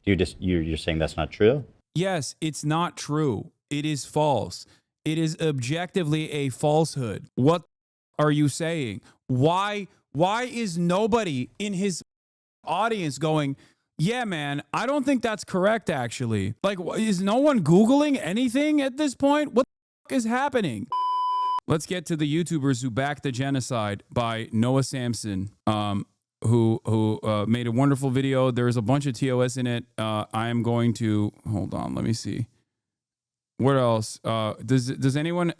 You're saying that's not true? Yes, it's not true. It is false. It is objectively a falsehood. What are you saying? Why is nobody in his audience going, yeah, man, I don't think that's correct, actually? Like, is no one Googling anything at this point? What the fuck is happening? Let's get to the YouTubers who backed the genocide by Noah Samsen, who made a wonderful video. There's a bunch of TOS in it. I am going to, hold on, let me see. What else? Does anyone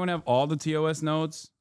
have all the TOS notes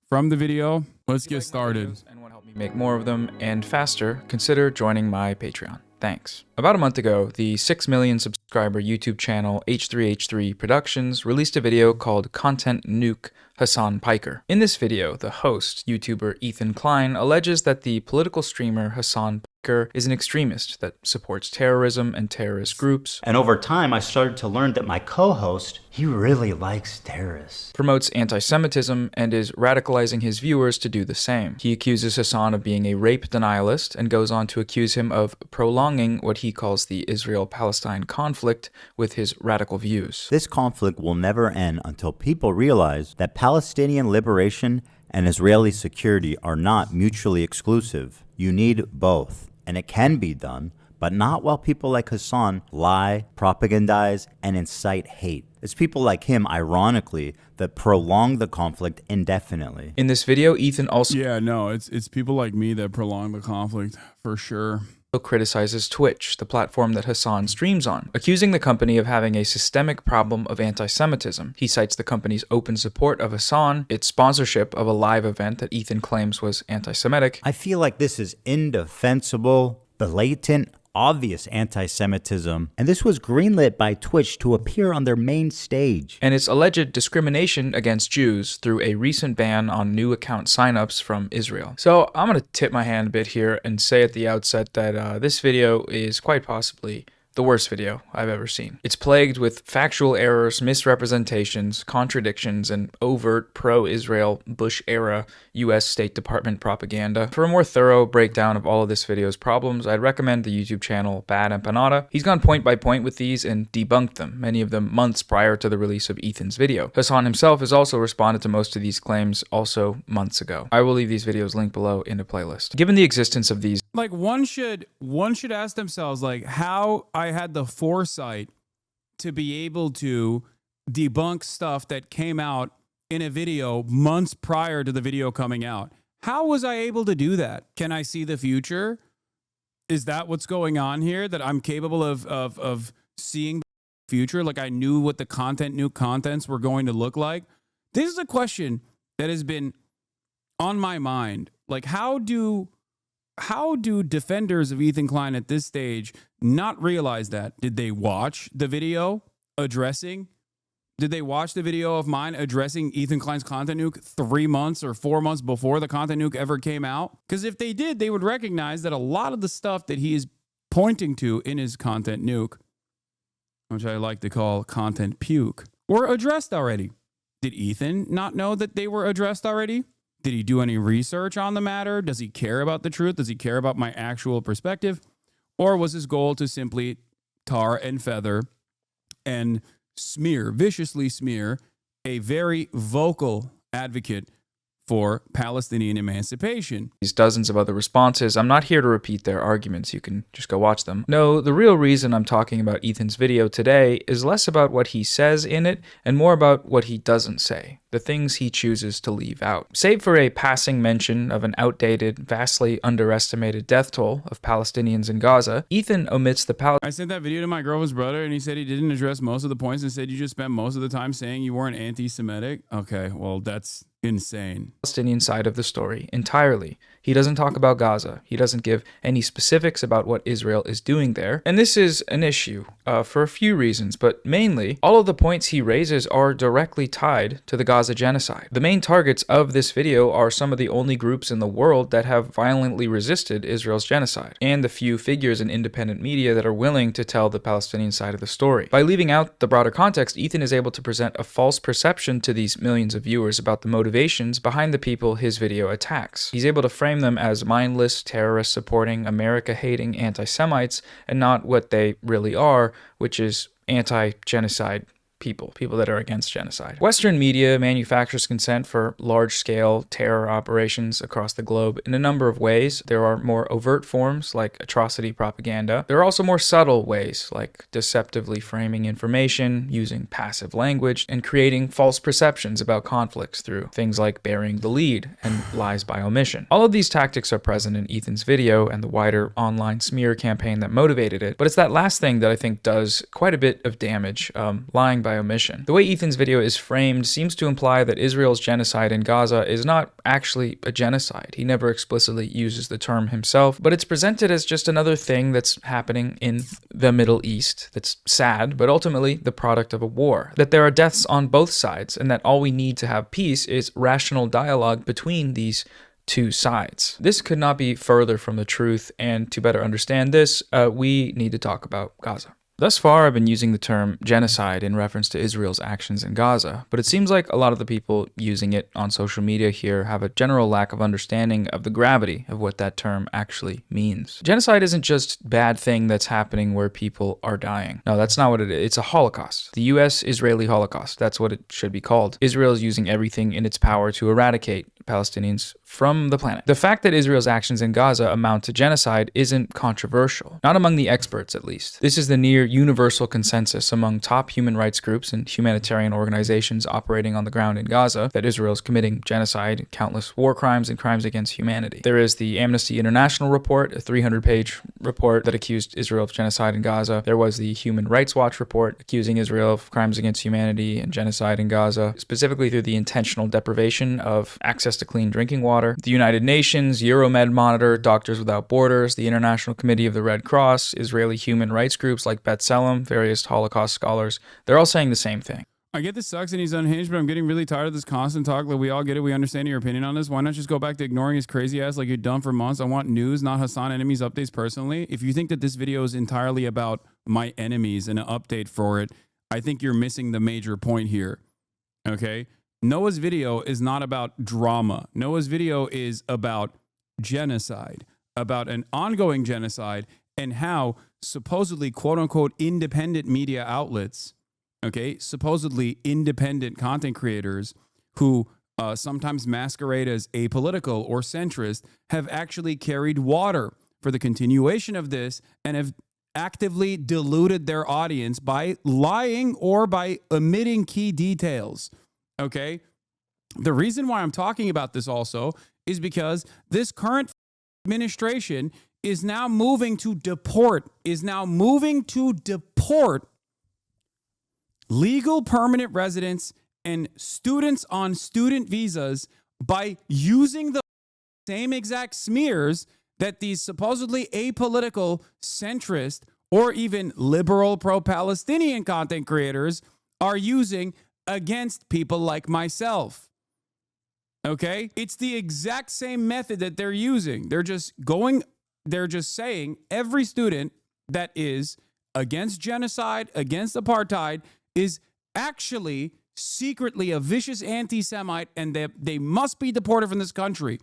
from the video? Let's get started. And want to help me make more of them and faster, consider joining my Patreon. Thanks. About a month ago, the 6 million subscriber YouTube channel H3H3 Productions released a video called Content Nuke Hasan Piker. In this video, the host, YouTuber Ethan Klein, alleges that the political streamer Hasan Piker is an extremist that supports terrorism and terrorist groups. And over time, I started to learn that my co-host, he really likes terrorists. Promotes anti-Semitism and is radicalizing his viewers to do the same. He accuses Hasan of being a rape denialist and goes on to accuse him of prolonging what he calls the Israel-Palestine conflict with his radical views. This conflict will never end until people realize that Palestinian liberation and Israeli security are not mutually exclusive. You need both, and it can be done, but not while people like Hasan lie, propagandize, and incite hate. It's people like him, ironically, that prolong the conflict indefinitely. In this video, Ethan also it's people like me that prolong the conflict, for sure. Criticizes Twitch, the platform that Hasan streams on, accusing the company of having a systemic problem of anti-Semitism. He cites the company's open support of Hasan, its sponsorship of a live event that Ethan claims was anti-Semitic. I feel like this is indefensible, blatant, obvious anti-Semitism, and this was greenlit by Twitch to appear on their main stage. And its alleged discrimination against Jews through a recent ban on new account signups from Israel. So I'm going to tip my hand a bit here and say at the outset that this video is quite possibly the worst video I've ever seen. It's plagued with factual errors, misrepresentations, contradictions, and overt pro-Israel Bush-era U.S. State Department propaganda. For a more thorough breakdown of all of this video's problems, I'd recommend the YouTube channel Bad Empanada. He's gone point by point with these and debunked them, many of them months prior to the release of Ethan's video. Hasan himself has also responded to most of these claims also months ago. I will leave these videos linked below in a playlist. Given the existence of these, like, one should ask themselves, like, how I had the foresight to be able to debunk stuff that came out in a video months prior to the video coming out. How was I able to do that? Can I see the future? Is that what's going on here? That I'm capable of seeing the future? Like, I knew what the new contents were going to look like? This is a question that has been on my mind. Like, how do defenders of Ethan Klein at this stage not realize that? Did they watch the video addressing? Did they watch the video of mine addressing Ethan Klein's content nuke 3 months or 4 months before the content nuke ever came out? Because if they did, they would recognize that a lot of the stuff that he is pointing to in his content nuke, which I like to call content puke, were addressed already. Did Ethan not know that they were addressed already? Did he do any research on the matter? Does he care about the truth? Does he care about my actual perspective? Or was his goal to simply tar and feather and viciously smear a very vocal advocate for Palestinian emancipation? These dozens of other responses, I'm not here to repeat their arguments, you can just go watch them. No, the real reason I'm talking about Ethan's video today is less about what he says in it and more about what he doesn't say, the things he chooses to leave out. Save for a passing mention of an outdated, vastly underestimated death toll of Palestinians in Gaza, Ethan omits the I sent that video to my girlfriend's brother and he said he didn't address most of the points and said you just spent most of the time saying you weren't anti-Semitic. Okay, well, that's insane. Palestinian side of the story entirely. He doesn't talk about Gaza. He doesn't give any specifics about what Israel is doing there. And this is an issue for a few reasons, but mainly all of the points he raises are directly tied to the Gaza Gaza genocide. The main targets of this video are some of the only groups in the world that have violently resisted Israel's genocide, and the few figures in independent media that are willing to tell the Palestinian side of the story. By leaving out the broader context, Ethan is able to present a false perception to these millions of viewers about the motivations behind the people his video attacks. He's able to frame them as mindless, terrorist-supporting, America-hating anti-Semites, and not what they really are, which is anti-genocide people that are against genocide. Western media manufactures consent for large-scale terror operations across the globe in a number of ways. There are more overt forms like atrocity propaganda. There are also more subtle ways like deceptively framing information, using passive language, and creating false perceptions about conflicts through things like burying the lead and lies by omission. All of these tactics are present in Ethan's video and the wider online smear campaign that motivated it, but it's that last thing that I think does quite a bit of damage, lying by omission. The way Ethan's video is framed seems to imply that Israel's genocide in Gaza is not actually a genocide. He never explicitly uses the term himself, but it's presented as just another thing that's happening in the Middle East that's sad, but ultimately the product of a war. That there are deaths on both sides, and that all we need to have peace is rational dialogue between these two sides. This could not be further from the truth, and to better understand this, we need to talk about Gaza. Thus far, I've been using the term genocide in reference to Israel's actions in Gaza, but it seems like a lot of the people using it on social media here have a general lack of understanding of the gravity of what that term actually means. Genocide isn't just bad thing that's happening where people are dying. No, that's not what it is. It's a Holocaust. The US-Israeli Holocaust. That's what it should be called. Israel is using everything in its power to eradicate Palestinians from the planet. The fact that Israel's actions in Gaza amount to genocide isn't controversial, not among the experts at least. This is the near universal consensus among top human rights groups and humanitarian organizations operating on the ground in Gaza that Israel is committing genocide, countless war crimes, and crimes against humanity. There is the Amnesty International report, a 300-page report that accused Israel of genocide in Gaza. There was the Human Rights Watch report accusing Israel of crimes against humanity and genocide in Gaza, specifically through the intentional deprivation of access to clean drinking water. The United Nations, Euromed Monitor, Doctors Without Borders, the International Committee of the Red Cross, Israeli human rights groups like B'Tselem, various Holocaust scholars, they're all saying the same thing. I get this sucks and he's unhinged, but I'm getting really tired of this constant talk. Like, we all get it. We understand your opinion on this. Why not just go back to ignoring his crazy ass like you're done for months? I want news, not Hasan enemies updates personally. If you think that this video is entirely about my enemies and an update for it, I think you're missing the major point here. Okay? Noah's video is not about drama. Noah's video is about genocide, about an ongoing genocide, and how supposedly quote-unquote independent media outlets, okay, supposedly independent content creators who sometimes masquerade as apolitical or centrist have actually carried water for the continuation of this and have actively diluted their audience by lying or by omitting key details. Okay, the reason why I'm talking about this also is because this current administration is now moving to deport legal permanent residents and students on student visas by using the same exact smears that these supposedly apolitical, centrist, or even liberal pro-Palestinian content creators are using against people like myself. Okay? It's the exact same method that they're using. They're just saying every student that is against genocide, against apartheid, is actually secretly a vicious anti-Semite, and they must be deported from this country.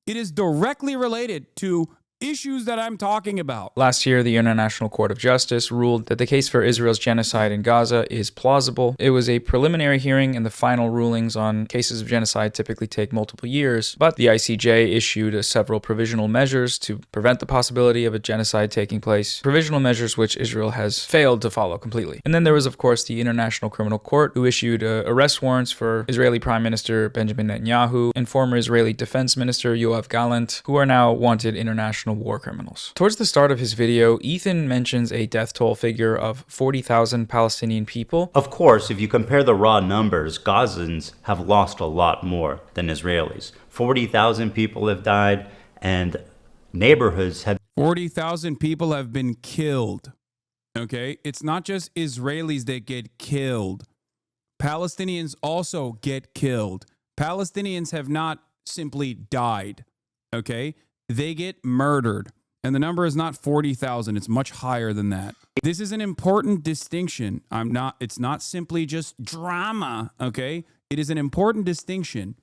It is directly related to issues that I'm talking about. Last year, the International Court of Justice ruled that the case for Israel's genocide in Gaza is plausible. It was a preliminary hearing, and the final rulings on cases of genocide typically take multiple years, but the ICJ issued several provisional measures to prevent the possibility of a genocide taking place, provisional measures which Israel has failed to follow completely. And then there was, of course, the International Criminal Court, who issued arrest warrants for Israeli Prime Minister Benjamin Netanyahu and former Israeli Defense Minister Yoav Gallant, who are now wanted international war criminals. Towards the start of his video, Ethan mentions a death toll figure of 40,000 Palestinian people. Of course, if you compare the raw numbers, Gazans have lost a lot more than Israelis. 40,000 people have died, and neighborhoods have... 40,000 people have been killed. Okay? It's not just Israelis that get killed. Palestinians also get killed. Palestinians have not simply died, okay? They get murdered. And the number is not 40,000. It's much higher than that. This is an important distinction. It's not simply just drama, okay? It is an important distinction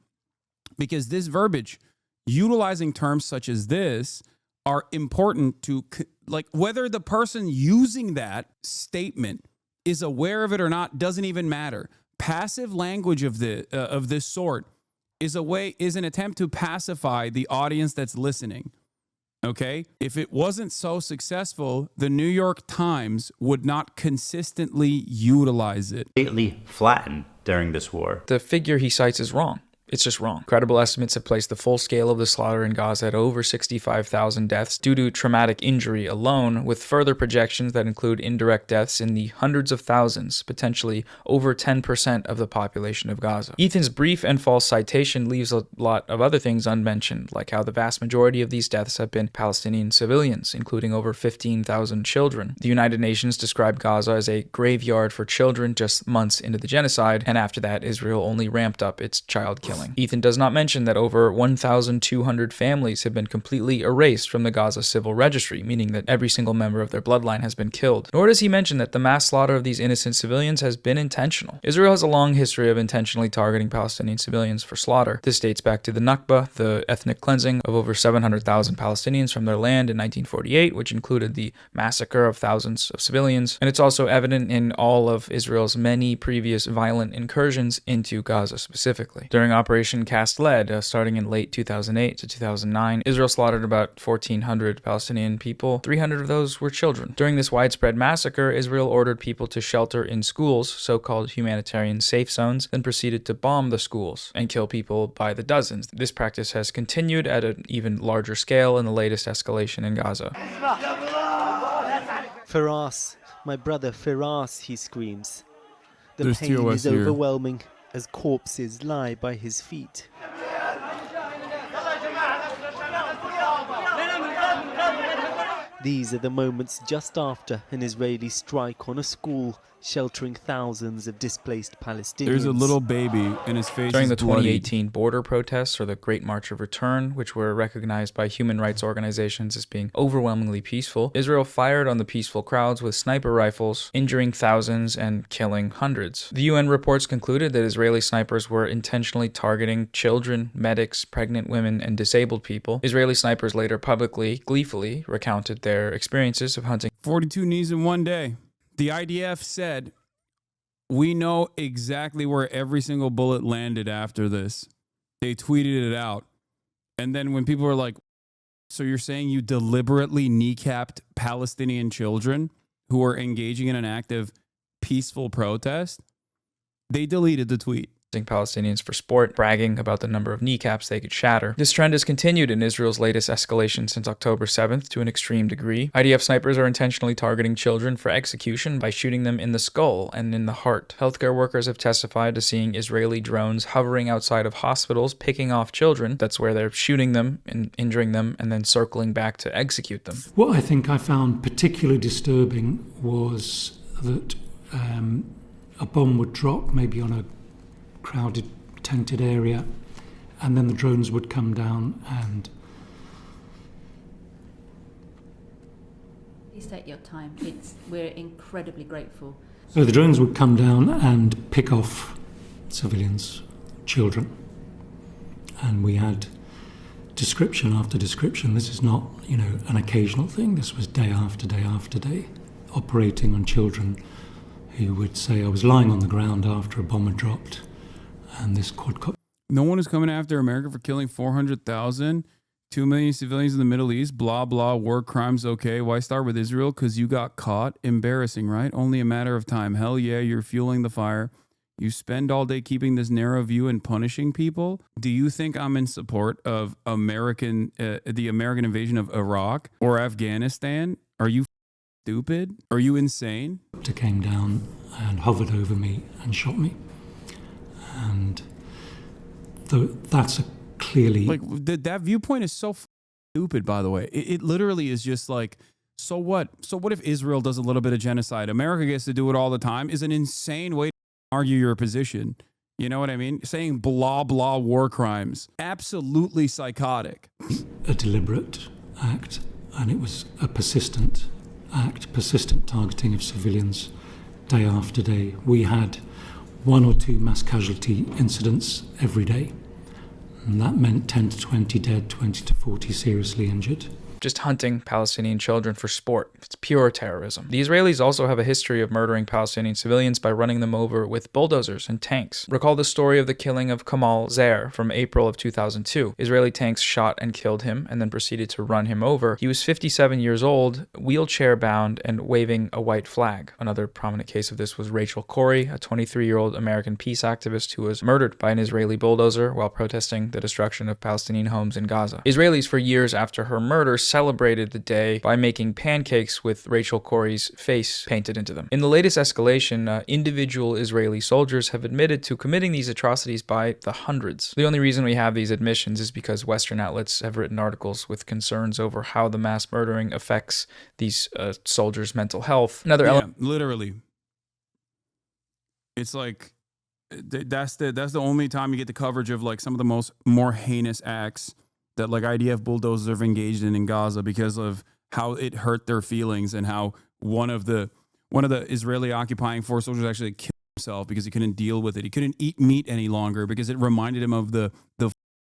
because this verbiage, utilizing terms such as this, are important to, like, whether the person using that statement is aware of it or not doesn't even matter. Passive language of this sort is an attempt to pacify the audience that's listening. Okay? If it wasn't so successful, the New York Times would not consistently utilize it. Completely flattened during this war. The figure he cites is wrong. It's just wrong. Credible estimates have placed the full scale of the slaughter in Gaza at over 65,000 deaths due to traumatic injury alone, with further projections that include indirect deaths in the hundreds of thousands, potentially over 10% of the population of Gaza. Ethan's brief and false citation leaves a lot of other things unmentioned, like how the vast majority of these deaths have been Palestinian civilians, including over 15,000 children. The United Nations described Gaza as a graveyard for children just months into the genocide, and after that, Israel only ramped up its child killing. Ethan does not mention that over 1,200 families have been completely erased from the Gaza civil registry, meaning that every single member of their bloodline has been killed. Nor does he mention that the mass slaughter of these innocent civilians has been intentional. Israel has a long history of intentionally targeting Palestinian civilians for slaughter. This dates back to the Nakba, the ethnic cleansing of over 700,000 Palestinians from their land in 1948, which included the massacre of thousands of civilians. And it's also evident in all of Israel's many previous violent incursions into Gaza specifically. During Operation Cast Lead, starting in late 2008 to 2009, Israel slaughtered about 1,400 Palestinian people. 300 of those were children. During this widespread massacre, Israel ordered people to shelter in schools, so-called humanitarian safe zones, then proceeded to bomb the schools and kill people by the dozens. This practice has continued at an even larger scale in the latest escalation in Gaza. Firas, my brother Firas, he screams. The There's pain TOS is here. overwhelming as corpses lie by his feet. These are the moments just after an Israeli strike on a school sheltering thousands of displaced Palestinians. There's a little baby and his face During is the bloody. 2018 border protests, or the Great March of Return, which were recognized by human rights organizations as being overwhelmingly peaceful, Israel fired on the peaceful crowds with sniper rifles, injuring thousands and killing hundreds. The UN reports concluded that Israeli snipers were intentionally targeting children, medics, pregnant women, and disabled people. Israeli snipers later publicly, gleefully recounted their experiences of hunting 42 knees in one day. The IDF said, we know exactly where every single bullet landed after this. They tweeted it out. And then when people were like, so you're saying you deliberately kneecapped Palestinian children who were engaging in an act of peaceful protest? They deleted the tweet. Palestinians for sport, bragging about the number of kneecaps they could shatter. This trend has continued in Israel's latest escalation since October 7th to an extreme degree. IDF snipers are intentionally targeting children for execution by shooting them in the skull and in the heart. Healthcare workers have testified to seeing Israeli drones hovering outside of hospitals, picking off children. That's where they're shooting them and injuring them and then circling back to execute them. What I think I found particularly disturbing was that a bomb would drop maybe on a crowded, tented area, and then the drones would come down and... Please take your time. We're incredibly grateful. So the drones would come down and pick off civilians, children, and we had description after description. This is not, an occasional thing. This was day after day after day, operating on children who would say, I was lying on the ground after a bomb had dropped, and this quadcopter. No one is coming after America for killing 400,000, 2 million civilians in the Middle East, blah, blah, war crimes, okay. Why start with Israel? Because you got caught. Embarrassing, right? Only a matter of time. Hell yeah, you're fueling the fire. You spend all day keeping this narrow view and punishing people. Do you think I'm in support of the American invasion of Iraq or Afghanistan? Are you stupid? Are you insane? Came down and hovered over me and shot me. And that's a clearly... Like, that viewpoint is so stupid, by the way. It literally is just like, so what? So what if Israel does a little bit of genocide? America gets to do it all the time is an insane way argue your position. You know what I mean? Saying blah, blah war crimes. Absolutely psychotic. A deliberate act, and it was a persistent act, persistent targeting of civilians day after day. We had 1 or 2 mass casualty incidents every day, and that meant 10 to 20 dead, 20 to 40 seriously injured. Just hunting Palestinian children for sport. It's pure terrorism. The Israelis also have a history of murdering Palestinian civilians by running them over with bulldozers and tanks. Recall the story of the killing of Kamal Zair from April of 2002. Israeli tanks shot and killed him and then proceeded to run him over. He was 57 years old, wheelchair-bound, and waving a white flag. Another prominent case of this was Rachel Corrie, a 23-year-old American peace activist who was murdered by an Israeli bulldozer while protesting the destruction of Palestinian homes in Gaza. Israelis, for years after her murder, celebrated the day by making pancakes with Rachel Corrie's face painted into them. In the latest escalation, individual Israeli soldiers have admitted to committing these atrocities by the hundreds. The only reason we have these admissions is because Western outlets have written articles with concerns over how the mass murdering affects these soldiers' mental health. Another element, literally. It's like that's the only time you get the coverage of like some of the more heinous acts that like IDF bulldozers have engaged in Gaza because of how it hurt their feelings, and how one of the Israeli occupying force soldiers actually killed himself because he couldn't deal with it. He couldn't eat meat any longer because it reminded him of the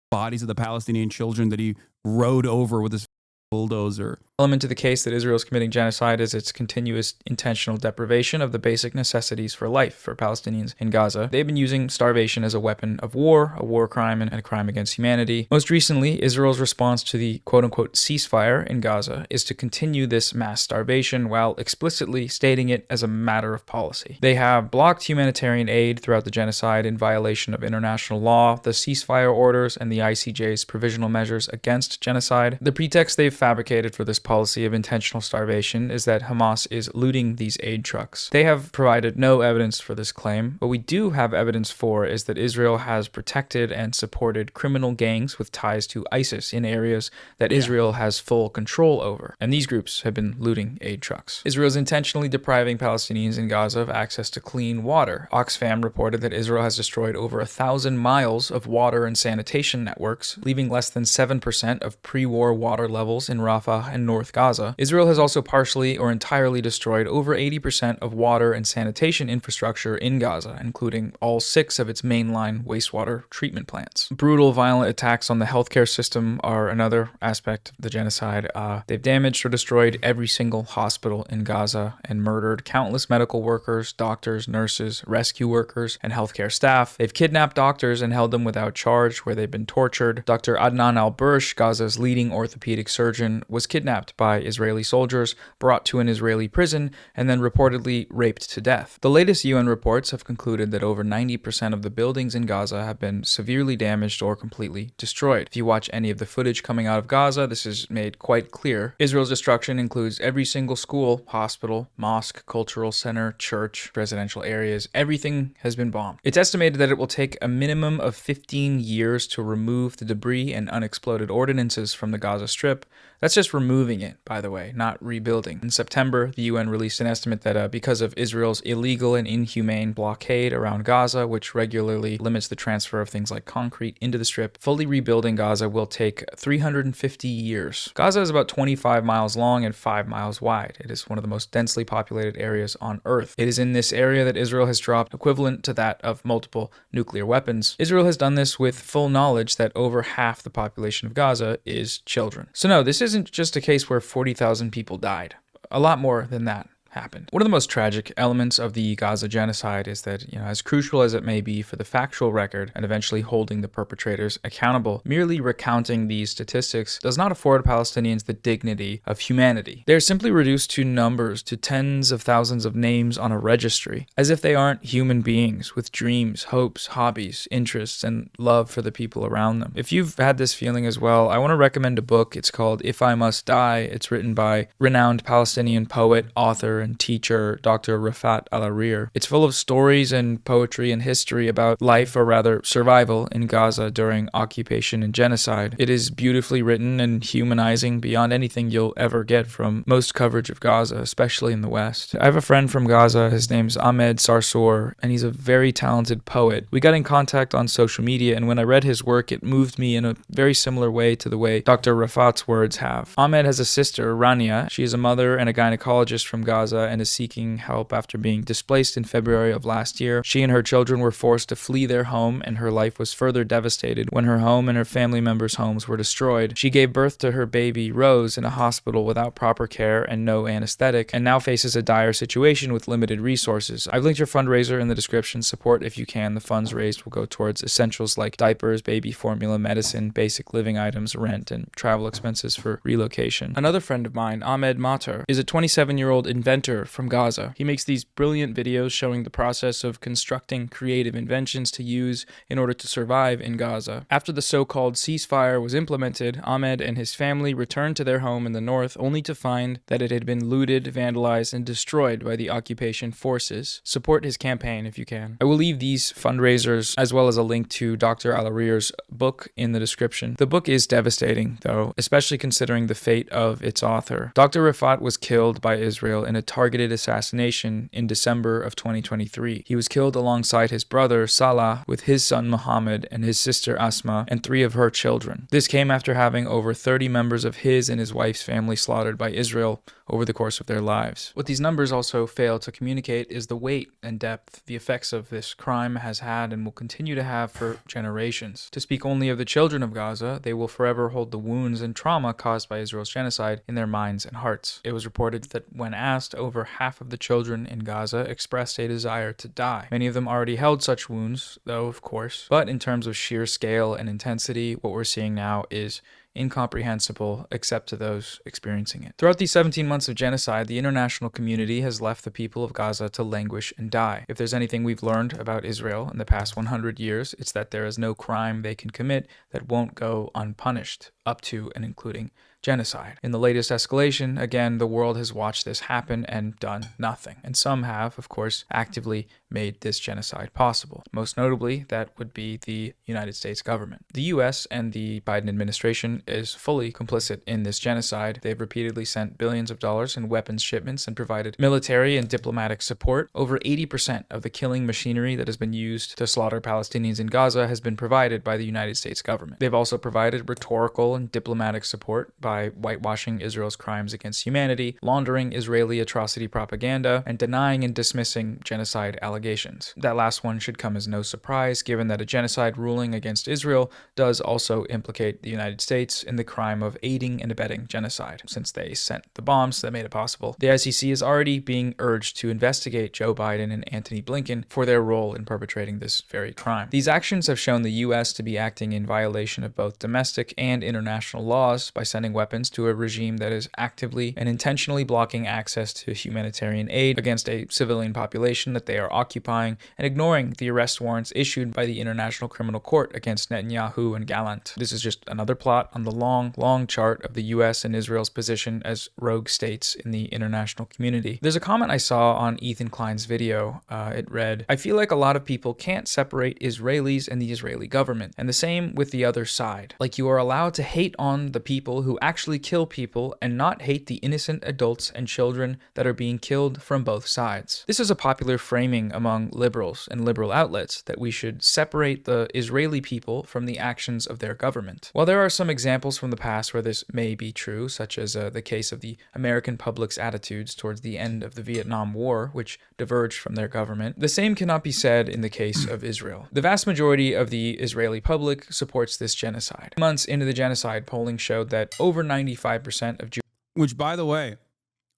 bodies of the Palestinian children that he rode over with his bulldozer. Element to the case that Israel is committing genocide is its continuous intentional deprivation of the basic necessities for life for Palestinians in Gaza. They've been using starvation as a weapon of war, a war crime, and a crime against humanity. Most recently, Israel's response to the quote-unquote ceasefire in Gaza is to continue this mass starvation while explicitly stating it as a matter of policy. They have blocked humanitarian aid throughout the genocide in violation of international law, the ceasefire orders, and the ICJ's provisional measures against genocide. The pretext they've fabricated for this policy of intentional starvation is that Hamas is looting these aid trucks. They have provided no evidence for this claim. What we do have evidence for is that Israel has protected and supported criminal gangs with ties to ISIS in areas that Israel has full control over, and these groups have been looting aid trucks. Israel is intentionally depriving Palestinians in Gaza of access to clean water. Oxfam reported that Israel has destroyed over 1,000 miles of water and sanitation networks, leaving less than 7% of pre-war water levels in Rafah and North Gaza. Israel has also partially or entirely destroyed over 80% of water and sanitation infrastructure in Gaza, including all 6 of its mainline wastewater treatment plants. Brutal, violent attacks on the healthcare system are another aspect of the genocide. They've damaged or destroyed every single hospital in Gaza and murdered countless medical workers, doctors, nurses, rescue workers, and healthcare staff. They've kidnapped doctors and held them without charge, where they've been tortured. Dr. Adnan al-Bursh, Gaza's leading orthopedic surgeon, was kidnapped by Israeli soldiers, brought to an Israeli prison, and then reportedly raped to death. The latest UN reports have concluded that over 90% of the buildings in Gaza have been severely damaged or completely destroyed. If you watch any of the footage coming out of Gaza, this is made quite clear. Israel's destruction includes every single school, hospital, mosque, cultural center, church, residential areas. Everything has been bombed. It's estimated that it will take a minimum of 15 years to remove the debris and unexploded ordinances from the Gaza Strip. That's just removing it, by the way, not rebuilding. In September, the UN released an estimate that because of Israel's illegal and inhumane blockade around Gaza, which regularly limits the transfer of things like concrete into the Strip, fully rebuilding Gaza will take 350 years. Gaza is about 25 miles long and 5 miles wide. It is one of the most densely populated areas on Earth. It is in this area that Israel has dropped equivalent to that of multiple nuclear weapons. Israel has done this with full knowledge that over half the population of Gaza is children. So no, this isn't just a case where 40,000 people died. A lot more than that happened. One of the most tragic elements of the Gaza genocide is that, as crucial as it may be for the factual record and eventually holding the perpetrators accountable, merely recounting these statistics does not afford Palestinians the dignity of humanity. They are simply reduced to numbers, to tens of thousands of names on a registry, as if they aren't human beings with dreams, hopes, hobbies, interests, and love for the people around them. If you've had this feeling as well, I want to recommend a book. It's called If I Must Die. It's written by renowned Palestinian poet, author, and teacher Dr. Rafat Al-Arir. It's full of stories and poetry and history about life, or rather survival, in Gaza during occupation and genocide. It is beautifully written and humanizing beyond anything you'll ever get from most coverage of Gaza, especially in the West. I have a friend from Gaza. His name's Ahmed Sarsour, and he's a very talented poet. We got in contact on social media, and when I read his work, it moved me in a very similar way to the way Dr. Rafat's words have. Ahmed has a sister, Rania. She is a mother and a gynecologist from Gaza and is seeking help after being displaced in February of last year. She and her children were forced to flee their home, and her life was further devastated when her home and her family members' homes were destroyed. She gave birth to her baby, Rose, in a hospital without proper care and no anesthetic, and now faces a dire situation with limited resources. I've linked her fundraiser in the description. Support if you can. The funds raised will go towards essentials like diapers, baby formula, medicine, basic living items, rent, and travel expenses for relocation. Another friend of mine, Ahmed Matar, is a 27-year-old inventor from Gaza. He makes these brilliant videos showing the process of constructing creative inventions to use in order to survive in Gaza. After the so-called ceasefire was implemented, Ahmed and his family returned to their home in the north only to find that it had been looted, vandalized, and destroyed by the occupation forces. Support his campaign if you can. I will leave these fundraisers as well as a link to Dr. Al-Arir's book in the description. The book is devastating, though, especially considering the fate of its author. Dr. Rafat was killed by Israel in a targeted assassination in December of 2023. He was killed alongside his brother, Salah, with his son Muhammad and his sister Asma and 3 of her children. This came after having over 30 members of his and his wife's family slaughtered by Israel over the course of their lives. What these numbers also fail to communicate is the weight and depth the effects of this crime has had and will continue to have for generations. To speak only of the children of Gaza, they will forever hold the wounds and trauma caused by Israel's genocide in their minds and hearts. It was reported that when asked, over half of the children in Gaza expressed a desire to die. Many of them already held such wounds, though, of course, but in terms of sheer scale and intensity, what we're seeing now is incomprehensible except to those experiencing it. Throughout these 17 months of genocide, the international community has left the people of Gaza to languish and die. If there's anything we've learned about Israel in the past 100 years, it's that there is no crime they can commit that won't go unpunished, up to and including genocide. In the latest escalation, again, the world has watched this happen and done nothing. And some have, of course, actively made this genocide possible. Most notably, that would be the United States government. The US and the Biden administration is fully complicit in this genocide. They've repeatedly sent billions of dollars in weapons shipments and provided military and diplomatic support. Over 80% of the killing machinery that has been used to slaughter Palestinians in Gaza has been provided by the United States government. They've also provided rhetorical and diplomatic support by whitewashing Israel's crimes against humanity, laundering Israeli atrocity propaganda, and denying and dismissing genocide allegations. That last one should come as no surprise, given that a genocide ruling against Israel does also implicate the United States in the crime of aiding and abetting genocide, since they sent the bombs that made it possible. The ICC is already being urged to investigate Joe Biden and Antony Blinken for their role in perpetrating this very crime. These actions have shown the U.S. to be acting in violation of both domestic and international laws by sending weapons to a regime that is actively and intentionally blocking access to humanitarian aid against a civilian population that they are occupying, and ignoring the arrest warrants issued by the International Criminal Court against Netanyahu and Gallant. This is just another plot on the long chart of the US and Israel's position as rogue states in the international community. There's a comment I saw on Ethan Klein's video. It read, "I feel like a lot of people can't separate Israelis and the Israeli government, and the same with the other side. Like, you are allowed to hate on the people who actually kill people and not hate the innocent adults and children that are being killed from both sides." This is a popular framing among liberals and liberal outlets, that we should separate the Israeli people from the actions of their government. While there are some examples from the past where this may be true, such as the case of the American public's attitudes towards the end of the Vietnam War, which diverged from their government, the same cannot be said in the case of Israel. The vast majority of the Israeli public supports this genocide. Months into the genocide, polling showed that over 95% of Jews... Which, by the way,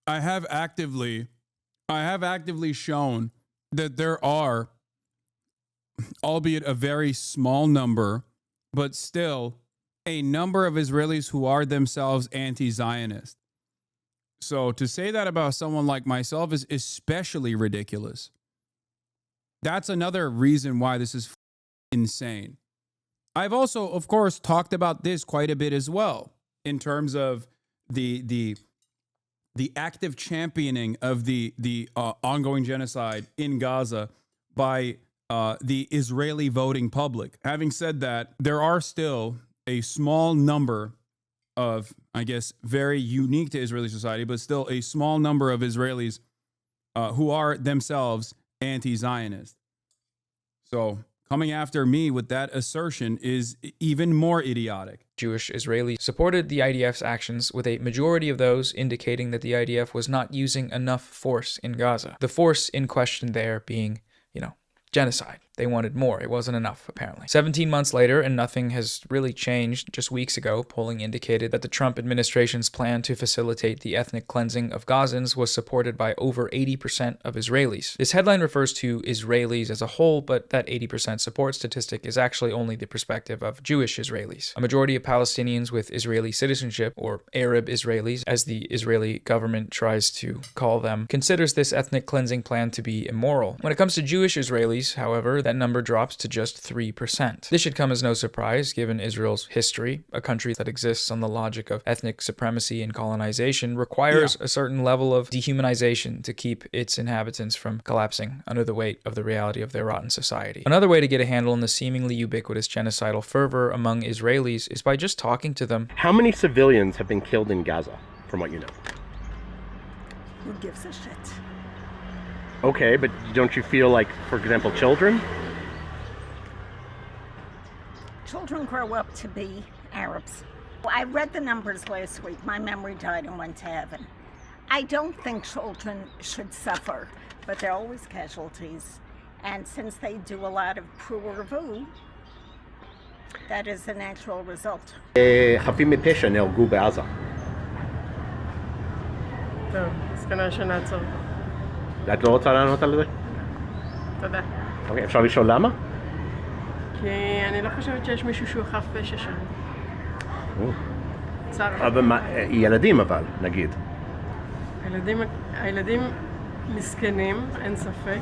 I have actively shown that there are, albeit a very small number, but still a number of Israelis who are themselves anti-Zionist. So to say that about someone like myself is especially ridiculous. That's another reason why this is insane. I've also, of course, talked about this quite a bit as well, in terms of the the active championing of the ongoing genocide in Gaza by the Israeli voting public. Having said that, there are still a small number of, I guess, very unique to Israeli society, but still a small number of Israelis who are themselves anti-Zionist. So coming after me with that assertion is even more idiotic. Jewish Israelis supported the IDF's actions, with a majority of those indicating that the IDF was not using enough force in Gaza. The force in question there being, genocide. They wanted more. It wasn't enough, apparently. 17 months later, and nothing has really changed. Just weeks ago, polling indicated that the Trump administration's plan to facilitate the ethnic cleansing of Gazans was supported by over 80% of Israelis. This headline refers to Israelis as a whole, but that 80% support statistic is actually only the perspective of Jewish Israelis. A majority of Palestinians with Israeli citizenship, or Arab Israelis, as the Israeli government tries to call them, considers this ethnic cleansing plan to be immoral. When it comes to Jewish Israelis, however, that number drops to just 3%. This should come as no surprise, given Israel's history. A country that exists on the logic of ethnic supremacy and colonization requires a certain level of dehumanization to keep its inhabitants from collapsing under the weight of the reality of their rotten society. Another way to get a handle on the seemingly ubiquitous genocidal fervor among Israelis is by just talking to them. How many civilians have been killed in Gaza, from what you know? Who gives a shit? Okay, but don't you feel like, for example, children? Children grow up to be Arabs. I read the numbers last week. My memory died and went to heaven. I don't think children should suffer, but they're always casualties. And since they do a lot of pruervu, that is the natural result. חפים מפשע נהרגו בעזה. טוב, אז כנראה שנעצור. את לא רוצה לענות על זה? תודה. אוקיי, אפשר לשאול למה? כי אני לא חושבת שיש מישהו שהוא חף פשע שם. צר. אבל ילדים אבל, נגיד. הילדים מסכנים, אין ספק,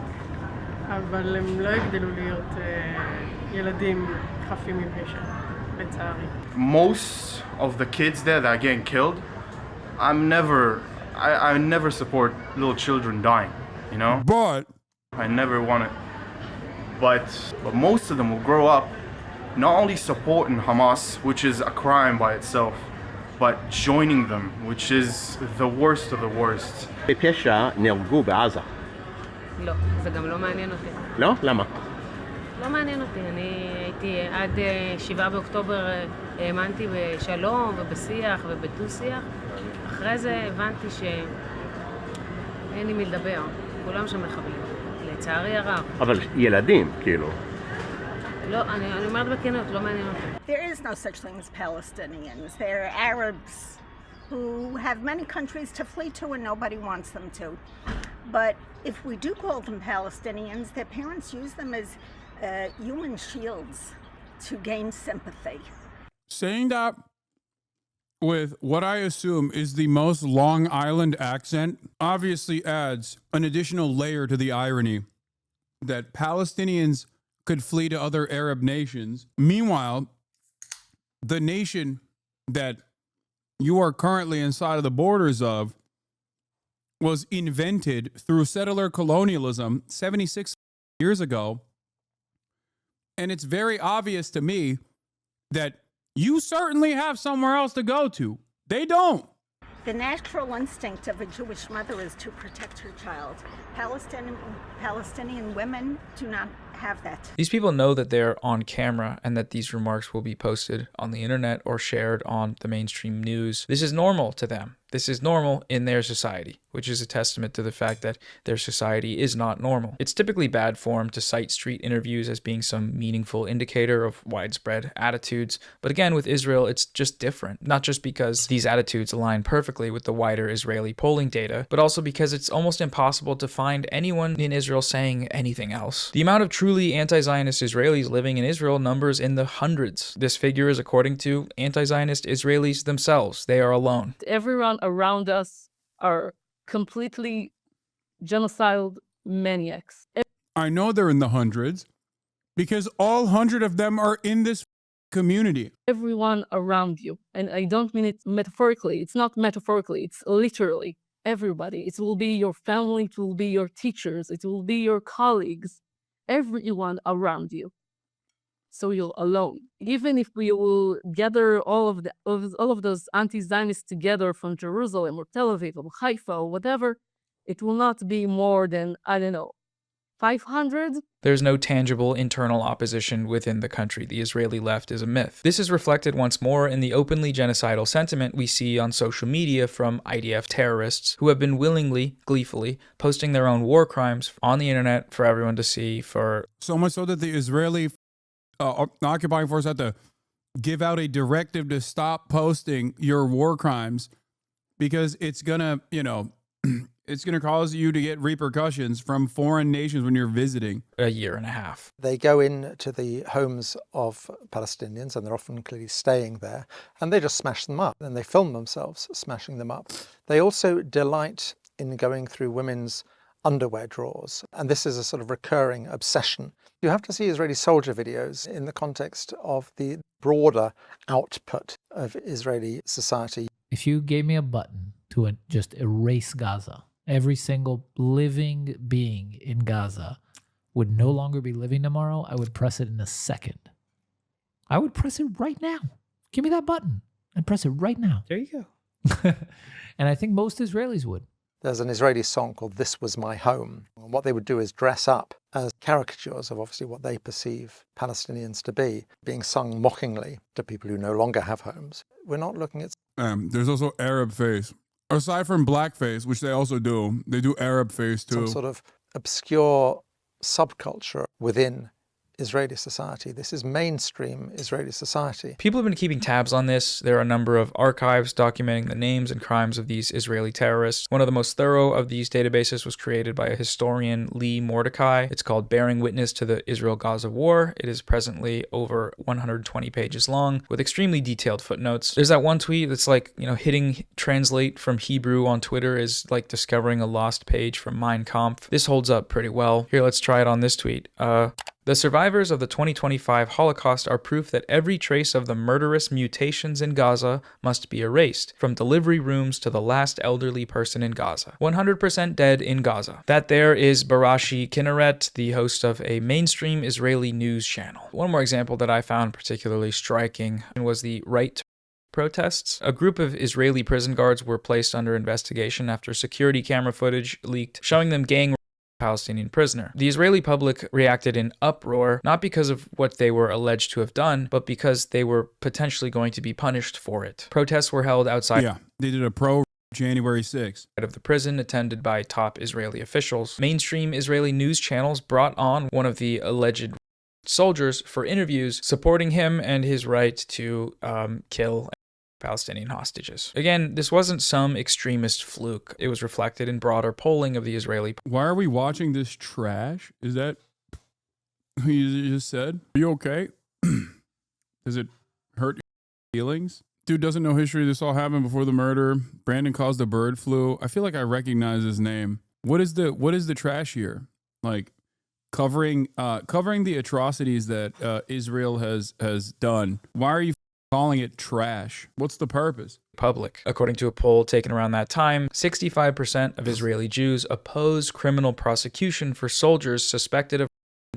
אבל הם לא יגדלו להיות ילדים חפים מפשע, לצערי. Most of the kids there that are getting killed, I never support little children dying, But I never want it. But most of them will grow up not only supporting Hamas, which is a crime by itself, but joining them, which is the worst of the worst. בפשע נהרגו בעזה. לא, זה גם לא מעניין אותי. לא? למה? לא מעניין אותי. אני הייתי עד 7 באוקטובר האמנתי בשלום ובשיח ובדו-שיח. אחרי זה הבנתי שאין לי מי לדבר. כולם שם מחבלים. לצערי הרב. אבל ילדים, כאילו. לא, אני אומרת בכנות, לא מעניין אותי. There is no such thing as Palestinians. They're Arabs who have many countries to flee to and nobody wants them to. But if we do call them Palestinians, their parents use them as human shields to gain sympathy. saying that with what I assume is the most Long Island accent obviously adds an additional layer to the irony that Palestinians could flee to other Arab nations. Meanwhile, the nation that you are currently inside of the borders of was invented through settler colonialism 76 years ago. And it's very obvious to me that you certainly have somewhere else to go to. They don't. The natural instinct of a Jewish mother is to protect her child. Palestinian women do not have that. These people know that they're on camera and that these remarks will be posted on the internet or shared on the mainstream news. This is normal to them. This is normal in their society, which is a testament to the fact that their society is not normal. It's typically bad form to cite street interviews as being some meaningful indicator of widespread attitudes. But again, with Israel, it's just different. Not just because these attitudes align perfectly with the wider Israeli polling data, but also because it's almost impossible to find anyone in Israel saying anything else. The amount of truly anti-Zionist Israelis living in Israel numbers in the hundreds. This figure is according to anti-Zionist Israelis themselves. They are alone. Everyone around us are completely genocidal maniacs. I know they're in the hundreds because all 100 of them are in this community. Everyone around you, and I don't mean it metaphorically. It's not metaphorically, it's literally everybody. It will be your family, it will be your teachers, it will be your colleagues, everyone around you. So you're alone. Even if we will gather all of those anti-Zionists together from Jerusalem or Tel Aviv or Haifa or whatever, it will not be more than, I don't know, 500? There's no tangible internal opposition within the country. The Israeli left is a myth. This is reflected once more in the openly genocidal sentiment we see on social media from IDF terrorists who have been willingly, gleefully, posting their own war crimes on the internet for everyone to see for... So much so that the Israeli occupying force had to give out a directive to stop posting your war crimes because it's gonna, it's going to cause you to get repercussions from foreign nations when you're visiting. A year and a half. They go into the homes of Palestinians, and they're often clearly staying there, and they just smash them up, and they film themselves smashing them up. They also delight in going through women's underwear drawers, and this is a sort of recurring obsession. You have to see Israeli soldier videos in the context of the broader output of Israeli society. If you gave me a button to just erase Gaza, every single living being in Gaza would no longer be living tomorrow, I would press it in a second. I would press it right now. Give me that button and press it right now. There you go. And I think most Israelis would. There's an Israeli song called This Was My Home. And what they would do is dress up as caricatures of obviously what they perceive Palestinians to be, being sung mockingly to people who no longer have homes. We're not looking at... There's also Arab face. Aside from blackface, which they also do, they do Arab face too. Some sort of obscure subculture within Israeli society. This is mainstream Israeli society. People have been keeping tabs on this. There are a number of archives documenting the names and crimes of these Israeli terrorists. One of the most thorough of these databases was created by a historian, Lee Mordecai. It's called Bearing Witness to the Israel-Gaza War. It is presently over 120 pages long with extremely detailed footnotes. There's that one tweet that's like, hitting translate from Hebrew on Twitter is like discovering a lost page from Mein Kampf. This holds up pretty well. Here, let's try it on this tweet. The survivors of the 2025 Holocaust are proof that every trace of the murderous mutations in Gaza must be erased, from delivery rooms to the last elderly person in Gaza. 100% dead in Gaza. That there is Barashi Kinneret, the host of a mainstream Israeli news channel. One more example that I found particularly striking was the right to protests. A group of Israeli prison guards were placed under investigation after security camera footage leaked showing them gang Palestinian prisoner. The Israeli public reacted in uproar, not because of what they were alleged to have done, but because they were potentially going to be punished for it. Protests were held outside. Yeah, they did a January 6th. Of the prison, attended by top Israeli officials. Mainstream Israeli news channels brought on one of the alleged soldiers for interviews, supporting him and his right to kill Palestinian hostages. Again, this wasn't some extremist fluke. It was reflected in broader polling of the Israeli... Why are we watching this trash? Is that what you just said? Are you okay? Does it hurt your feelings? Dude doesn't know history. This all happened before the murder. Brandon caused the bird flu. I feel like I recognize his name. What is the trash here? Like covering the atrocities that Israel has done. Why are you calling it trash? What's the purpose? Public. According to a poll taken around that time, 65% of Israeli Jews oppose criminal prosecution for soldiers suspected of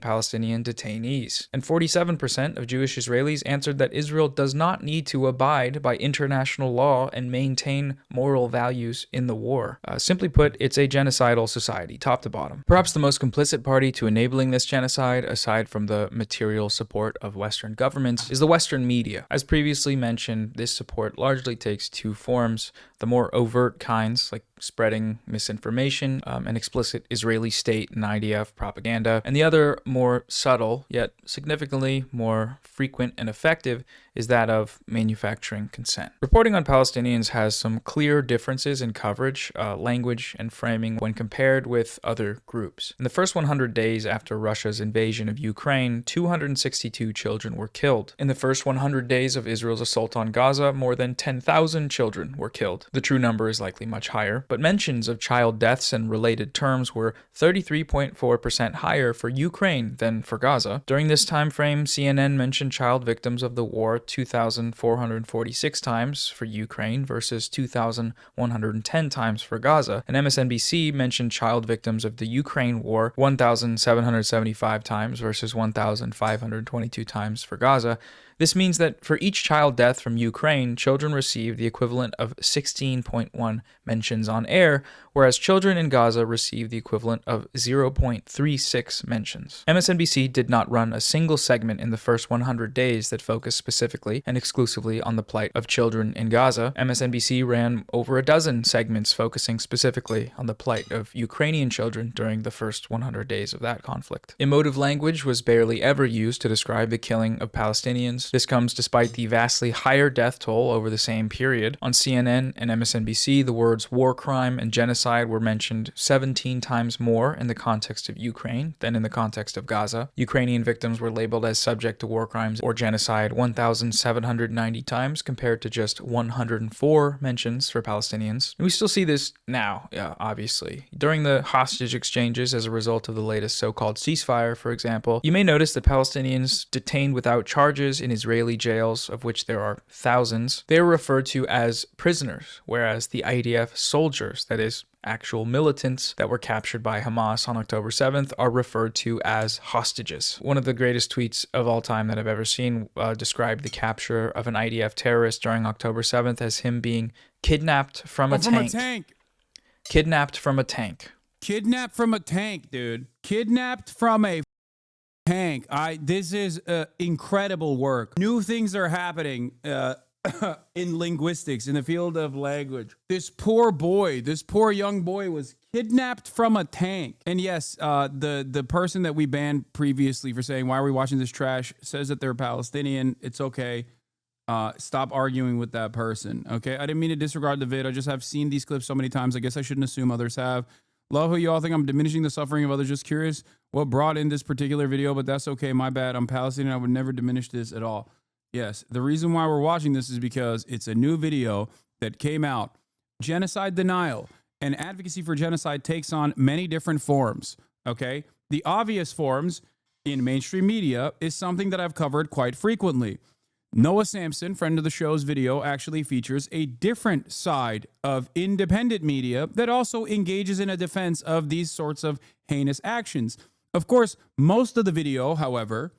Palestinian detainees. And 47% of Jewish Israelis answered that Israel does not need to abide by international law and maintain moral values in the war. Simply put, it's a genocidal society, top to bottom. Perhaps the most complicit party to enabling this genocide, aside from the material support of Western governments, is the Western media. As previously mentioned, this support largely takes two forms. The more overt kinds, like spreading misinformation and explicit Israeli state and IDF propaganda, and the other more subtle, yet significantly more frequent and effective, is that of manufacturing consent. Reporting on Palestinians has some clear differences in coverage, language, and framing when compared with other groups. In the first 100 days after Russia's invasion of Ukraine, 262 children were killed. In the first 100 days of Israel's assault on Gaza, more than 10,000 children were killed. The true number is likely much higher. but mentions of child deaths and related terms were 33.4% higher for Ukraine than for Gaza. During this time frame, CNN mentioned child victims of the war 2,446 times for Ukraine versus 2,110 times for Gaza, and MSNBC mentioned child victims of the Ukraine war 1,775 times versus 1,522 times for Gaza. This means that for each child death from Ukraine, children receive the equivalent of 16.1 mentions on air, whereas children in Gaza receive the equivalent of 0.36 mentions. MSNBC did not run a single segment in the first 100 days that focused specifically and exclusively on the plight of children in Gaza. MSNBC ran over a dozen segments focusing specifically on the plight of Ukrainian children during the first 100 days of that conflict. Emotive language was barely ever used to describe the killing of Palestinians. This comes despite the vastly higher death toll over the same period. On CNN and MSNBC, the words war crime and genocide were mentioned 17 times more in the context of Ukraine than in the context of Gaza. Ukrainian victims were labeled as subject to war crimes or genocide 1,790 times compared to just 104 mentions for Palestinians. And we still see this now, obviously. During the hostage exchanges as a result of the latest so-called ceasefire, for example, you may notice that Palestinians detained without charges in Israeli jails, of which there are thousands, they are referred to as prisoners, whereas the IDF soldiers, that is, actual militants that were captured by Hamas on October 7th, are referred to as hostages. One of the greatest tweets of all time that I've ever seen described the capture of an IDF terrorist during October 7th as him being kidnapped from a tank. Kidnapped from a tank. Kidnapped from a tank, dude. Kidnapped from a tank. This is incredible work. New things are happening in linguistics, in the field of language. This poor boy, this poor young boy was kidnapped from a tank. And yes, the person that we banned previously for saying, why are we watching this trash, says that they're Palestinian. It's okay. Stop arguing with that person, okay? I didn't mean to disregard the vid. I just have seen these clips so many times. I guess I shouldn't assume others have. Love how you all think I'm diminishing the suffering of others. Just curious what brought in this particular video, but that's okay. My bad. I'm Palestinian. I would never diminish this at all. Yes, the reason why we're watching this is because it's a new video that came out. Genocide denial and advocacy for genocide takes on many different forms, okay? The obvious forms in mainstream media is something that I've covered quite frequently. Noah Samsen, friend of the show's video, actually features a different side of independent media that also engages in a defense of these sorts of heinous actions. Of course, most of the video, however,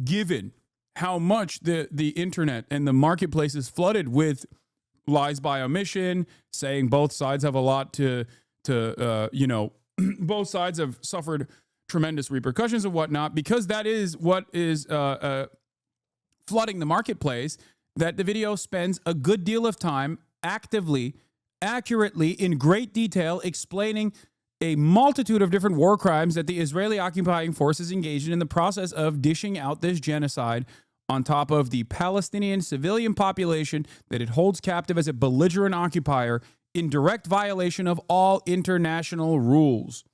given how much the internet and the marketplace is flooded with lies by omission, saying both sides have a lot to both sides have suffered tremendous repercussions and whatnot, because that is what is flooding the marketplace, that the video spends a good deal of time actively, accurately, in great detail explaining a multitude of different war crimes that the Israeli occupying forces engaged in the process of dishing out this genocide on top of the Palestinian civilian population that it holds captive as a belligerent occupier in direct violation of all international rules.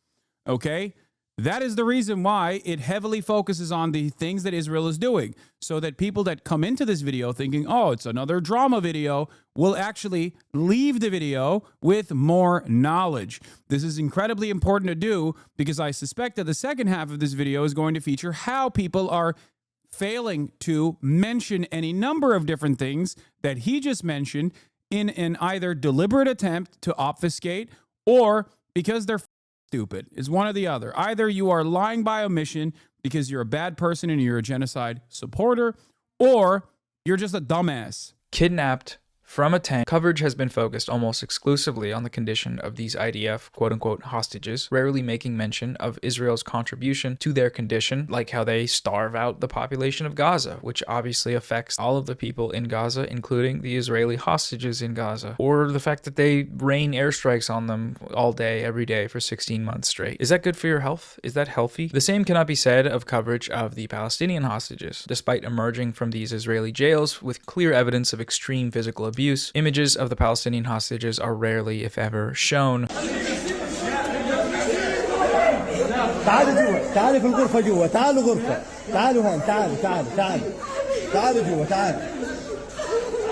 Okay? That is the reason why it heavily focuses on the things that Israel is doing, so that people that come into this video thinking, oh, it's another drama video, will actually leave the video with more knowledge. This is incredibly important to do because I suspect that the second half of this video is going to feature how people are failing to mention any number of different things that he just mentioned in an either deliberate attempt to obfuscate or because they're stupid. Is one or the other. Either you are lying by omission because you're a bad person and you're a genocide supporter, or you're just a dumbass. Kidnapped from a tank. Coverage has been focused almost exclusively on the condition of these IDF quote-unquote hostages, rarely making mention of Israel's contribution to their condition, like how they starve out the population of Gaza, which obviously affects all of the people in Gaza, including the Israeli hostages in Gaza, or the fact that they rain airstrikes on them all day, every day for 16 months straight. Is that good for your health? Is that healthy? The same cannot be said of coverage of the Palestinian hostages. Despite emerging from these Israeli jails with clear evidence of extreme physical abuse, images of the Palestinian hostages are rarely, if ever, shown.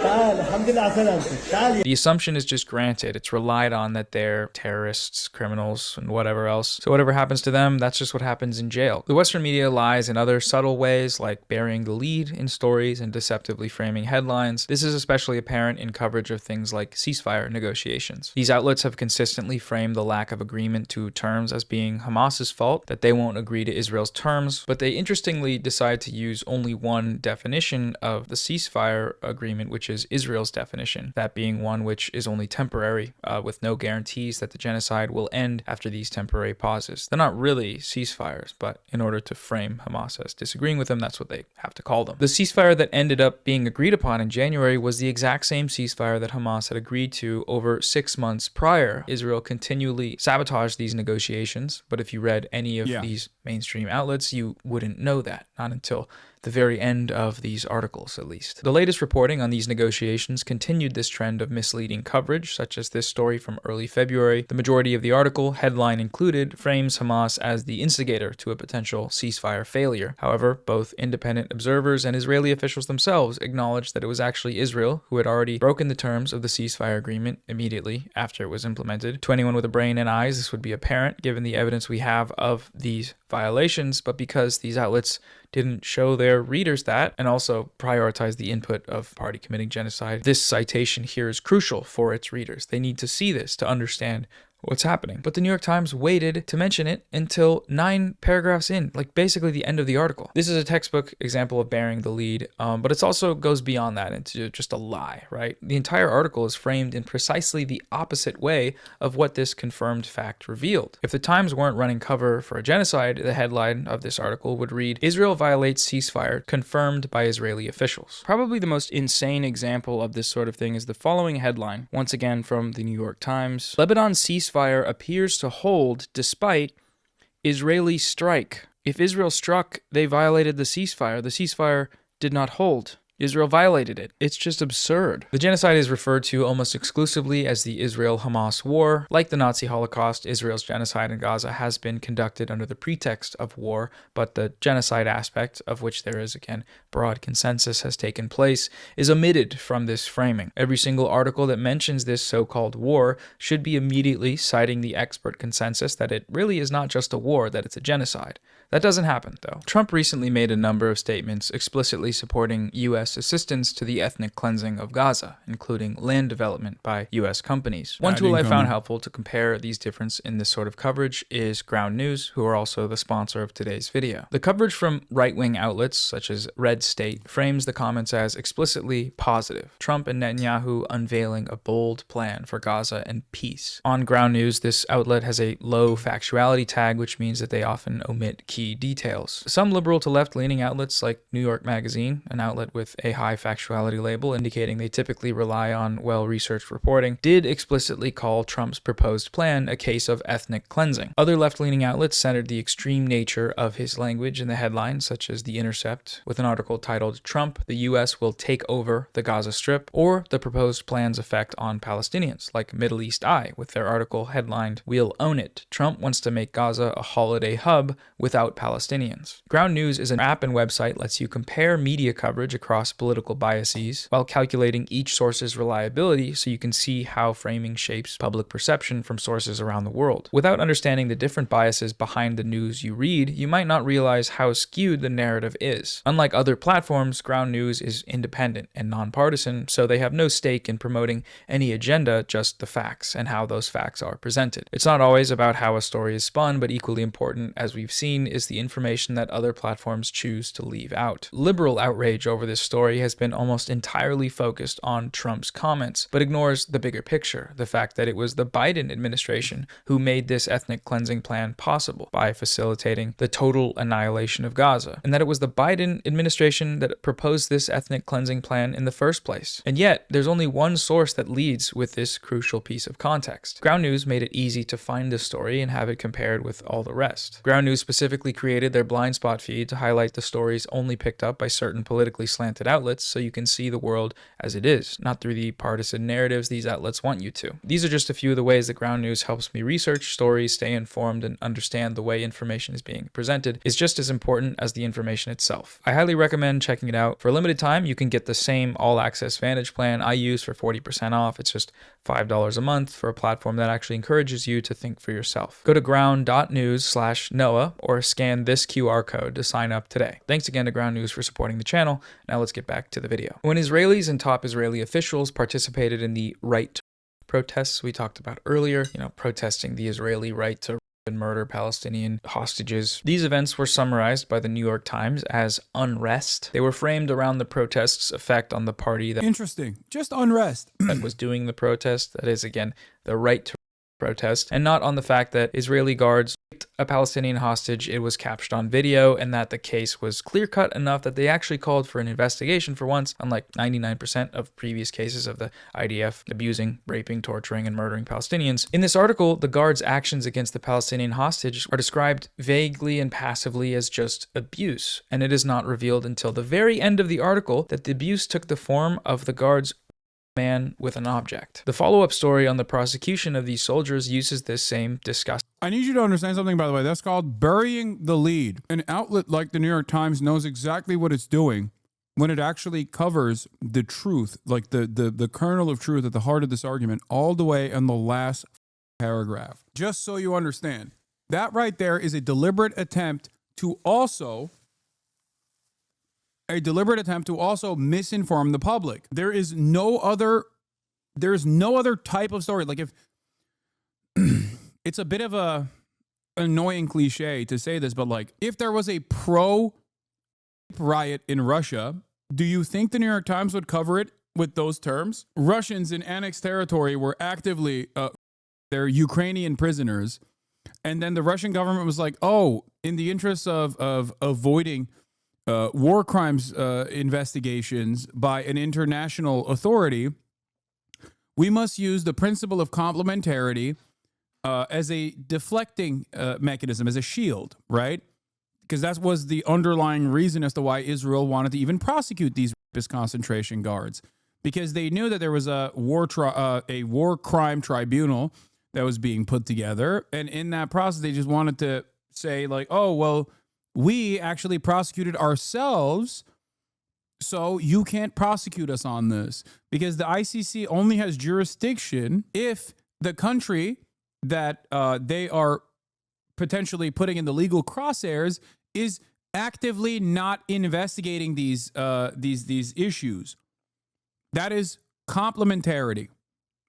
The assumption is just granted. It's relied on that they're terrorists, criminals, and whatever else. So whatever happens to them, that's just what happens in jail. The Western media lies in other subtle ways, like burying the lead in stories and deceptively framing headlines. This is especially apparent in coverage of things like ceasefire negotiations. These outlets have consistently framed the lack of agreement to terms as being Hamas's fault, that they won't agree to Israel's terms, but they interestingly decide to use only one definition of the ceasefire agreement, which is Israel's definition, that being one which is only temporary, with no guarantees that the genocide will end after these temporary pauses. They're not really ceasefires, but in order to frame Hamas as disagreeing with them, that's what they have to call them. The ceasefire that ended up being agreed upon in January was the exact same ceasefire that Hamas had agreed to over 6 months prior. Israel continually sabotaged these negotiations, but if you read any of these mainstream outlets, you wouldn't know that, not until the very end of these articles, at least. The latest reporting on these negotiations continued this trend of misleading coverage, such as this story from early February. The majority of the article, headline included, frames Hamas as the instigator to a potential ceasefire failure. However, both independent observers and Israeli officials themselves acknowledged that it was actually Israel who had already broken the terms of the ceasefire agreement immediately after it was implemented. To anyone with a brain and eyes, this would be apparent given the evidence we have of these violations, but because these outlets didn't show their readers that and also prioritize the input of party committing genocide, this citation here is crucial for its readers. They need to see this to understand what's happening. But the New York Times waited to mention it until 9 paragraphs in, like basically the end of the article. This is a textbook example of bearing the lead, but it also goes beyond that into just a lie, right? The entire article is framed in precisely the opposite way of what this confirmed fact revealed. If the Times weren't running cover for a genocide, the headline of this article would read, "Israel violates ceasefire, confirmed by Israeli officials." Probably the most insane example of this sort of thing is the following headline, once again from the New York Times. Lebanon's ceasefire appears to hold despite Israeli strike. If Israel struck, they violated the ceasefire. The ceasefire did not hold. Israel violated it. It's just absurd. The genocide is referred to almost exclusively as the Israel-Hamas war. Like the Nazi Holocaust, Israel's genocide in Gaza has been conducted under the pretext of war, but the genocide aspect, of which there is, again, broad consensus has taken place, is omitted from this framing. Every single article that mentions this so-called war should be immediately citing the expert consensus that it really is not just a war, that it's a genocide. That doesn't happen, though. Trump recently made a number of statements explicitly supporting U.S. assistance to the ethnic cleansing of Gaza, including land development by U.S. companies. One tool I found helpful to compare these differences in this sort of coverage is Ground News, who are also the sponsor of today's video. The coverage from right-wing outlets, such as Red State, frames the comments as explicitly positive. Trump and Netanyahu unveiling a bold plan for Gaza and peace. On Ground News, this outlet has a low factuality tag, which means that they often omit key details. Some liberal to left-leaning outlets like New York Magazine, an outlet with a high factuality label indicating they typically rely on well-researched reporting, did explicitly call Trump's proposed plan a case of ethnic cleansing. Other left-leaning outlets centered the extreme nature of his language in the headlines, such as The Intercept, with an article titled "Trump, the U.S. will take over the Gaza Strip," or the proposed plan's effect on Palestinians, like Middle East Eye, with their article headlined "We'll Own It. Trump wants to make Gaza a holiday hub without Palestinians." Ground News is an app and website that lets you compare media coverage across political biases while calculating each source's reliability so you can see how framing shapes public perception from sources around the world. Without understanding the different biases behind the news you read, you might not realize how skewed the narrative is. Unlike other platforms, Ground News is independent and nonpartisan, so they have no stake in promoting any agenda, just the facts and how those facts are presented. It's not always about how a story is spun, but equally important, as we've seen, is the information that other platforms choose to leave out. Liberal outrage over this story has been almost entirely focused on Trump's comments, but ignores the bigger picture, the fact that it was the Biden administration who made this ethnic cleansing plan possible by facilitating the total annihilation of Gaza, and that it was the Biden administration that proposed this ethnic cleansing plan in the first place. And yet, there's only one source that leads with this crucial piece of context. Ground News made it easy to find this story and have it compared with all the rest. Ground News specifically created their blind spot feed to highlight the stories only picked up by certain politically slanted benefit outlets so you can see the world as it is, not through the partisan narratives these outlets want you to. These are just a few of the ways that Ground News helps me research stories, stay informed, and understand the way information is being presented is just as important as the information itself. I highly recommend checking it out. For a limited time, you can get the same all-access Vantage plan I use for 40% off. It's just $5 a month for a platform that actually encourages you to think for yourself. Go to ground.news/Noah or scan this QR code to sign up today. Thanks again to Ground News for supporting the channel. Now let's get back to the video. When Israelis and top Israeli officials participated in the right to protests we talked about earlier, protesting the Israeli right to and murder Palestinian hostages. These events were summarized by the New York Times as unrest. They were framed around the protests' effect on the party that just unrest that was doing the protest. That is, again, the right to protest, and not on the fact that Israeli guards raped a Palestinian hostage. It was captured on video, and that the case was clear-cut enough that they actually called for an investigation for once, unlike 99% of previous cases of the IDF abusing, raping, torturing, and murdering Palestinians. In this article, the guards' actions against the Palestinian hostage are described vaguely and passively as just abuse, and it is not revealed until the very end of the article that the abuse took the form of the guards' man with an object. The follow-up story on the prosecution of these soldiers uses this same disgusting. I need you to understand something, by the way. That's called burying the lead. An outlet like the New York Times knows exactly what it's doing when it actually covers the truth, like the kernel of truth at the heart of this argument, all the way in the last paragraph. Just so you understand, that right there is a deliberate attempt to also misinform the public. There's no other type of story. Like, if it's a bit of a annoying cliche to say this, but like, if there was a pro riot in Russia, do you think the New York Times would cover it with those terms? Russians in annexed territory were actively they're Ukrainian prisoners, and then the Russian government was like, oh, in the interest of avoiding war crimes investigations by an international authority, we must use the principle of complementarity as a deflecting mechanism, as a shield, right? Because that was the underlying reason as to why Israel wanted to even prosecute these rapist concentration guards, because they knew that there was a war crime tribunal that was being put together, and in that process, they just wanted to say like, oh, well, we actually prosecuted ourselves, so you can't prosecute us on this, because the ICC only has jurisdiction if the country that they are potentially putting in the legal crosshairs is actively not investigating these issues. That is complementarity.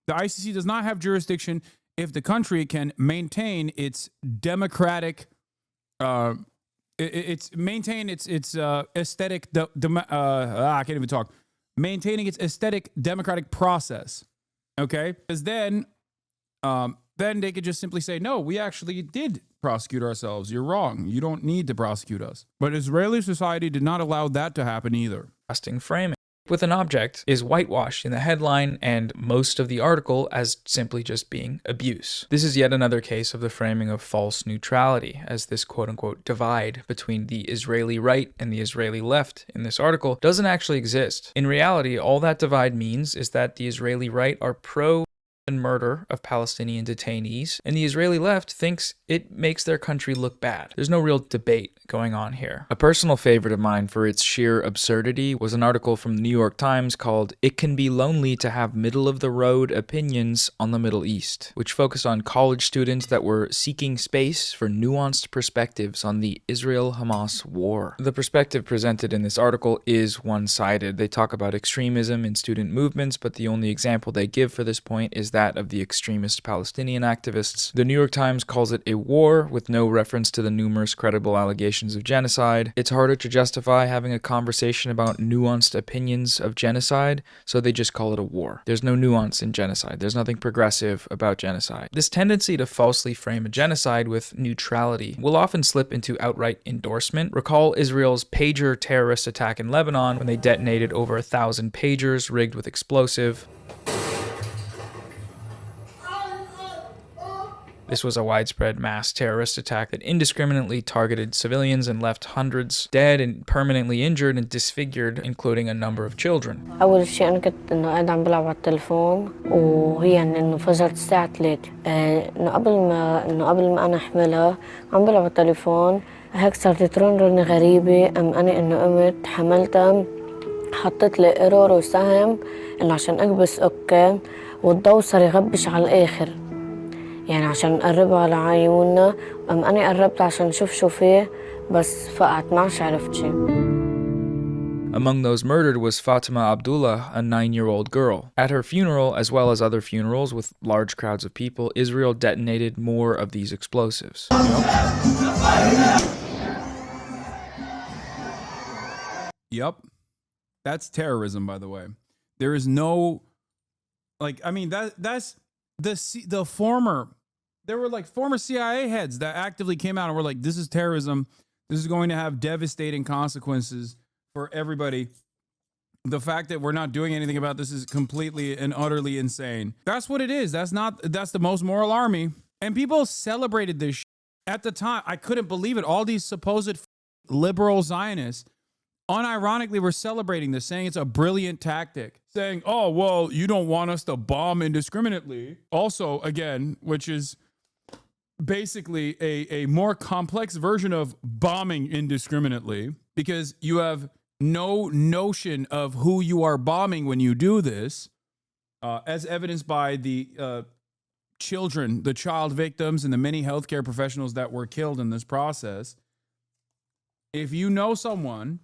The ICC does not have jurisdiction if the country can maintain its democratic maintaining its aesthetic aesthetic democratic process, okay? Because then they could just simply say, no, we actually did prosecute ourselves. You're wrong. You don't need to prosecute us. But Israeli society did not allow that to happen either. Framing with an object is whitewashed in the headline and most of the article as simply just being abuse. This is yet another case of the framing of false neutrality, as this quote-unquote divide between the Israeli right and the Israeli left in this article doesn't actually exist. In reality, all that divide means is that the Israeli right are pro and murder of Palestinian detainees, and the Israeli left thinks it makes their country look bad. There's no real debate going on here. A personal favorite of mine for its sheer absurdity was an article from the New York Times called "It Can Be Lonely to Have Middle-of-the-Road Opinions on the Middle East," which focused on college students that were seeking space for nuanced perspectives on the Israel-Hamas war. The perspective presented in this article is one-sided. They talk about extremism in student movements, but the only example they give for this point is that of the extremist Palestinian activists. The New York Times calls it a war with no reference to the numerous credible allegations of genocide. It's harder to justify having a conversation about nuanced opinions of genocide, so they just call it a war. There's no nuance in genocide. There's nothing progressive about genocide. This tendency to falsely frame a genocide with neutrality will often slip into outright endorsement. Recall Israel's pager terrorist attack in Lebanon when they detonated over 1,000 pagers rigged with explosive. This was a widespread mass terrorist attack that indiscriminately targeted civilians and left hundreds dead and permanently injured and disfigured, including a number of children. أول شيء أنا كنت إنه قاعد عم بلعب على التليفون وهي إنه فجرت الساعة 3 إنه قبل ما أنا أحملها عم بلعب على التليفون هيك صارت ترن غريبة أنا إنه قمت حملتها حطيت لي ايرور وسهم إنه عشان أكبس أوكي والضوء صار يغبش على الآخر يعني عشان نقربها على عيوننا أنا قربت عشان نشوف شو فيه بس فقعت ما عرفت شيء. Among those murdered was Fatima Abdullah, a 9-year-old girl. At her funeral, as well as other funerals with large crowds of people, Israel detonated more of these explosives. Yep. That's terrorism, by the way. There is no, like, I mean, that's the former, there were like former CIA heads that actively came out and were like, this is terrorism. This is going to have devastating consequences for everybody. The fact that we're not doing anything about this is completely and utterly insane. That's what it is. That's the most moral army. And people celebrated this at the time. I couldn't believe it. All these supposed liberal Zionists unironically were celebrating this, saying it's a brilliant tactic, saying, oh, well, you don't want us to bomb indiscriminately. Also, again, which is basically a more complex version of bombing indiscriminately, because you have no notion of who you are bombing when you do this, as evidenced by the children, the child victims, and the many healthcare professionals that were killed in this process. If you know someone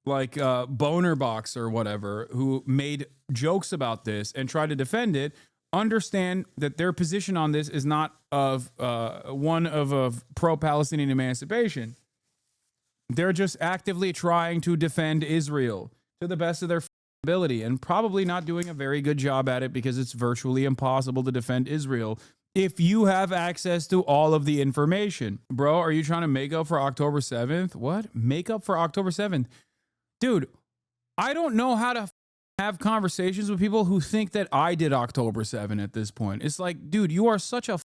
like Boner Box or whatever who made jokes about this and tried to defend it, understand that their position on this is not of one of pro-Palestinian emancipation. They're just actively trying to defend Israel to the best of their ability and probably not doing a very good job at it because it's virtually impossible to defend Israel if you have access to all of the information. Bro, are you trying to make up for October 7th? What? Make up for October 7th? Dude, I don't know how to have conversations with people who think that I did October 7 at this point. It's like, dude, you are such a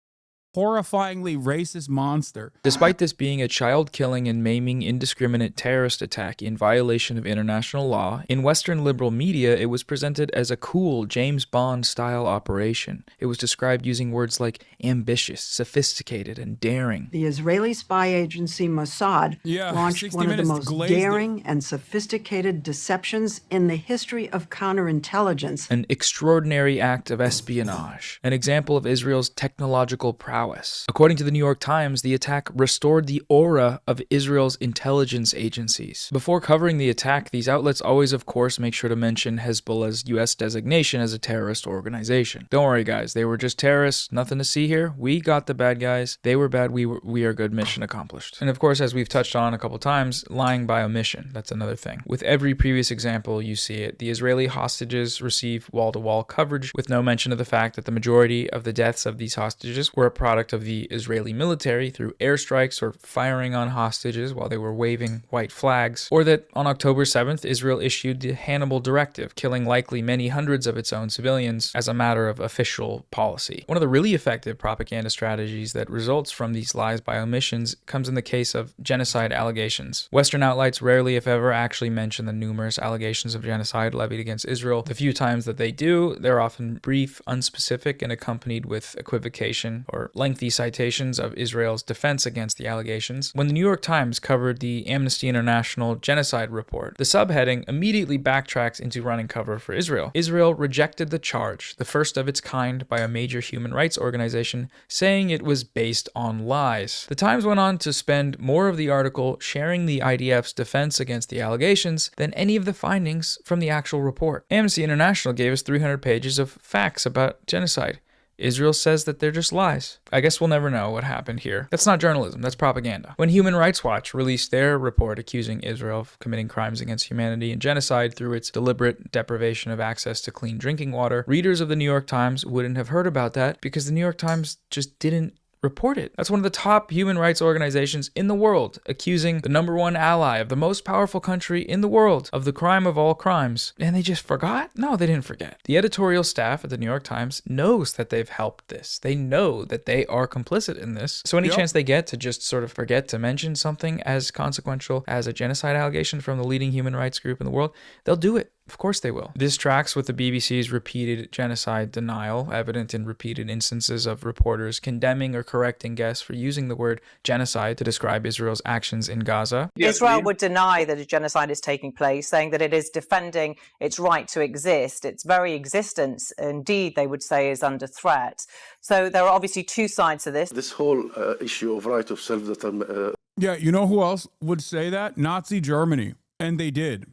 horrifyingly racist monster. Despite this being a child-killing and maiming indiscriminate terrorist attack in violation of international law, in Western liberal media it was presented as a cool James Bond-style operation. It was described using words like ambitious, sophisticated, and daring. The Israeli spy agency Mossad launched one of the most daring and sophisticated deceptions in the history of counterintelligence. An extraordinary act of espionage, an example of Israel's technological prowess. According to the New York Times, the attack restored the aura of Israel's intelligence agencies. Before covering the attack, these outlets always, of course, make sure to mention Hezbollah's U.S. designation as a terrorist organization. Don't worry, guys. They were just terrorists. Nothing to see here. We got the bad guys. They were bad. We are good. Mission accomplished. And of course, as we've touched on a couple times, lying by omission. That's another thing. With every previous example, you see it. The Israeli hostages receive wall-to-wall coverage with no mention of the fact that the majority of the deaths of these hostages were a product of the Israeli military through airstrikes or firing on hostages while they were waving white flags, or that on October 7th, Israel issued the Hannibal Directive, killing likely many hundreds of its own civilians as a matter of official policy. One of the really effective propaganda strategies that results from these lies by omissions comes in the case of genocide allegations. Western outlets rarely, if ever, actually mention the numerous allegations of genocide levied against Israel. The few times that they do, they're often brief, unspecific, and accompanied with equivocation or lengthy citations of Israel's defense against the allegations. When the New York Times covered the Amnesty International genocide report, the subheading immediately backtracks into running cover for Israel. Israel rejected the charge, the first of its kind by a major human rights organization, saying it was based on lies. The Times went on to spend more of the article sharing the IDF's defense against the allegations than any of the findings from the actual report. Amnesty International gave us 300 pages of facts about genocide. Israel says that they're just lies. I guess we'll never know what happened here. That's not journalism, that's propaganda. When Human Rights Watch released their report accusing Israel of committing crimes against humanity and genocide through its deliberate deprivation of access to clean drinking water, readers of the New York Times wouldn't have heard about that because the New York Times just didn't report it. That's one of the top human rights organizations in the world, accusing the #1 ally of the most powerful country in the world of the crime of all crimes. And they just forgot? No, they didn't forget. The editorial staff at the New York Times knows that they've helped this. They know that they are complicit in this. So any chance they get to just sort of forget to mention something as consequential as a genocide allegation from the leading human rights group in the world, they'll do it. Of course they will. This tracks with the BBC's repeated genocide denial, evident in repeated instances of reporters condemning or correcting guests for using the word genocide to describe Israel's actions in Gaza. Israel would deny that a genocide is taking place, saying that it is defending its right to exist. Its very existence, indeed, they would say, is under threat. So there are obviously two sides to this. This whole issue of right of self-determination. Yeah, you know who else would say that? Nazi Germany. And they did.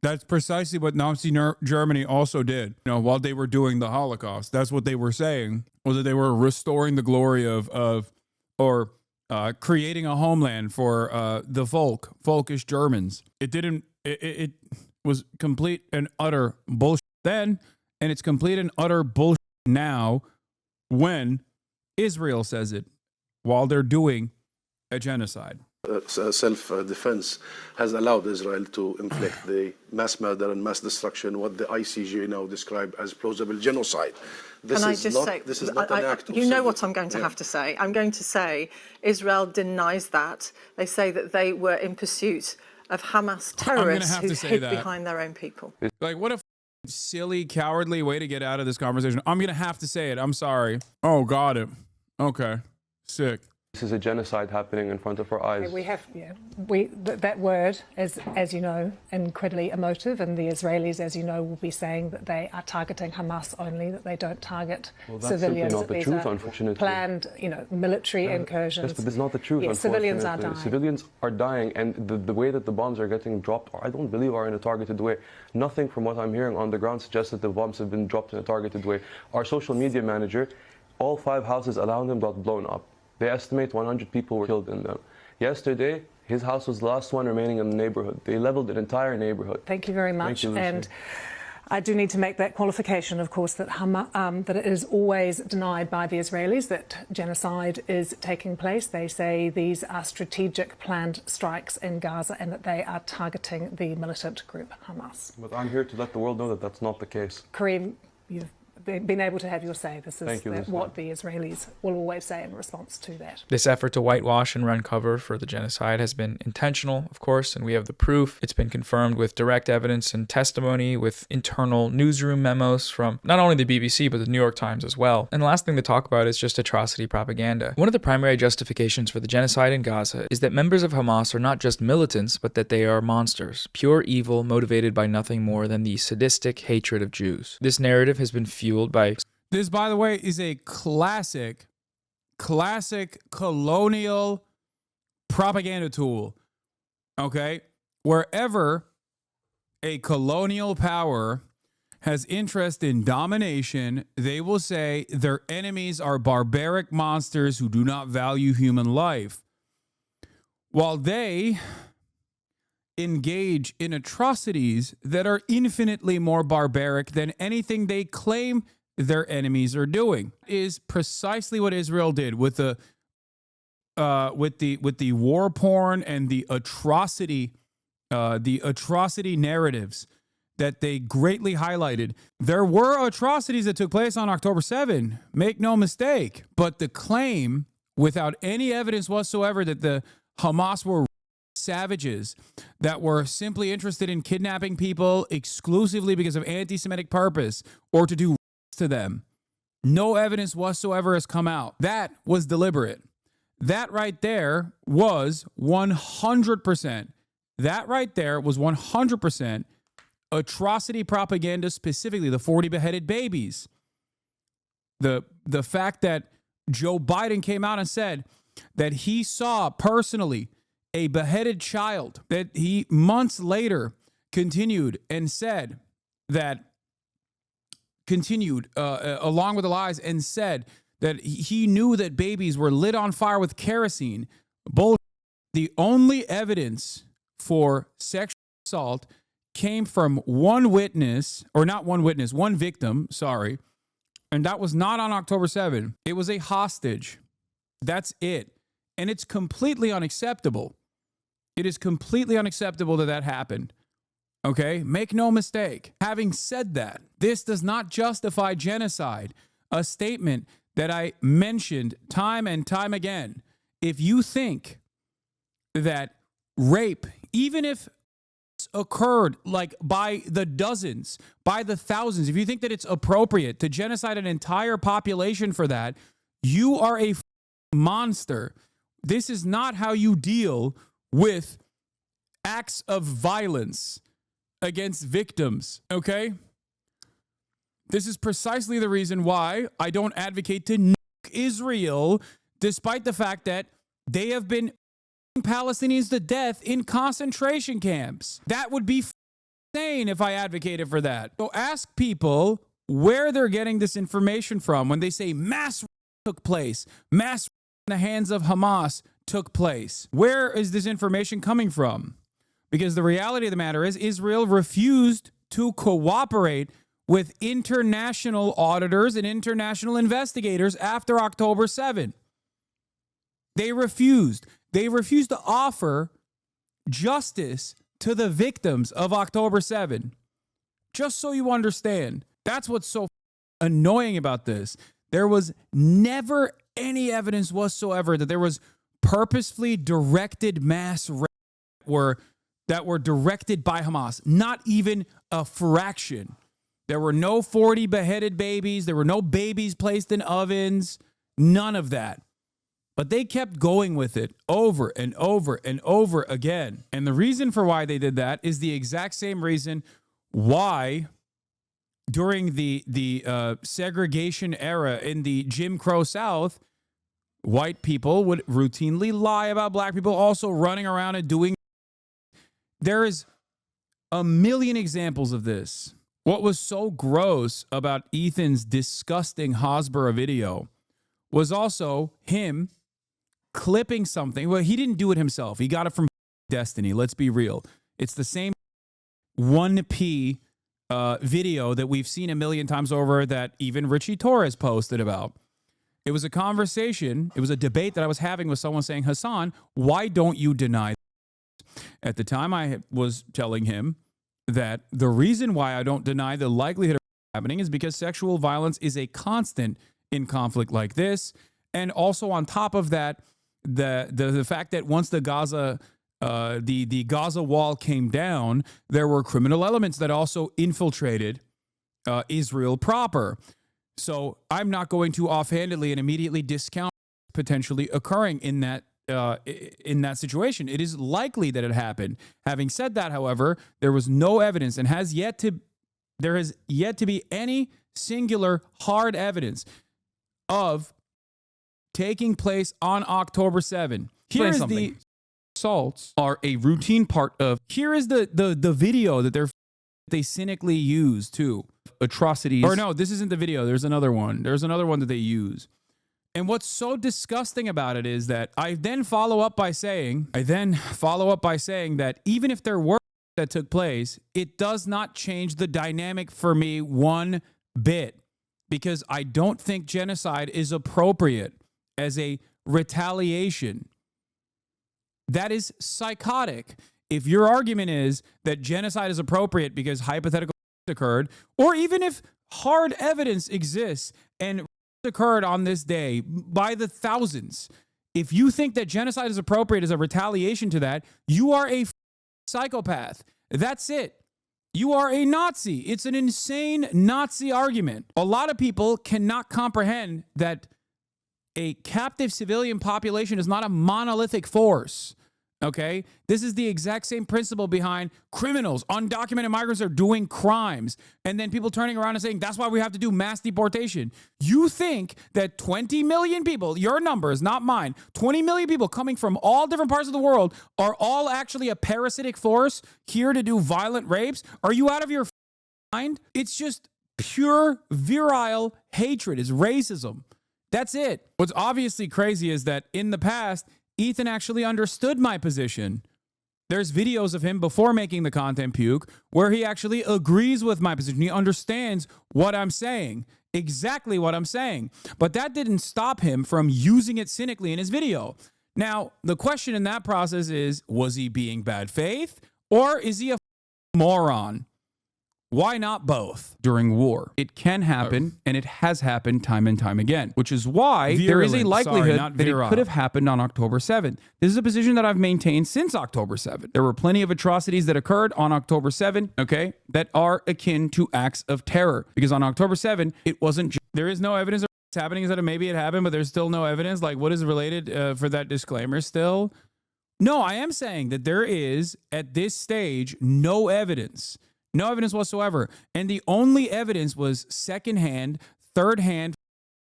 That's precisely what Nazi Germany also did. You know, while they were doing the Holocaust, that's what they were saying, was that they were restoring the glory of creating a homeland for the folkish Germans. It was complete and utter bullshit then, and it's complete and utter bullshit now when Israel says it while they're doing a genocide. Self-defense has allowed Israel to inflict the mass murder and mass destruction, what the ICJ now describe as plausible genocide. This is not an act of you know what I'm going to have to say. I'm going to say Israel denies that. They say that they were in pursuit of Hamas terrorists who hid behind their own people. Like, what a silly, cowardly way to get out of this conversation. I'm going to have to say it. I'm sorry. Oh, got it. Okay. Sick. This is a genocide happening in front of our eyes. We have, that word is, as you know, incredibly emotive, and the Israelis, as you know, will be saying that they are targeting Hamas only, that they don't target civilians. Well, that's simply not the truth, unfortunately. Planned, incursions. Yes, but it's not the truth, unfortunately. Civilians are dying. Civilians are dying, and the way that the bombs are getting dropped, I don't believe are in a targeted way. Nothing from what I'm hearing on the ground suggests that the bombs have been dropped in a targeted way. Our social media manager, all 5 houses around him got blown up. They estimate 100 people were killed in them. Yesterday, his house was the last one remaining in the neighborhood. They leveled an entire neighborhood. Thank you very much. And I do need to make that qualification, of course, that it is always denied by the Israelis that genocide is taking place. They say these are strategic planned strikes in Gaza and that they are targeting the militant group Hamas. But I'm here to let the world know that that's not the case. Kareem, you've been able to have your say. This is what the Israelis will always say in response to that. This effort to whitewash and run cover for the genocide has been intentional, of course, and we have the proof. It's been confirmed with direct evidence and testimony, with internal newsroom memos from not only the BBC, but the New York Times as well. And the last thing to talk about is just atrocity propaganda. One of the primary justifications for the genocide in Gaza is that members of Hamas are not just militants, but that they are monsters, pure evil motivated by nothing more than the sadistic hatred of Jews. This narrative has been fueled by... This, by the way, is a classic colonial propaganda tool. Okay? Wherever a colonial power has interest in domination, they will say their enemies are barbaric monsters who do not value human life. While they engage in atrocities that are infinitely more barbaric than anything they claim their enemies are doing. Is precisely what Israel did with the war porn and the atrocity narratives that they greatly highlighted. There were atrocities that took place on October 7, make no mistake, but the claim without any evidence whatsoever that the Hamas were savages that were simply interested in kidnapping people exclusively because of anti-Semitic purpose or to do to them. No evidence whatsoever has come out. That was deliberate. That right there was 100%. That right there was 100% atrocity propaganda, specifically the 40 beheaded babies. The fact that Joe Biden came out and said that he saw personally a beheaded child, that he months later continued and said that, along with the lies, and said that he knew that babies were lit on fire with kerosene. Bullshit. The only evidence for sexual assault came from one victim, sorry, and that was not on October 7. It was a hostage That's it. And it's completely unacceptable. It is completely unacceptable that that happened. Okay? Make no mistake. Having said that, this does not justify genocide. A statement that I mentioned time and time again. If you think that rape, even if it's occurred like by the dozens, by the thousands, if you think that it's appropriate to genocide an entire population for that, you are a monster. This is not how you deal with acts of violence against victims, okay? This is precisely the reason why I don't advocate to nuke Israel, despite the fact that they have been Palestinians to death in concentration camps. That would be insane if I advocated for that. So ask people where they're getting this information from when they say mass took place, mass in the hands of Hamas took place. Where is this information coming from? Because the reality of the matter is Israel refused to cooperate with international auditors and international investigators after October 7. They refused. They refused to offer justice to the victims of October 7. Just so you understand, that's what's so annoying about this. There was never any evidence whatsoever that there was purposefully directed mass rape that were directed by Hamas. Not even a fraction. There were no 40 beheaded babies. There were no babies placed in ovens. None of that. But they kept going with it over and over and over again. And the reason for why they did that is the exact same reason why during the segregation era in the Jim Crow South, white people would routinely lie about black people also running around and doing. There is a million examples of this. What was so gross about Ethan's disgusting Hasbara video was also him clipping something. Well, he didn't do it himself. He got it from Destiny. Let's be real. It's the same 1p video that we've seen a million times over that even Richie Torres posted about. It was a conversation. It was a debate that I was having with someone saying, Hasan, why don't you deny this? At the time, I was telling him that the reason why I don't deny the likelihood of happening is because sexual violence is a constant in conflict like this. And also on top of that, the fact that once the Gaza wall came down, there were criminal elements that also infiltrated Israel proper. So I'm not going to offhandedly and immediately discount potentially occurring in that situation. It is likely that it happened. Having said that, however, there was no evidence and there has yet to be any singular hard evidence of taking place on October 7. Here is the assaults are a routine part of. Here is the video that they cynically use too. Atrocities. Or no, this isn't the video. There's another one. There's another one that they use. And what's so disgusting about it is that I then follow up by saying that even if there were that took place, it does not change the dynamic for me one bit, because I don't think genocide is appropriate as a retaliation. That is psychotic. If your argument is that genocide is appropriate because hypothetical occurred, or even if hard evidence exists and occurred on this day by the thousands, if you think that genocide is appropriate as a retaliation to that, you are a psychopath. That's it. You are a Nazi. It's an insane Nazi argument. A lot of people cannot comprehend that a captive civilian population is not a monolithic force. Okay? This is the exact same principle behind criminals. Undocumented migrants are doing crimes. And then people turning around and saying, that's why we have to do mass deportation. You think that 20 million people, your numbers, not mine, 20 million people coming from all different parts of the world are all actually a parasitic force here to do violent rapes? Are you out of your mind? It's just pure virile hatred. It's racism. That's it. What's obviously crazy is that in the past, Ethan actually understood my position. There's videos of him before making the content puke where he actually agrees with my position. He understands what I'm saying. exactly what I'm saying. But that didn't stop him from using it cynically in his video. Now, the question in that process is, was he being bad faith or is he a moron? Why not both during war? It can happen, and it has happened time and time again, which is why there is a likelihood that it could have happened on October 7th. This is a position that I've maintained since October 7th. There were plenty of atrocities that occurred on October 7th, okay, that are akin to acts of terror. Because on October 7th, it wasn't just, there is no evidence of what's happening, is that maybe it happened, but there's still no evidence. Like, what is related for that disclaimer still? No, I am saying that there is, at this stage, no evidence. No evidence whatsoever. And the only evidence was secondhand, third-hand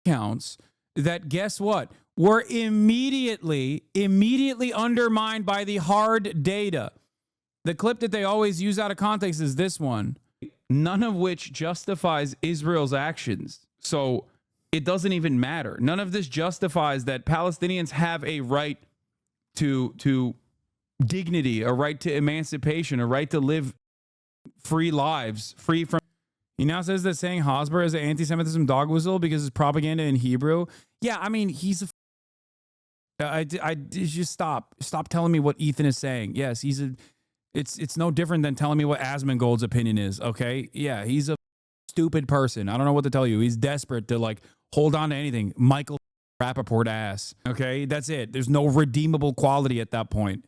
accounts that, guess what, were immediately undermined by the hard data. The clip that they always use out of context is this one, none of which justifies Israel's actions. So it doesn't even matter. None of this justifies that Palestinians have a right to dignity, a right to emancipation, a right to live free lives, free from. He now says that saying Hosber is an anti-Semitism dog whistle because it's propaganda in Hebrew. Yeah, I mean, he's a. I just stop telling me what Ethan is saying. Yes, he's a. It's no different than telling me what Asmongold's opinion is. Okay, yeah, he's a stupid person. I don't know what to tell you. He's desperate to like hold on to anything. Michael Rappaport ass. Okay, that's it. There's no redeemable quality at that point.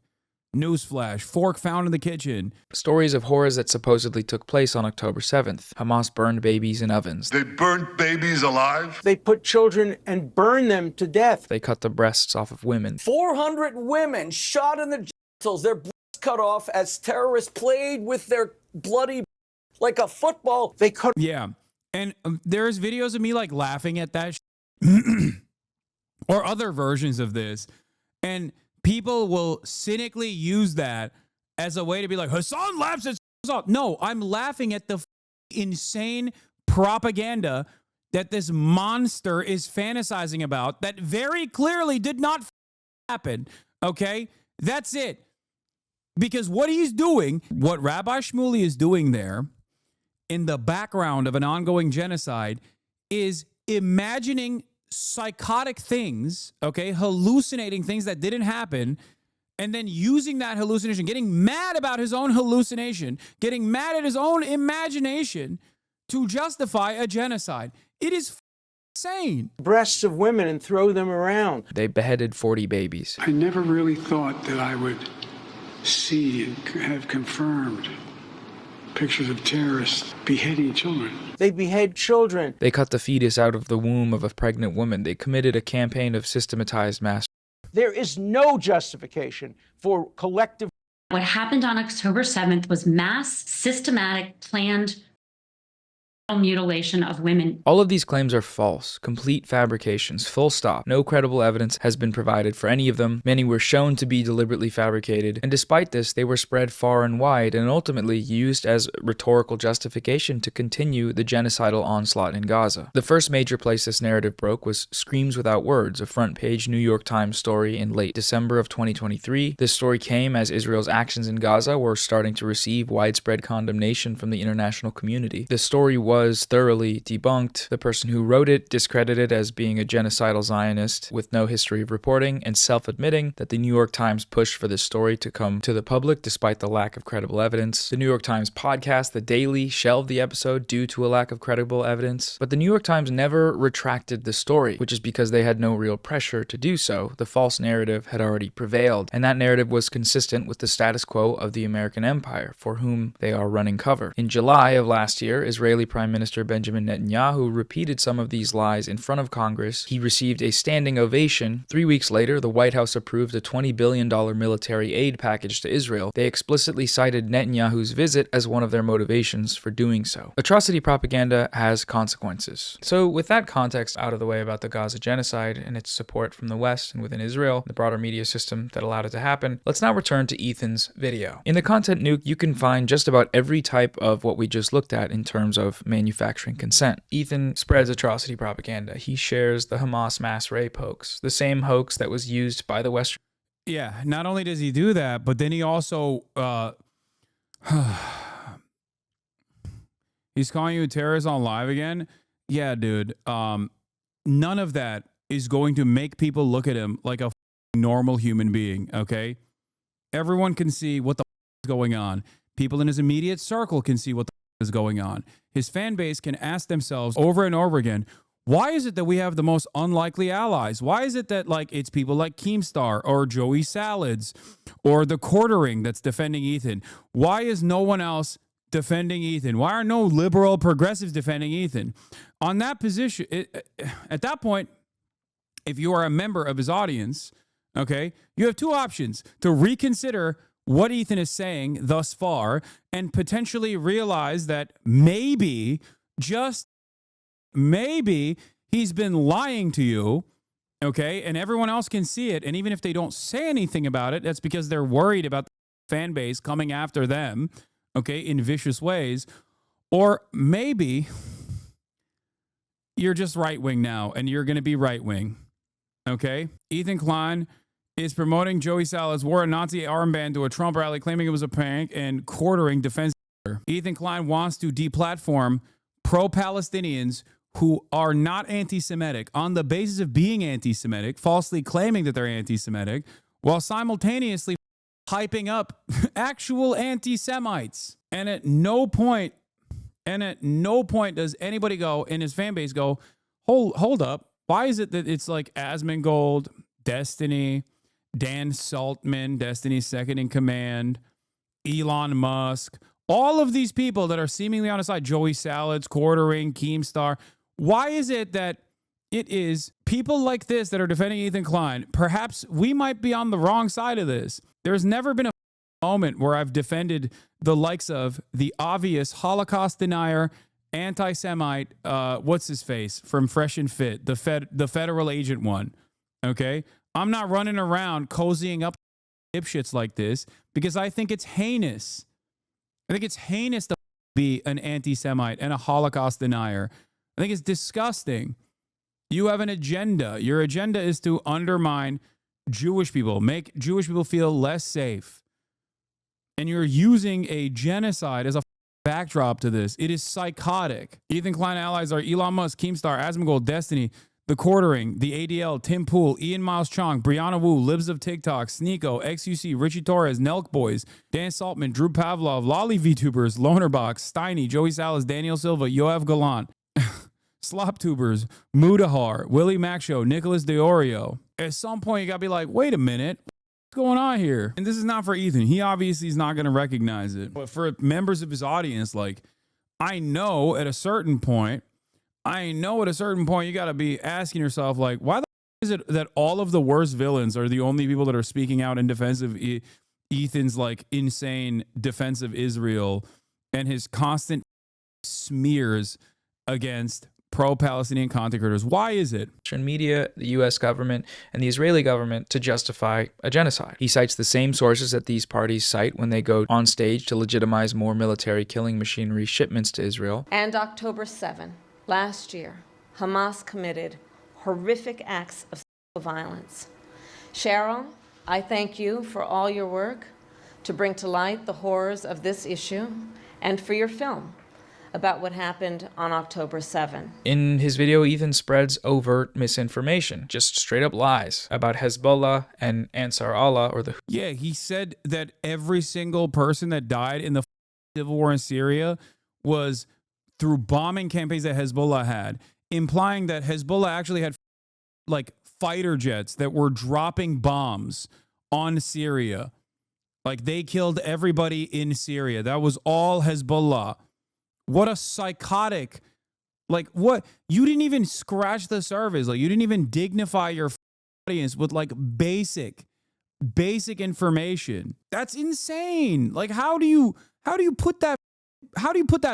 Newsflash, fork found in the kitchen. Stories of horrors that supposedly took place on October 7th. Hamas burned babies in ovens. They burnt babies alive. They put children and burned them to death. They cut the breasts off of women. 400 women shot in the genitals, their breasts cut off as terrorists played with their bloody like a football. They cut. Yeah, and there's videos of me like laughing at that or other versions of this, and people will cynically use that as a way to be like, Hasan laughs at Hasan. No, I'm laughing at the insane propaganda that this monster is fantasizing about that very clearly did not happen. Okay? That's it. Because what he's doing, what Rabbi Shmuley is doing there in the background of an ongoing genocide is imagining psychotic things, okay, hallucinating things that didn't happen, and then using that hallucination, getting mad about his own hallucination, getting mad at his own imagination to justify a genocide. It is insane. Breasts of women and throw them around. They beheaded 40 babies. I never really thought that I would see and have confirmed pictures of terrorists beheading children. They behead children. They cut the fetus out of the womb of a pregnant woman. They committed a campaign of systematized mass. There is no justification for collective. What happened on October 7th was mass, systematic, planned mutilation of women. All of these claims are false, complete fabrications, full stop. No credible evidence has been provided for any of them. Many were shown to be deliberately fabricated, and despite this, they were spread far and wide and ultimately used as rhetorical justification to continue the genocidal onslaught in Gaza. The first major place this narrative broke was Screams Without Words, a front-page New York Times story in late December of 2023. This story came as Israel's actions in Gaza were starting to receive widespread condemnation from the international community. The story was thoroughly debunked. The person who wrote it discredited as being a genocidal Zionist with no history of reporting and self-admitting that the New York Times pushed for this story to come to the public despite the lack of credible evidence. The New York Times podcast, The Daily, shelved the episode due to a lack of credible evidence, but the New York Times never retracted the story, which is because they had no real pressure to do so. The false narrative had already prevailed, and that narrative was consistent with the status quo of the American empire, for whom they are running cover. In July of last year, Israeli Prime Minister Benjamin Netanyahu repeated some of these lies in front of Congress. He received a standing ovation. 3 weeks later, the White House approved a $20 billion military aid package to Israel. They explicitly cited Netanyahu's visit as one of their motivations for doing so. Atrocity propaganda has consequences. So with that context out of the way about the Gaza genocide and its support from the West and within Israel, the broader media system that allowed it to happen, let's now return to Ethan's video. In the content nuke, you can find just about every type of what we just looked at in terms of manufacturing consent. Ethan spreads atrocity propaganda. He shares the Hamas mass rape hoax, the same hoax that was used by the Western. Yeah, not only does he do that, but then he also he's calling you a terrorist on live again. yeah, dude, none of that is going to make people look at him like a normal human being, okay? Everyone can see what the is going on. People in his immediate circle can see what the is going on. His fan base can ask themselves over and over again, why is it that we have the most unlikely allies? Why is it that like it's people like Keemstar or Joey Salads or the Quartering that's defending Ethan? Why is no one else defending Ethan? Why are no liberal progressives defending Ethan? On that position, at that point, if you are a member of his audience, okay, you have two options: to reconsider what Ethan is saying thus far and potentially realize that maybe, just maybe, he's been lying to you, okay, and everyone else can see it. And even if they don't say anything about it, that's because they're worried about the fan base coming after them, okay, in vicious ways. Or maybe you're just right-wing now and you're going to be right-wing, okay? Ethan Klein is promoting Joey Salads wore a Nazi armband to a Trump rally, claiming it was a prank and Quartering defense. Ethan Klein wants to deplatform pro-Palestinians who are not anti-Semitic on the basis of being anti-Semitic, falsely claiming that they're anti-Semitic, while simultaneously hyping up actual anti-Semites. And at no point does anybody go in his fan base go, hold up. Why is it that it's like Asmongold, Destiny, Dan Saltman, Destiny's second in command, Elon Musk, all of these people that are seemingly on his side, Joey Salads, Quartering, Keemstar, why is it that it is people like this that are defending Ethan Klein? Perhaps we might be on the wrong side of this. There's never been a moment where I've defended the likes of the obvious Holocaust denier, anti-Semite, what's his face from Fresh and Fit, the federal agent one, okay? I'm not running around cozying up dipshits like this because I think it's heinous. I think it's heinous to be an anti-Semite and a Holocaust denier. I think it's disgusting. You have an agenda. Your agenda is to undermine Jewish people, make Jewish people feel less safe. And you're using a genocide as a backdrop to this. It is psychotic. Ethan Klein allies are Elon Musk, Keemstar, Asmongold, Destiny, The Quartering, the ADL, Tim Pool, Ian Miles Chong, Brianna Wu, Libs of TikTok, Sneeko, XUC, Richie Torres, Nelk Boys, Dan Saltman, Drew Pavlov, Lolly VTubers, Lonerbox, Steiny, Joey Salas, Daniel Silva, Yoav Galant, Sloptubers, Mudahar, Willie Mac Show, Nicholas DeOrio. At some point, you got to be like, wait a minute. What's going on here? And this is not for Ethan. He obviously is not going to recognize it. But for members of his audience, like, I know at a certain point, you got to be asking yourself, like, why the is it that all of the worst villains are the only people that are speaking out in defense of Ethan's, like, insane defense of Israel and his constant smears against pro-Palestinian content creators? Why is it? Media, the U.S. government, and the Israeli government to justify a genocide. He cites the same sources that these parties cite when they go on stage to legitimize more military killing machinery shipments to Israel. And October 7, last year, Hamas committed horrific acts of sexual violence. Cheryl, I thank you for all your work to bring to light the horrors of this issue and for your film about what happened on October 7. In his video, Ethan spreads overt misinformation, just straight up lies about Hezbollah and Ansar Allah or the... Yeah, he said that every single person that died in the civil war in Syria was through bombing campaigns that Hezbollah had, implying that Hezbollah actually had like fighter jets that were dropping bombs on Syria. Like they killed everybody in Syria. That was all Hezbollah. What a psychotic, like what, you didn't even scratch the surface. Like you didn't even dignify your audience with like basic information. That's insane. Like how do you put that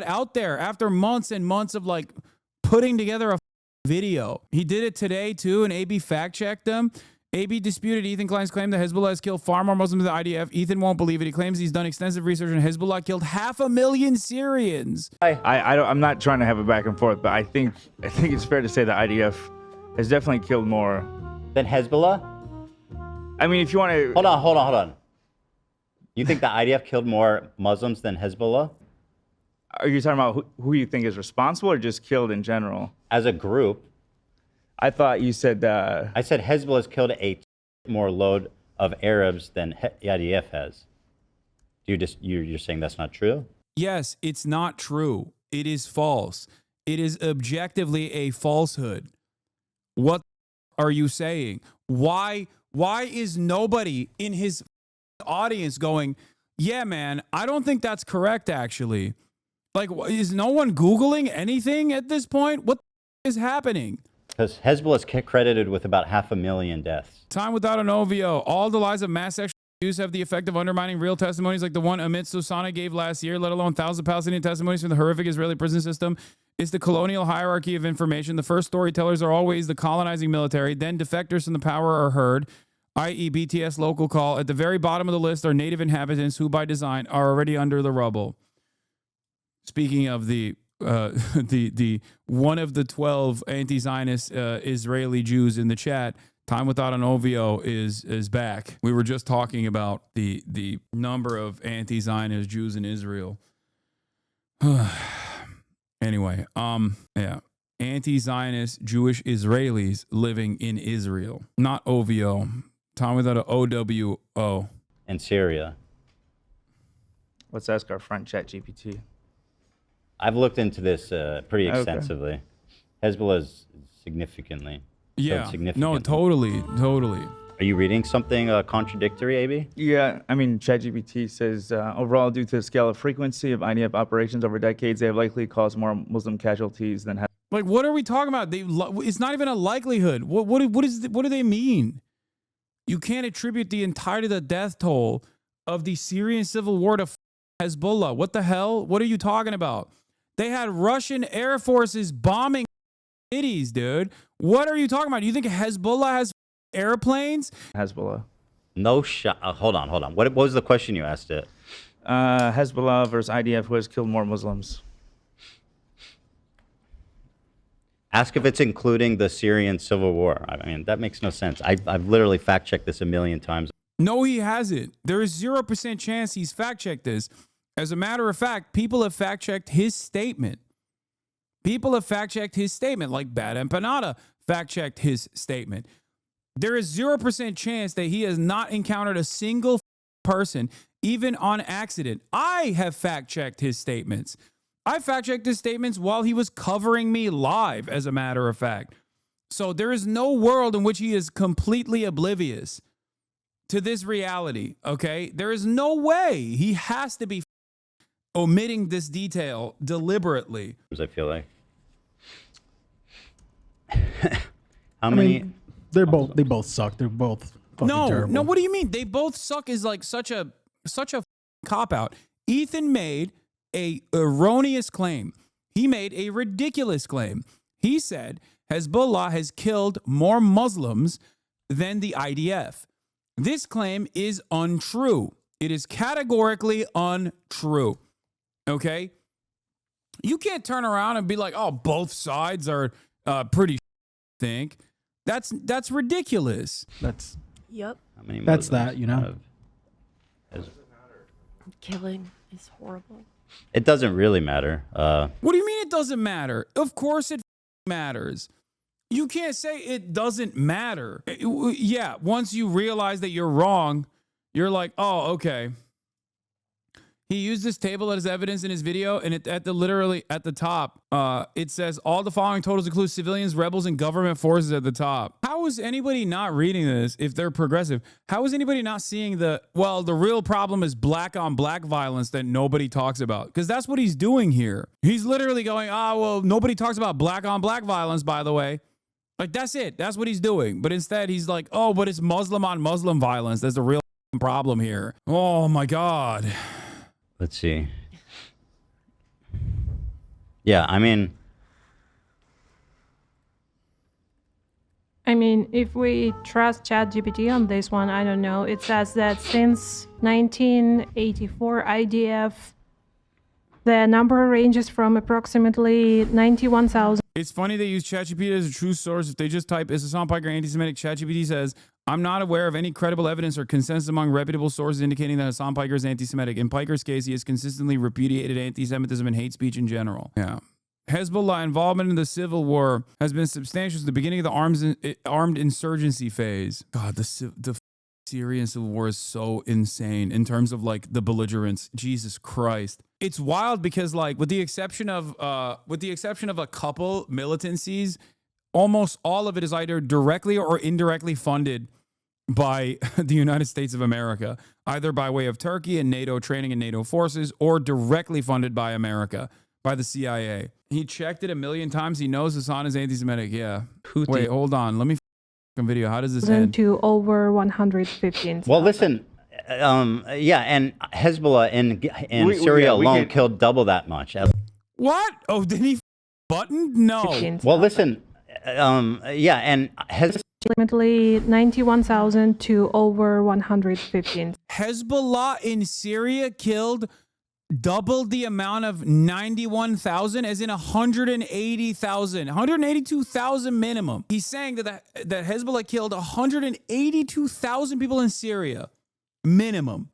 out there after months and months of like putting together a video? He did it today too, and AB fact checked them. AB disputed Ethan Klein's claim that Hezbollah has killed far more Muslims than the IDF. Ethan won't believe it. He claims he's done extensive research and Hezbollah killed 500,000 Syrians. I'm not trying to have a back and forth, but I think it's fair to say the IDF has definitely killed more than Hezbollah. I mean, if you want to hold on. You think the IDF killed more Muslims than Hezbollah? Are you talking about who you think is responsible, or just killed in general? as a group. I thought you said. I said Hezbollah has killed a more load of Arabs than IDF has. You're saying that's not true? Yes, it's not true. It is false. It is objectively a falsehood. What are you saying? Why is nobody in his audience going, yeah, man, I don't think that's correct, actually? Like, is no one Googling anything at this point? What is happening? Because Hezbollah is credited with about 500,000 deaths. Time without an OVO. All the lies of mass sexual abuse have the effect of undermining real testimonies like the one Amit Susana gave last year, let alone thousands of Palestinian testimonies from the horrific Israeli prison system. It's the colonial hierarchy of information. The first storytellers are always the colonizing military. Then defectors from the power are heard, i.e. BTS local call. At the very bottom of the list are native inhabitants who, by design, are already under the rubble. Speaking of the one of the 12 anti-Zionist Israeli Jews in the chat, Time Without an OVO is back. We were just talking about the number of anti-Zionist Jews in Israel. Anyway, yeah. Anti-Zionist Jewish Israelis living in Israel. Not OVO. Time without an OWO. In Syria. Let's ask our friend ChatGPT. I've looked into this pretty extensively. Hezbollah is significantly. Yeah. No, totally. Are you reading something contradictory, AB? Yeah, I mean, ChatGPT says overall, due to the scale of frequency of IDF operations over decades, they have likely caused more Muslim casualties than. Like, what are we talking about? It's not even a likelihood. What do they mean? You can't attribute the entirety of the death toll of the Syrian civil war to Hezbollah. What the hell? What are you talking about? They had Russian air forces bombing cities, dude. What are you talking about? Do you think Hezbollah has airplanes? Hezbollah. No shot. Hold on. What was the question you asked it? Hezbollah versus IDF, who has killed more Muslims? Ask if it's including the Syrian civil war. I mean, that makes no sense. I've literally fact-checked this 1,000,000 times. No, he hasn't. There is 0% chance he's fact-checked this. As a matter of fact, people have fact-checked his statement. People have fact-checked his statement, like Bad Empanada fact-checked his statement. There is 0% chance that he has not encountered a single person, even on accident. I have fact-checked his statements. I fact-checked his statements while he was covering me live, as a matter of fact. So there is no world in which he is completely oblivious to this reality, okay? There is no way. He has to be omitting this detail deliberately. I feel like. I mean, they both suck. They're both fucking terrible. No, what do you mean? They both suck is like such a cop-out. Ethan made a erroneous claim. He made a ridiculous claim. He said Hezbollah has killed more Muslims than the IDF. This claim is untrue. It is categorically untrue. Okay? You can't turn around and be like, oh, both sides are pretty think. That's ridiculous. That's Yep. That's that, you know. Killing is horrible. It doesn't really matter. What do you mean it doesn't matter? Of course it matters. You can't say it doesn't matter. Yeah, once you realize that you're wrong, you're like, oh, okay. He used this table as evidence in his video, and literally at the top, it says all the following totals include civilians, rebels, and government forces at the top. How is anybody not reading this if they're progressive? How is anybody not seeing the real problem is black on black violence that nobody talks about? Because that's what he's doing here. He's literally going, nobody talks about black on black violence, by the way. Like, that's it. That's what he's doing. But instead, he's like, oh, but it's Muslim on Muslim violence. That's the real problem here. Oh, my God. Let's see. Yeah, I mean, if we trust ChatGPT on this one, I don't know. It says that since 1984 IDF, the number ranges from approximately 91,000. It's funny they use ChatGPT as a true source. If they just type, is Hasan Piker anti-Semitic? ChatGPT says, I'm not aware of any credible evidence or consensus among reputable sources indicating that Hasan Piker is anti-Semitic. In Piker's case, he has consistently repudiated anti-Semitism and hate speech in general. Yeah. Hezbollah involvement in the civil war has been substantial since the beginning of the armed insurgency phase. God, the Syrian civil war is so insane in terms of like the belligerents. Jesus Christ. It's wild because like with the exception of a couple militancies, almost all of it is either directly or indirectly funded by the United States of America, either by way of Turkey and NATO training and NATO forces, or directly funded by America, by the CIA. He checked it a million times. He knows Hasan is anti-Semitic. Yeah. Wait, hold on. Let me video. How does this end? To over 115. Well, listen. Yeah, and Hezbollah in Syria alone killed double that much. What? Oh, did he button? No. Well, listen. Yeah, and approximately 91,000 to over 115. Hezbollah in Syria killed double the amount of 91,000, as in 180,000, 182,000 minimum. He's saying that Hezbollah killed 182,000 people in Syria, minimum.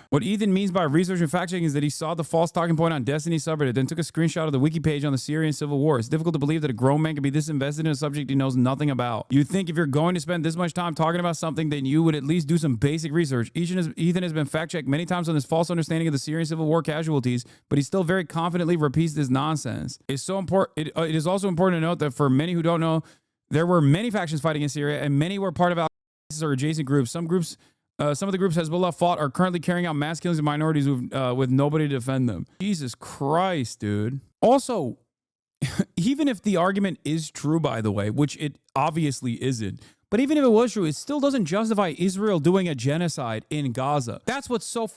What Ethan means by research and fact-checking is that he saw the false talking point on Destiny subreddit, then took a screenshot of the wiki page on the Syrian civil war. It's difficult to believe that a grown man can be this invested in a subject he knows nothing about. You'd think if you're going to spend this much time talking about something, then you would at least do some basic research. Ethan has been fact-checked many times on this false understanding of the Syrian civil war casualties, but he still very confidently repeats this nonsense. It's so important. It is also important to note that for many who don't know, there were many factions fighting in Syria, and many were part of ISIS or adjacent groups. Some of the groups Hezbollah fought are currently carrying out mass killings of minorities with nobody to defend them. Jesus Christ, dude. Also, even if the argument is true, by the way, which it obviously isn't, but even if it was true, it still doesn't justify Israel doing a genocide in Gaza. That's what's so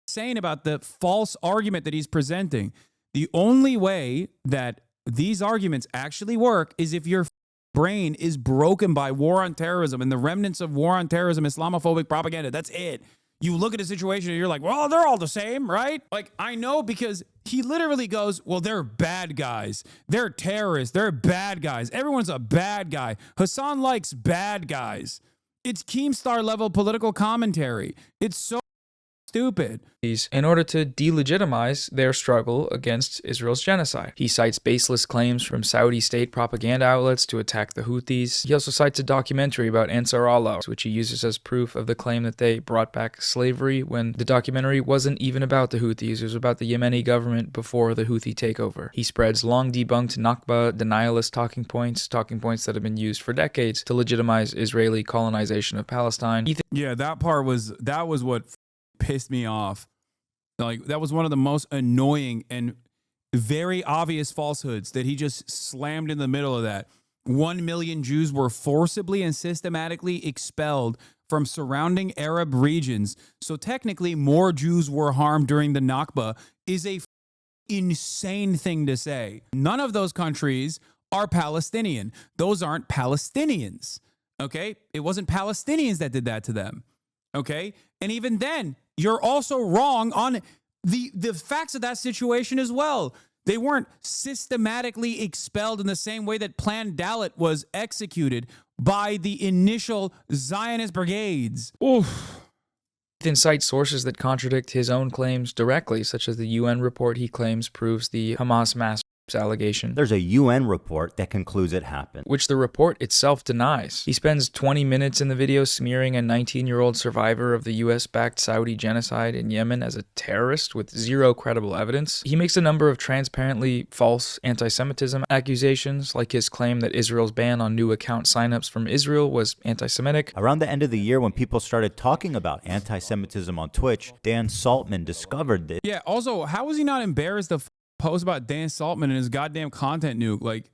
insane about the false argument that he's presenting. The only way that these arguments actually work is if your brain is broken by war on terrorism and the remnants of war on terrorism, Islamophobic propaganda. That's it. You look at a situation and you're like, well, they're all the same, right? Like, I know, because he literally goes, well, they're bad guys. They're terrorists. They're bad guys. Everyone's a bad guy. Hasan likes bad guys. It's Keemstar level political commentary. It's so stupid. In order to delegitimize their struggle against Israel's genocide. He cites baseless claims from Saudi state propaganda outlets to attack the Houthis. He also cites a documentary about Ansar Allah, which he uses as proof of the claim that they brought back slavery, when the documentary wasn't even about the Houthis. It was about the Yemeni government before the Houthi takeover. He spreads long debunked Nakba denialist talking points that have been used for decades to legitimize Israeli colonization of Palestine. Yeah, that was what pissed me off. Like, that was one of the most annoying and very obvious falsehoods that he just slammed in the middle of that. 1 million Jews were forcibly and systematically expelled from surrounding Arab regions. So technically more Jews were harmed during the Nakba is a insane thing to say. None of those countries are Palestinian. Those aren't Palestinians. Okay? It wasn't Palestinians that did that to them. Okay? And even then, you're also wrong on the facts of that situation as well. They weren't systematically expelled in the same way that Plan Dalit was executed by the initial Zionist brigades. Oof. Ethan cites sources that contradict his own claims directly, such as the UN report he claims proves the Hamas mass allegation. There's a UN report that concludes it happened, which the report itself denies. He spends 20 minutes in the video smearing a 19-year-old survivor of the US-backed Saudi genocide in Yemen as a terrorist with zero credible evidence. He makes a number of transparently false anti-Semitism accusations, like his claim that Israel's ban on new account signups from Israel was anti-Semitic. Around the end of the year, when people started talking about anti-Semitism on Twitch, Dan Saltman discovered this. Yeah, also, how was he not embarrassed to post about Dan Saltman and his goddamn content nuke? Like,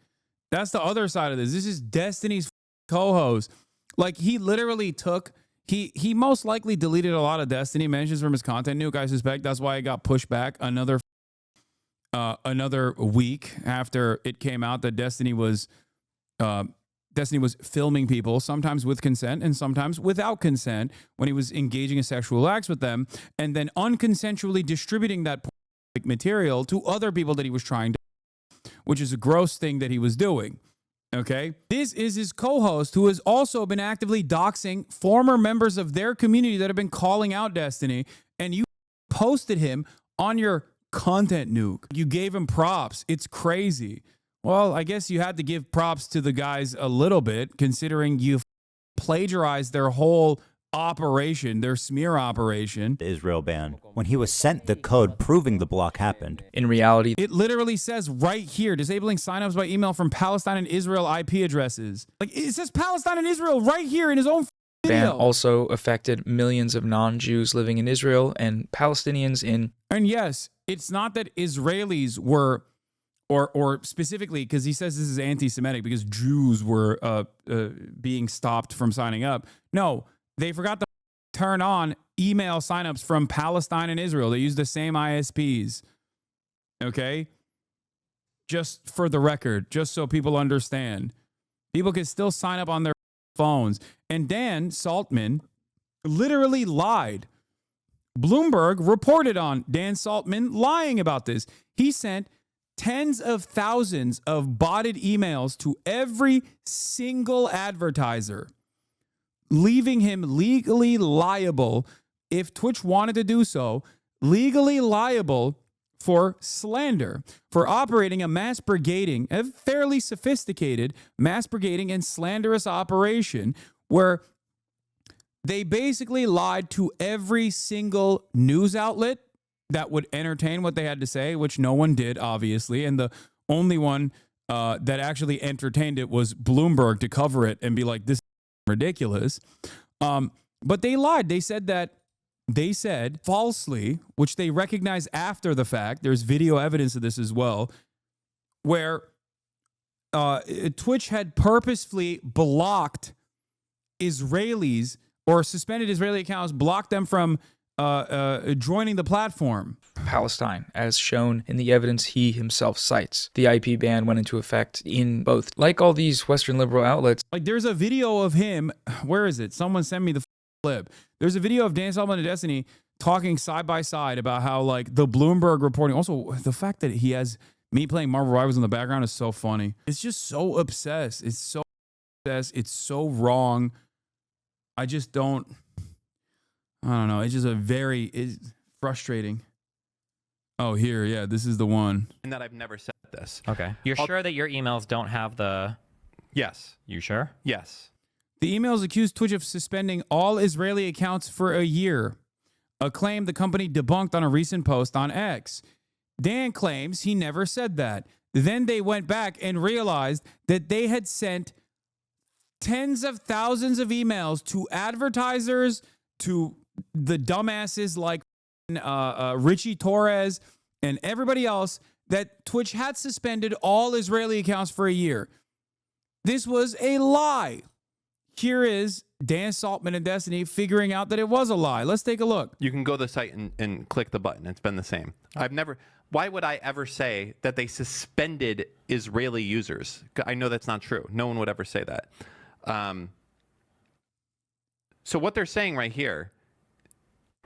that's the other side of this. This is Destiny's co-host. Like, he literally took, he most likely deleted a lot of Destiny mentions from his content nuke. I suspect that's why it got pushed back another week after it came out that Destiny was filming people, sometimes with consent and sometimes without consent, when he was engaging in sexual acts with them, and then unconsensually distributing that material to other people that he was trying to, which is a gross thing that he was doing. Okay, this is his co-host, who has also been actively doxing former members of their community that have been calling out Destiny, and you posted him on your content nuke. You gave him props. It's crazy. Well, I guess you had to give props to the guys a little bit, considering you plagiarized their whole operation, their smear operation. The Israel ban, when he was sent the code proving the block happened. In reality, it literally says right here, disabling signups by email from Palestine and Israel IP addresses. Like, it says Palestine and Israel right here in his own video. Ban also affected millions of non-Jews living in Israel and Palestinians in... And yes, it's not that Israelis were, or specifically, because he says this is anti-Semitic because Jews were being stopped from signing up. No, they forgot to turn on email signups from Palestine and Israel. They use the same ISPs. Okay? Just for the record, just so people understand. People can still sign up on their phones. And Dan Saltman literally lied. Bloomberg reported on Dan Saltman lying about this. He sent tens of thousands of botted emails to every single advertiser, leaving him legally liable, if Twitch wanted to do so, legally liable for slander, for operating a mass brigading, a fairly sophisticated mass brigading and slanderous operation where they basically lied to every single news outlet that would entertain what they had to say, which no one did, obviously. And the only one that actually entertained it was Bloomberg to cover it and be like, this is ridiculous. But they lied. They said falsely, which they recognize after the fact. There's video evidence of this as well, where Twitch had purposefully blocked Israelis or suspended Israeli accounts, blocked them from joining the platform. Palestine, as shown in the evidence he himself cites. The IP ban went into effect in both. Like all these Western liberal outlets. Like, there's a video of him. Where is it? Someone sent me the clip. There's a video of Dan Saltman and Destiny talking side by side about how, like, the Bloomberg reporting. Also, the fact that he has me playing Marvel Rivals in the background is so funny. It's just so obsessed. It's so obsessed. It's so wrong. I just don't. I don't know. It's just it's frustrating. Oh, here. Yeah, this is the one. And that I've never said this. Okay. You're sure that your emails don't have the... Yes. You sure? Yes. The emails accused Twitch of suspending all Israeli accounts for a year, a claim the company debunked on a recent post on X. Dan claims he never said that. Then they went back and realized that they had sent tens of thousands of emails to advertisers, to the dumbasses like Richie Torres and everybody else, that Twitch had suspended all Israeli accounts for a year. This was a lie. Here is Dan Saltman and Destiny figuring out that it was a lie. Let's take a look. You can go to the site and click the button. It's been the same. Why would I ever say that they suspended Israeli users? I know that's not true. No one would ever say that. So what they're saying right here,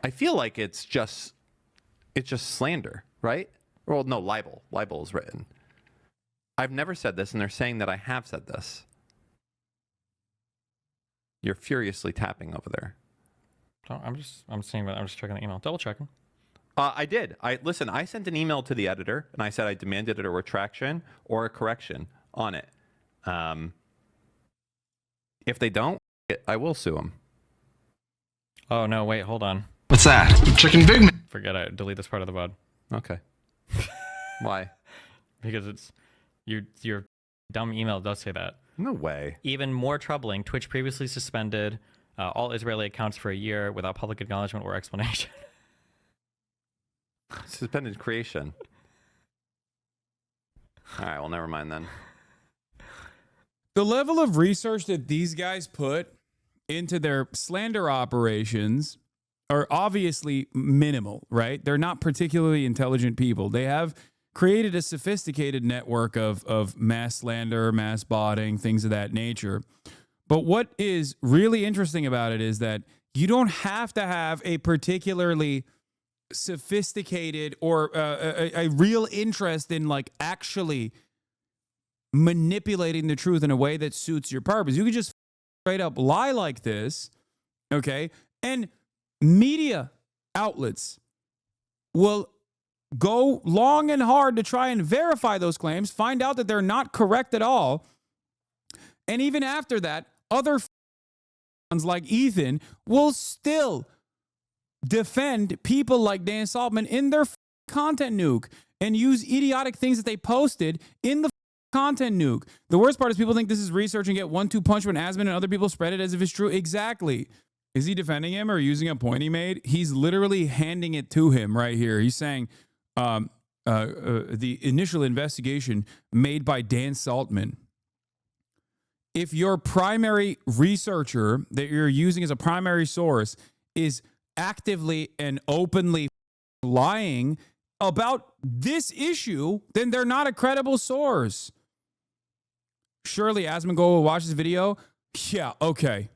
I feel like it's just slander, right? Well, no, libel. Libel is written. I've never said this, and they're saying that I have said this. You're furiously tapping over there. I'm just checking the email. Double checking. I did. Listen, I sent an email to the editor, and I said I demanded a retraction or a correction on it. If they don't, I will sue them. Oh, no, wait, hold on. What's that? Chicken Big Mac. Forget it. Delete this part of the VOD. Okay. Why? Because it's your dumb email does say that. No way. Even more troubling, Twitch previously suspended all Israeli accounts for a year without public acknowledgement or explanation. Suspended creation. All right, well, never mind then. The level of research that these guys put into their slander operations are obviously minimal, right? They're not particularly intelligent people. They have created a sophisticated network of mass slander, mass botting, things of that nature. But what is really interesting about it is that you don't have to have a particularly sophisticated or a real interest in, like, actually manipulating the truth in a way that suits your purpose. You could just straight up lie like this, okay? And media outlets will go long and hard to try and verify those claims, find out that they're not correct at all. And even after that, other ones like Ethan will still defend people like Dan Saltman in their content nuke and use idiotic things that they posted in the content nuke. The worst part is people think this is research and get 1-2 punch when Asman and other people spread it as if it's true. Exactly. Is he defending him or using a point he made? He's literally handing it to him right here. He's saying the initial investigation made by Dan Saltman. If your primary researcher that you're using as a primary source is actively and openly lying about this issue, then they're not a credible source. Surely Asmongold will watch this video. Yeah, okay.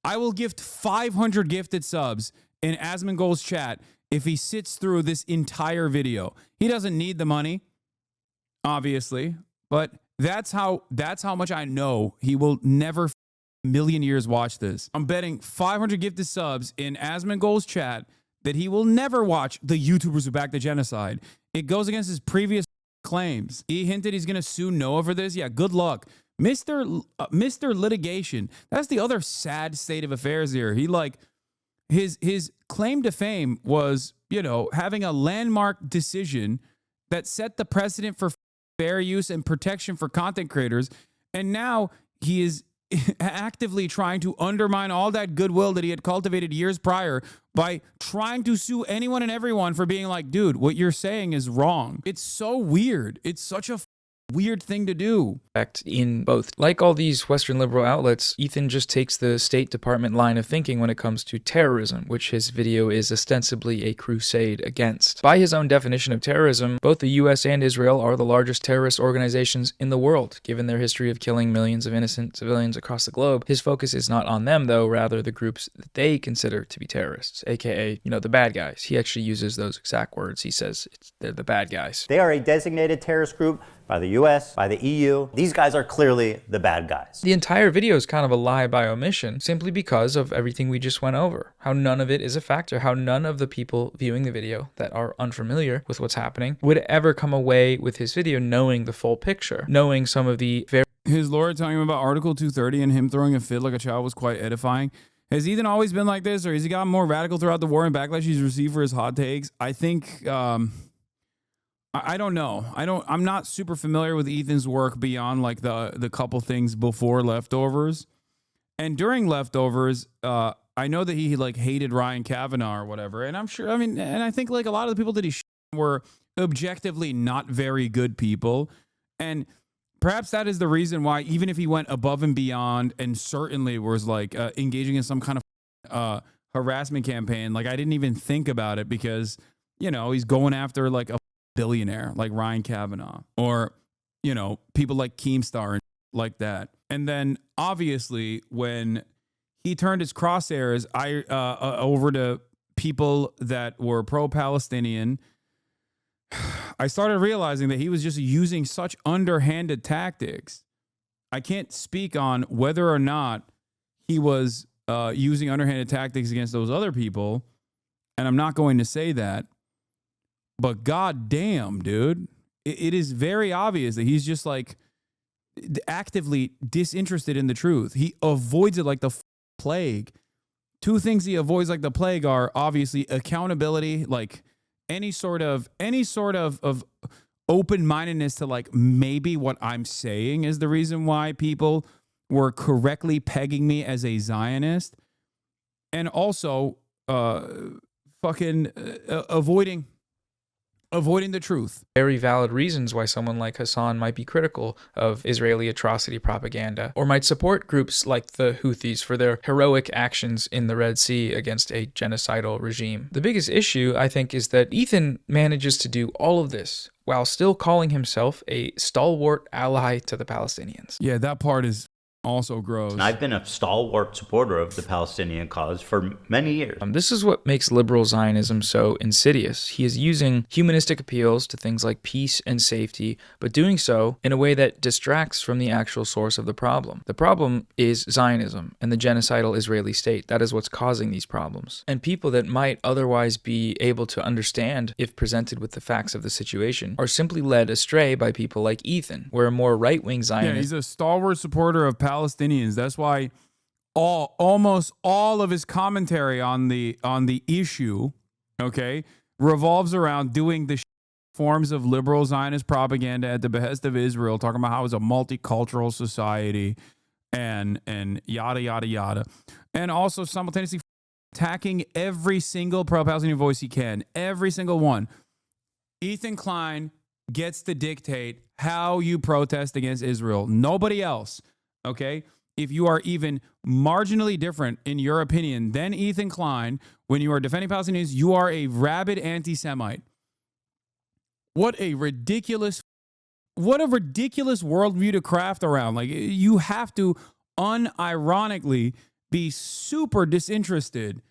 I will gift 500 gifted subs in Asmongold's chat if he sits through this entire video. He doesn't need the money, obviously, but that's how much I know he will never million years watch this. I'm betting 500 gifted subs in Asmongold's chat that he will never watch the YouTubers who backed the genocide. It goes against his previous claims. He hinted he's going to sue Noah for this. Yeah, good luck. Mr. Litigation. That's the other sad state of affairs here. He his claim to fame was, having a landmark decision that set the precedent for fair use and protection for content creators. And now he is actively trying to undermine all that goodwill that he had cultivated years prior by trying to sue anyone and everyone for being like, dude, what you're saying is wrong. It's so weird. It's such a weird thing to do. In both. Like all these Western liberal outlets, Ethan just takes the State Department line of thinking when it comes to terrorism, which his video is ostensibly a crusade against. By his own definition of terrorism, both the US and Israel are the largest terrorist organizations in the world. Given their history of killing millions of innocent civilians across the globe, his focus is not on them, though, rather the groups that they consider to be terrorists, aka, the bad guys. He actually uses those exact words. He says they're the bad guys. They are a designated terrorist group by the US, by the EU. These guys are clearly the bad guys. The entire video is kind of a lie by omission, simply because of everything we just went over. How none of it is a factor, how none of the people viewing the video that are unfamiliar with what's happening would ever come away with his video knowing the full picture, knowing some of the his lawyer telling him about Article 230 and him throwing a fit like a child was quite edifying. Has Ethan always been like this, or has he gotten more radical throughout the war and backlash he's received for his hot takes? I think I don't know. I'm not super familiar with Ethan's work beyond like the couple things before Leftovers. And during Leftovers, I know that he hated Ryan Kavanaugh or whatever. And I'm sure, and I think like a lot of the people that he were objectively not very good people. And perhaps that is the reason why, even if he went above and beyond and certainly was engaging in some kind of harassment campaign, I didn't even think about it because, he's going after a billionaire like Ryan Kavanaugh or, people like Keemstar and like that. And then obviously when he turned his crosshairs over to people that were pro-Palestinian, I started realizing that he was just using such underhanded tactics. I can't speak on whether or not he was using underhanded tactics against those other people, and I'm not going to say that. But goddamn, dude, it is very obvious that he's just actively disinterested in the truth. He avoids it like the plague. Two things he avoids like the plague are obviously accountability, any sort of open-mindedness to maybe what I'm saying is the reason why people were correctly pegging me as a Zionist, and also avoiding the truth. Very valid reasons why someone like Hasan might be critical of Israeli atrocity propaganda, or might support groups like the Houthis for their heroic actions in the Red Sea against a genocidal regime. The biggest issue, I think, is that Ethan manages to do all of this while still calling himself a stalwart ally to the Palestinians. Yeah, that part is Also gross. And I've been a stalwart supporter of the Palestinian cause for many years. This is what makes liberal Zionism so insidious. He is using humanistic appeals to things like peace and safety, but doing so in a way that distracts from the actual source of the problem. The problem is Zionism and the genocidal Israeli state. That is what's causing these problems. And people that might otherwise be able to understand if presented with the facts of the situation are simply led astray by people like Ethan, where a more right-wing Zionist... Yeah, he's a stalwart supporter of Palestinians. That's why almost all of his commentary on the issue, okay, revolves around doing the forms of liberal Zionist propaganda at the behest of Israel, talking about how it's a multicultural society and yada yada yada, and also simultaneously attacking every single pro-Palestinian voice he can, every single one. Ethan Klein gets to dictate how you protest against Israel. Nobody else. Okay? If you are even marginally different in your opinion than Ethan Klein, when you are defending Palestinians, you are a rabid anti-Semite. What a ridiculous worldview to craft around. Like, you have to unironically be super disinterested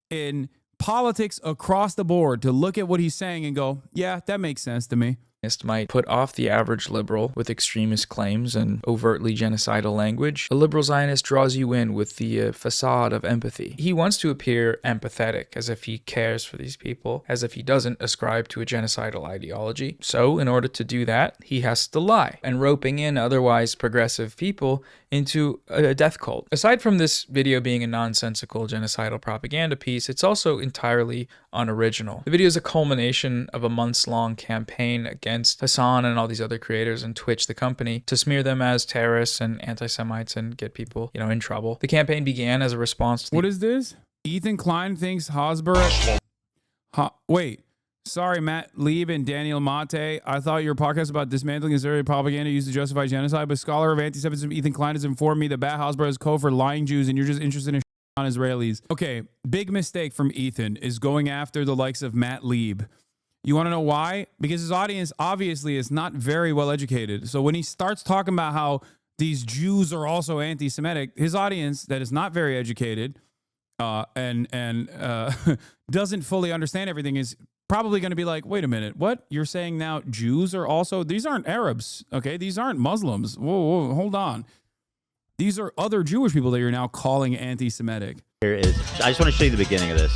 in politics across the board to look at what he's saying and go, yeah, that makes sense to me. Might put off the average liberal with extremist claims and overtly genocidal language. A liberal Zionist draws you in with the facade of empathy. He wants to appear empathetic, as if he cares for these people, as if he doesn't ascribe to a genocidal ideology. So, in order to do that, he has to lie, and roping in otherwise progressive people into a death cult. Aside from this video being a nonsensical genocidal propaganda piece, it's also entirely unoriginal. The video is a culmination of a months-long campaign against Hasan and all these other creators and Twitch, the company, to smear them as terrorists and anti-Semites and get people, in trouble. The campaign began as a response to... What is this? Ethan Klein thinks Hasbara... Wait. Sorry, Matt Lieb and Daniel Mate. I thought your podcast about dismantling Israeli propaganda used to justify genocide, but scholar of anti-Semitism Ethan Klein has informed me that Bat Hasbara is code for lying Jews and you're just interested in on Israelis. Okay, big mistake from Ethan is going after the likes of Matt Lieb. You want to know why? Because his audience obviously is not very well educated. So when he starts talking about how these Jews are also anti-Semitic, his audience that is not very educated and doesn't fully understand everything is probably going to be like, wait a minute, what? You're saying now Jews are also, these aren't Arabs, okay? These aren't Muslims. Whoa, hold on. These are other Jewish people that you're now calling anti-Semitic. Here is, I just want to show you the beginning of this.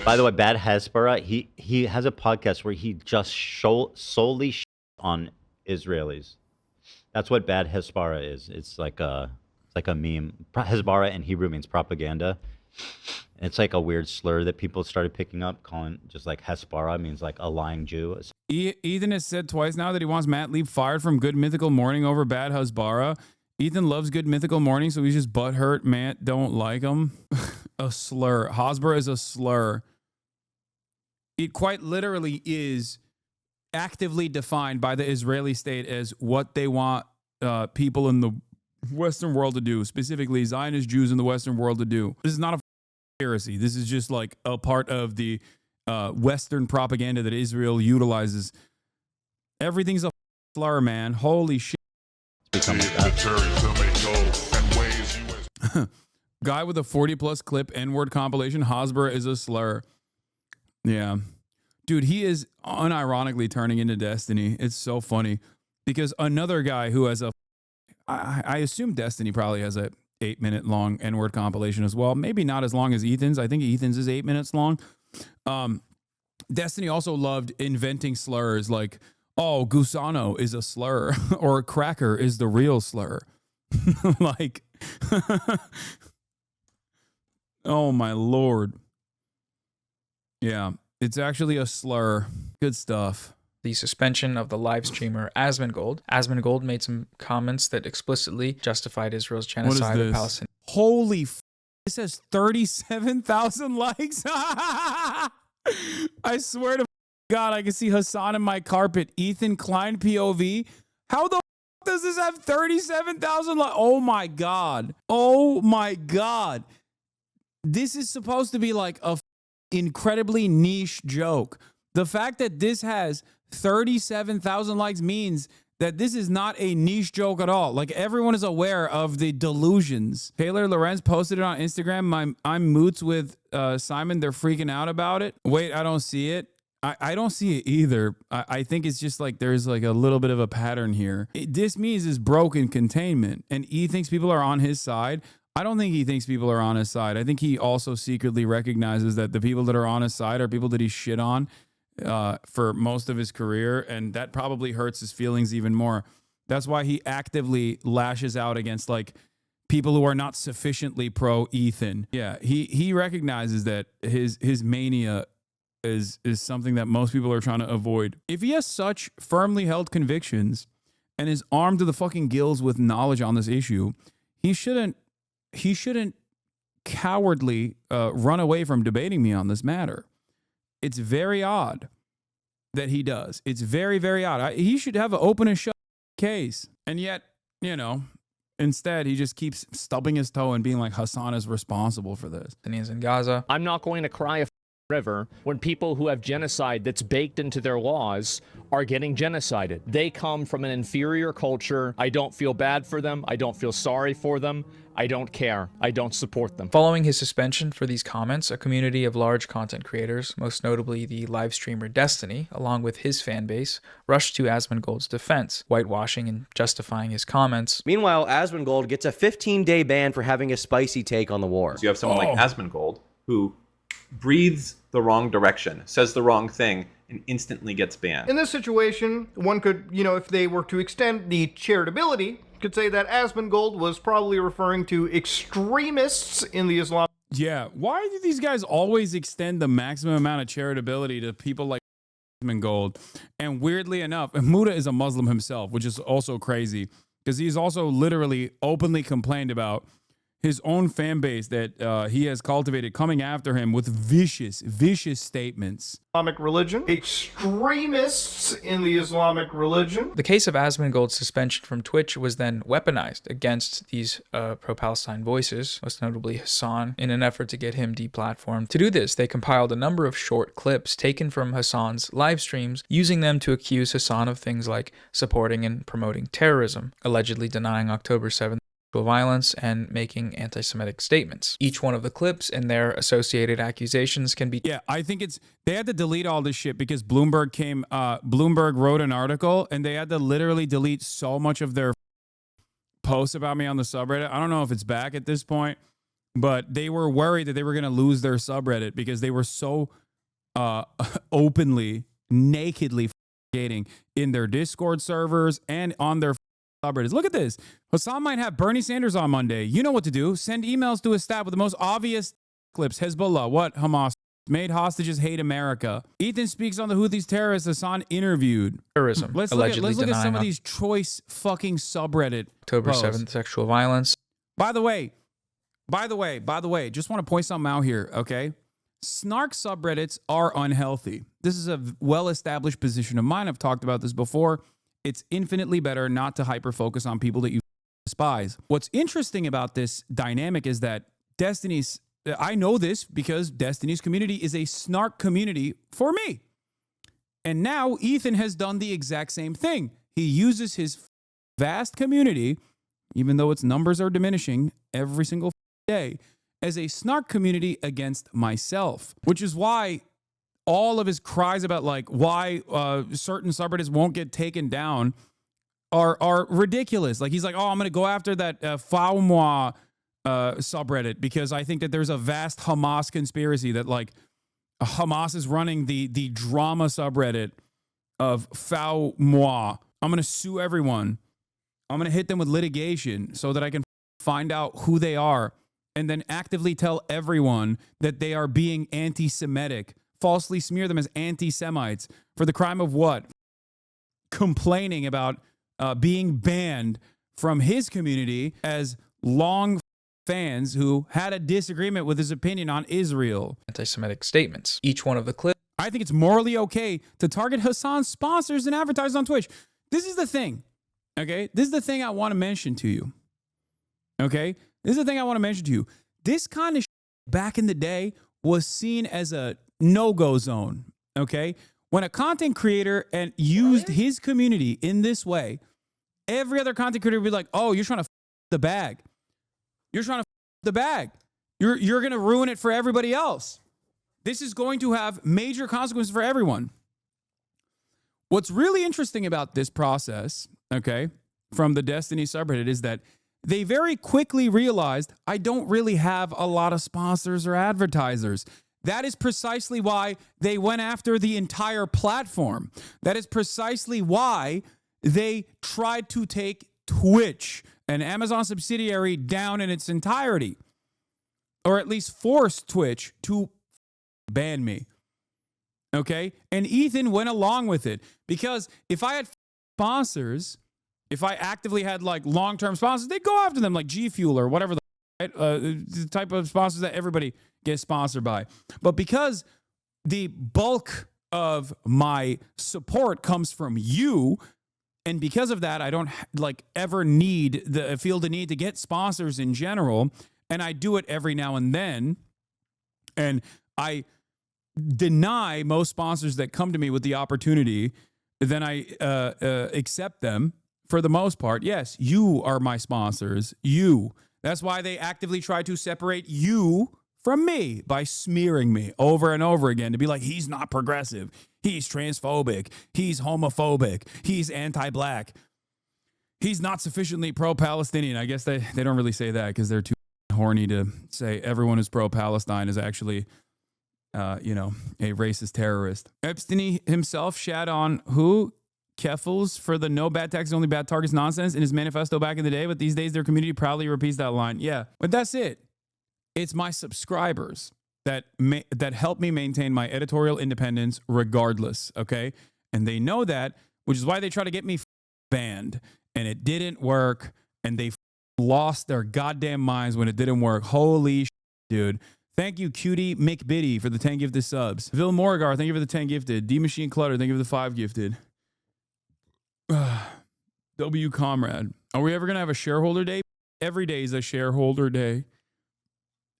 By the way, Bad Hasbara, he has a podcast where he just solely on Israelis. That's what Bad Hasbara is. It's like a meme. Hasbara in Hebrew means propaganda. And it's like a weird slur that people started picking up, calling just like Hasbara means like a lying Jew. Ethan has said twice now that he wants Matt Lieb fired from Good Mythical Morning over Bad Hasbara. Ethan loves Good Mythical Morning, so he's just butthurt. Matt don't like him. A slur. Hasbara is a slur. It quite literally is actively defined by the Israeli state as what they want people in the Western world to do, specifically Zionist Jews in the Western world to do. This is not a conspiracy. This is just like a part of the Western propaganda that Israel utilizes. Everything's a slur, man. Holy shit. Guy with a 40+ clip N-word compilation. Hasbara is a slur. Yeah. Dude, he is unironically turning into Destiny. It's so funny. Because another guy who has a... I assume Destiny probably has a 8-minute long N-word compilation as well. Maybe not as long as Ethan's. I think Ethan's is 8 minutes long. Destiny also loved inventing slurs like, oh, Gusano is a slur, or cracker is the real slur. Like, oh my Lord. Yeah, it's actually a slur. Good stuff. The suspension of the live streamer Asmongold. Asmongold made some comments that explicitly justified Israel's genocide of Palestine. Holy f***. This has 37,000 likes. I swear to God, I can see Hasan in my carpet. Ethan Klein POV. How the f*** does this have 37,000 likes? Oh my God. Oh my God. This is supposed to be like a incredibly niche joke. The fact that this has 37,000 likes means that this is not a niche joke at all. Like, everyone is aware of the delusions. Taylor Lorenz posted it on Instagram. I'm moots with Simon. They're freaking out about it. Wait, I don't see it. I don't see it either. I think it's just like there's like a little bit of a pattern here. This means is broken containment, and he thinks people are on his side. I don't think he thinks people are on his side. I think he also secretly recognizes that the people that are on his side are people that he shit on for most of his career, and that probably hurts his feelings even more. That's why he actively lashes out against like people who are not sufficiently pro Ethan. Yeah, he recognizes that his mania is something that most people are trying to avoid. If he has such firmly held convictions and is armed to the fucking gills with knowledge on this issue, he shouldn't cowardly run away from debating me on this matter. It's very odd that he does. It's very, very odd. He should have an open and shut case. And yet, you know, instead, he just keeps stubbing his toe and being like, Hasan is responsible for this. And he's in Gaza. I'm not going to cry a river when people who have genocide that's baked into their laws are getting genocided. They come from an inferior culture. I don't feel bad for them. I don't feel sorry for them. I don't care. I don't support them. Following his suspension for these comments, a community of large content creators, most notably the live streamer Destiny, along with his fan base, rushed to Asmongold's defense, whitewashing and justifying his comments. Meanwhile, Asmongold gets a 15-day ban for having a spicy take on the war. So you have someone like Asmongold who breathes the wrong direction, says the wrong thing, and instantly gets banned. In this situation, one could, if they were to extend the charitability, could say that Asmongold was probably referring to extremists in the Islam. Yeah, why do these guys always extend the maximum amount of charitability to people like Asmongold? And weirdly enough, Muda is a Muslim himself, which is also crazy because he's also literally openly complained about his own fan base that he has cultivated coming after him with vicious statements. Islamic religion, extremists in the Islamic religion. The case of Asmongold's suspension from Twitch was then weaponized against these pro-Palestine voices, most notably Hasan, in an effort to get him deplatformed. To do this, they compiled a number of short clips taken from Hasan's live streams, using them to accuse Hasan of things like supporting and promoting terrorism, allegedly denying October 7th violence, and making anti-Semitic statements. Each one of the clips and their associated accusations can be... Yeah, I think they had to delete all this shit because Bloomberg wrote an article and they had to literally delete so much of their posts about me on the subreddit. I don't know if it's back at this point, but they were worried that they were going to lose their subreddit because they were so openly, nakedly in their Discord servers and on their subreddits. Look at this. Hasan might have Bernie Sanders on Monday. You know what to do. Send emails to his staff with the most obvious clips. Hezbollah, what? Hamas made hostages hate America. Ethan speaks on the Houthis terrorists Hasan interviewed. Terrorism. Let's look at some of these choice fucking subreddit October posts. 7th, sexual violence. By the way, just want to point something out here, okay? Snark subreddits are unhealthy. This is a well-established position of mine. I've talked about this before. It's infinitely better not to hyper-focus on people that you despise. What's interesting about this dynamic is that I know this because Destiny's community is a snark community for me. And now Ethan has done the exact same thing. He uses his vast community, even though its numbers are diminishing every single day, as a snark community against myself, which is why all of his cries about like why certain subreddits won't get taken down are ridiculous. Like he's like, oh, I'm going to go after that Faumwa subreddit because I think that there's a vast Hamas conspiracy that like Hamas is running the drama subreddit of Faumwa. I'm going to sue everyone. I'm going to hit them with litigation so that I can find out who they are and then actively tell everyone that they are being anti-Semitic. Falsely smear them as anti-Semites for the crime of what? Complaining about being banned from his community as long fans who had a disagreement with his opinion on Israel. Anti-Semitic statements. Each one of the clips. I think it's morally okay to target Hasan's sponsors and advertisers on Twitch. This is the thing, okay? This is the thing I want to mention to you, okay? This is the thing I want to mention to you. This kind of back in the day was seen as a no-go zone, okay? When a content creator and used his community in this way every other content creator would be like, oh, you're trying to the bag. You're trying to the bag. You're going to ruin it for everybody else. This is going to have major consequences for everyone. What's really interesting about this process, okay, from the Destiny subreddit is that they very quickly realized I don't really have a lot of sponsors or advertisers. That is precisely why they went after the entire platform. That is precisely why they tried to take Twitch, an Amazon subsidiary, down in its entirety. Or at least force Twitch to ban me. Okay? And Ethan went along with it. Because if I had sponsors, if I actively had like long-term sponsors, they'd go after them like G Fuel or whatever the type of sponsors that everybody gets sponsored by. But because the bulk of my support comes from you, and because of that, I don't like ever feel the need to get sponsors in general. And I do it every now and then. And I deny most sponsors that come to me with the opportunity. Then I accept them for the most part. Yes, you are my sponsors. You. That's why they actively try to separate you from me by smearing me over and over again to be like, he's not progressive. He's transphobic. He's homophobic. He's anti-black. He's not sufficiently pro-Palestinian. I guess they don't really say that because they're too horny to say everyone who's pro-Palestine is actually, a racist terrorist. Epstein himself shat on who? Keffels for the no bad taxes, only bad targets nonsense in his manifesto back in the day, but these days their community proudly repeats that line. Yeah, but that's it. It's my subscribers that help me maintain my editorial independence regardless, okay? And they know that, which is why they try to get me banned. And it didn't work, and they lost their goddamn minds when it didn't work. Holy shit, dude. Thank you, Cutie McBitty, for the 10 gifted subs. Vil Morgar, thank you for the 10 gifted. D Machine Clutter, thank you for the 5 gifted. W Comrade. Are we ever going to have a shareholder day? Every day is a shareholder day.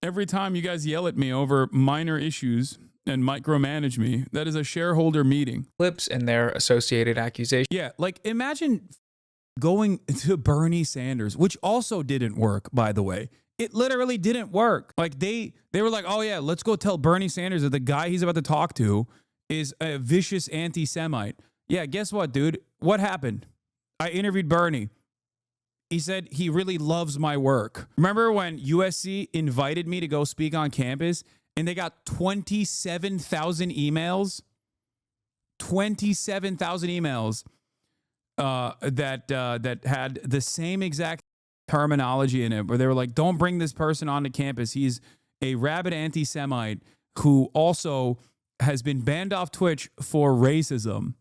Every time you guys yell at me over minor issues and micromanage me, that is a shareholder meeting. Clips and their associated accusations. Yeah, like imagine going to Bernie Sanders, which also didn't work, by the way. It literally didn't work. Like they were like, oh yeah, let's go tell Bernie Sanders that the guy he's about to talk to is a vicious anti-Semite. Yeah, guess what, dude? What happened? I interviewed Bernie. He said he really loves my work. Remember when USC invited me to go speak on campus and they got 27,000 emails? 27,000 emails that had the same exact terminology in it, where they were like, don't bring this person onto campus. He's a rabid anti-Semite who also has been banned off Twitch for racism.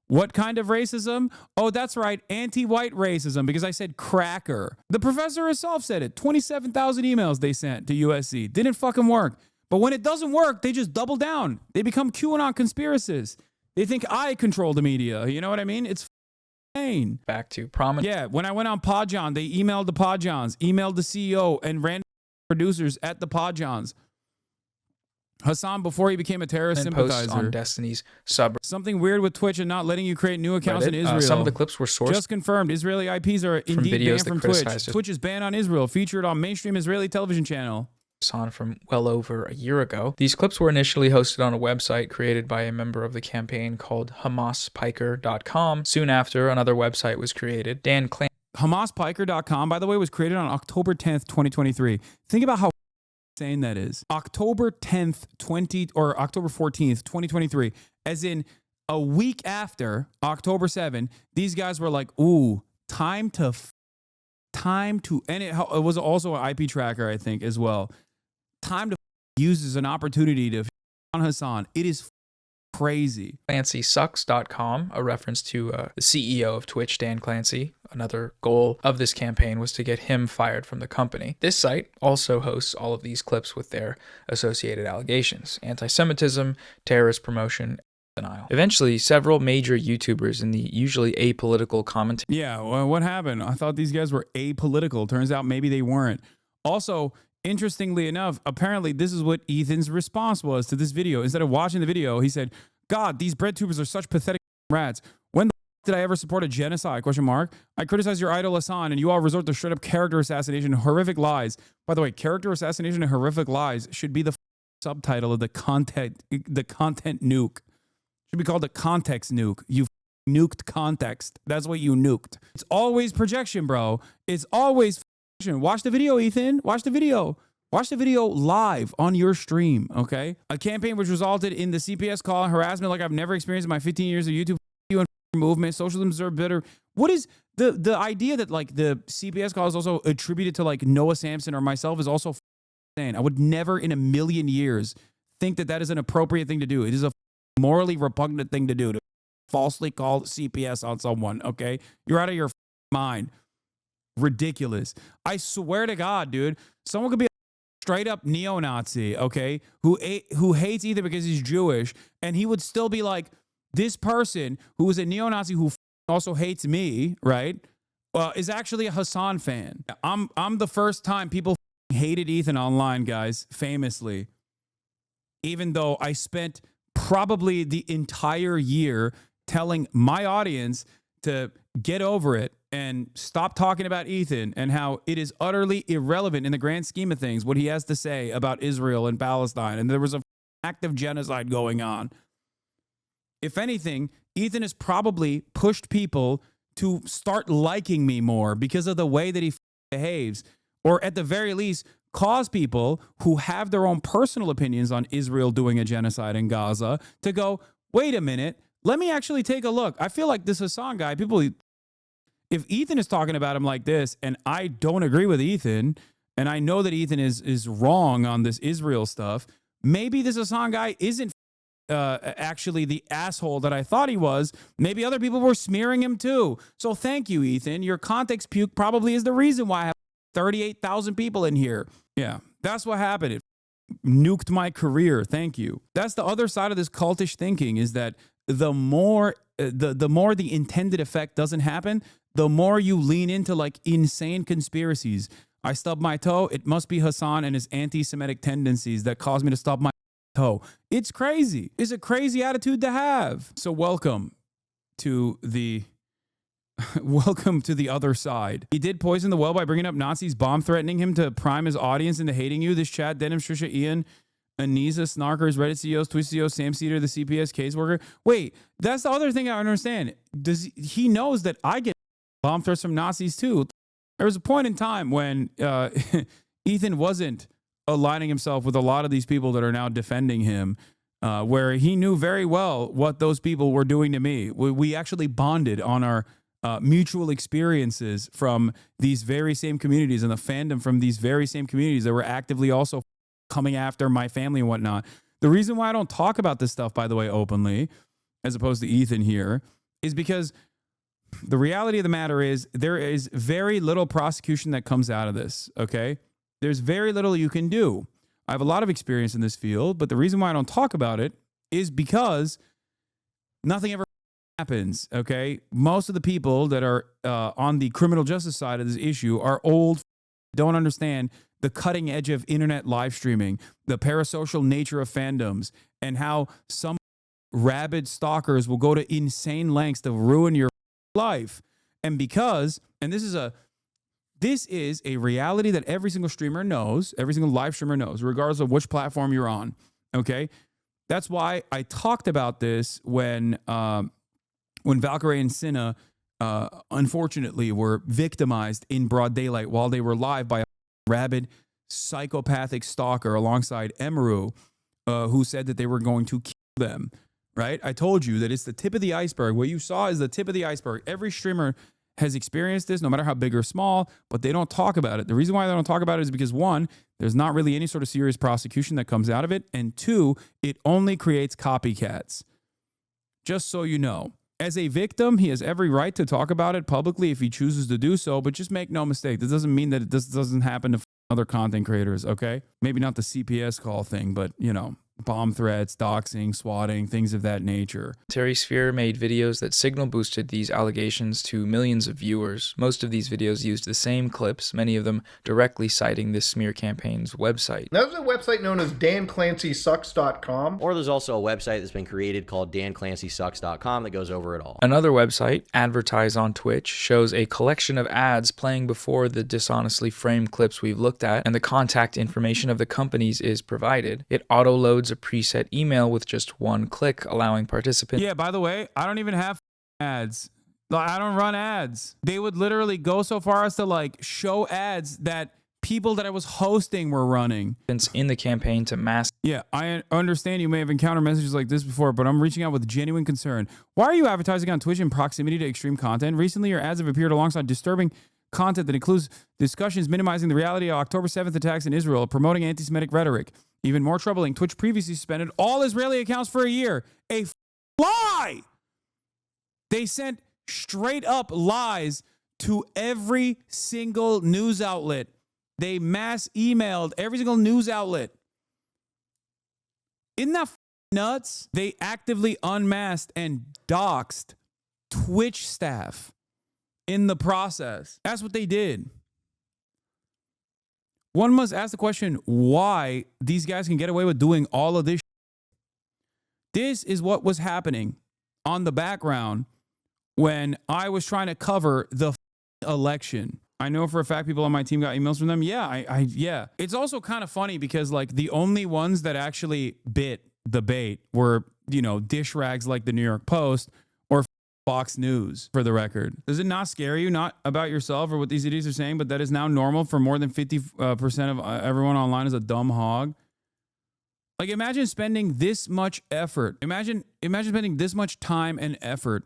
What kind of racism? Oh, that's right, anti-white racism, because I said cracker. The professor herself said it. 27,000 emails they sent to USC. Didn't fucking work. But when it doesn't work, they just double down. They become QAnon conspiracists. They think I control the media. You know what I mean? It's insane. Back to prominent. Yeah, when I went on Podjon, they emailed the Podjons, emailed the CEO and random producers at the Podjons. Hassan, before he became a terrorist sympathizer, on Destiny's sub. Something weird with Twitch and not letting you create new accounts in Israel. Some of the clips were sourced. Just confirmed. Israeli IPs are indeed banned from Twitch. Twitch is banned on Israel. Featured on mainstream Israeli television channel. On from well over a year ago. These clips were initially hosted on a website created by a member of the campaign called HamasPiker.com. Soon after, another website was created. Dan Clancy. HamasPiker.com, by the way, was created on October 10th, 2023. Think about how insane that is. October 10th, October 14th, 2023. As in a week after October 7, these guys were like, ooh, time to, and it was also an IP tracker, I think, as well. Time to use as an opportunity to on Hassan. It is crazy. ClancySucks.com, a reference to the CEO of Twitch, Dan Clancy. Another goal of this campaign was to get him fired from the company. This site also hosts all of these clips with their associated allegations: anti-Semitism, terrorist promotion, denial. Eventually, several major YouTubers in the usually apolitical commentary. Yeah, well, what happened? I thought these guys were apolitical. Turns out maybe they weren't. Also, interestingly enough, apparently this is what Ethan's response was to this video. Instead of watching the video, he said, God, these bread tubers are such pathetic rats. When the did I ever support a genocide? Question mark. I criticize your idol Hasan, and you all resort to straight up character assassination and horrific lies. By the way, character assassination and horrific lies should be the subtitle of the content nuke. Should be called the context nuke. You nuked context. That's what you nuked. It's always projection, bro. It's always projection. Watch the video, Ethan. Watch the video. Watch the video live on your stream, okay? A campaign which resulted in the CPS call and harassment like I've never experienced in my 15 years of YouTube movement. Socialism are bitter. What is the idea that like the CPS call is also attributed to like Noah Samsen or myself is also insane. I would never in a million years think that that is an appropriate thing to do. It is a morally repugnant thing to do, to falsely call CPS on someone, okay? You're out of your mind. Ridiculous. I swear to God, dude, someone could be a straight up neo-Nazi, okay, who hates Ethan because he's Jewish, and he would still be like, this person who is a neo-Nazi who also hates me, right, is actually a Hasan fan. I'm the first time people hated Ethan online, guys, famously. Even though I spent probably the entire year telling my audience to get over it and stop talking about Ethan and how it is utterly irrelevant in the grand scheme of things what he has to say about Israel and Palestine. And there was an active genocide going on. If anything, Ethan has probably pushed people to start liking me more because of the way that he behaves, or at the very least, cause people who have their own personal opinions on Israel doing a genocide in Gaza to go, wait a minute, let me actually take a look. I feel like this Hasan guy, people, if Ethan is talking about him like this, and I don't agree with Ethan, and I know that Ethan is wrong on this Israel stuff, maybe this Hasan guy isn't actually the asshole that I thought he was. Maybe other people were smearing him too. So thank you, Ethan. Your context puke probably is the reason why I have 38,000 people in here. Yeah, that's what happened. It nuked my career. Thank you. That's the other side of this cultish thinking, is that the more the intended effect doesn't happen, the more you lean into like insane conspiracies. I stubbed my toe. It must be Hasan and his anti-Semitic tendencies that caused me to stub my toe. It's crazy. It's a crazy attitude to have. So welcome to the other side. He did poison the well by bringing up Nazis, bomb threatening him to prime his audience into hating you. This chat, Denim, Trisha, Ian, Anisa, Snarkers, Reddit CEOs, Twitch CEOs, Sam Cedar, the CPS caseworker. Wait, that's the other thing I don't understand. He knows that I get bomb threats from Nazis too. There was a point in time when Ethan wasn't aligning himself with a lot of these people that are now defending him, where he knew very well what those people were doing to me. We actually bonded on our mutual experiences from these very same communities and the fandom from these very same communities that were actively also coming after my family and whatnot. The reason why I don't talk about this stuff, by the way, openly, as opposed to Ethan here, is because the reality of the matter is there is very little prosecution that comes out of this, okay? There's very little you can do. I have a lot of experience in this field, but the reason why I don't talk about it is because nothing ever happens, okay? Most of the people that are on the criminal justice side of this issue are old, don't understand the cutting edge of internet live streaming, the parasocial nature of fandoms, and how some rabid stalkers will go to insane lengths to ruin your life. And because, and this is a reality that every single streamer knows, every single live streamer knows, regardless of which platform you're on, okay? That's why I talked about this when Valkyrie and Cinna, unfortunately, were victimized in broad daylight while they were live by a rabid, psychopathic stalker alongside Emaru, who said that they were going to kill them, right? I told you that it's the tip of the iceberg. What you saw is the tip of the iceberg. Every streamer has experienced this, no matter how big or small, but they don't talk about it. The reason why they don't talk about it is because, one, there's not really any sort of serious prosecution that comes out of it, and two, it only creates copycats. Just so you know. As a victim, he has every right to talk about it publicly if he chooses to do so, but just make no mistake, this doesn't mean that this doesn't happen to other content creators, okay? Maybe not the CPS call thing, but, you know, bomb threats, doxing, swatting, things of that nature. Terry Sphere made videos that signal boosted these allegations to millions of viewers. Most of these videos used the same clips, many of them directly citing this smear campaign's website. There's a website known as danclancysucks.com. Or there's also a website that's been created called danclancysucks.com that goes over it all. Another website, Advertise on Twitch, shows a collection of ads playing before the dishonestly framed clips we've looked at, and the contact information of the companies is provided. It auto-loads a preset email with just one click, allowing participants... Yeah, by the way, I don't even have ads. I don't run ads. They would literally go so far as to like show ads that people that I was hosting were running. In the campaign to mask... Yeah, I understand you may have encountered messages like this before, but I'm reaching out with genuine concern. Why are you advertising on Twitch in proximity to extreme content? Recently, your ads have appeared alongside disturbing content that includes discussions minimizing the reality of October 7th attacks in Israel, promoting anti-Semitic rhetoric. Even more troubling, Twitch previously suspended all Israeli accounts for a year. A lie! They sent straight up lies to every single news outlet. They mass emailed every single news outlet. Isn't that nuts? They actively unmasked and doxed Twitch staff in the process. That's what they did. One must ask the question why these guys can get away with doing all of this. This is what was happening on the background when I was trying to cover the election. I know for a fact people on my team got emails from them. Yeah, yeah. It's also kind of funny because like the only ones that actually bit the bait were, you know, dish rags like the New York Post or Fox News, for the record. Does it not scare you, not about yourself or what these idiots are saying, but that is now normal for more than 50% of everyone online is a dumb hog? Like, imagine spending this much effort. Imagine spending this much time and effort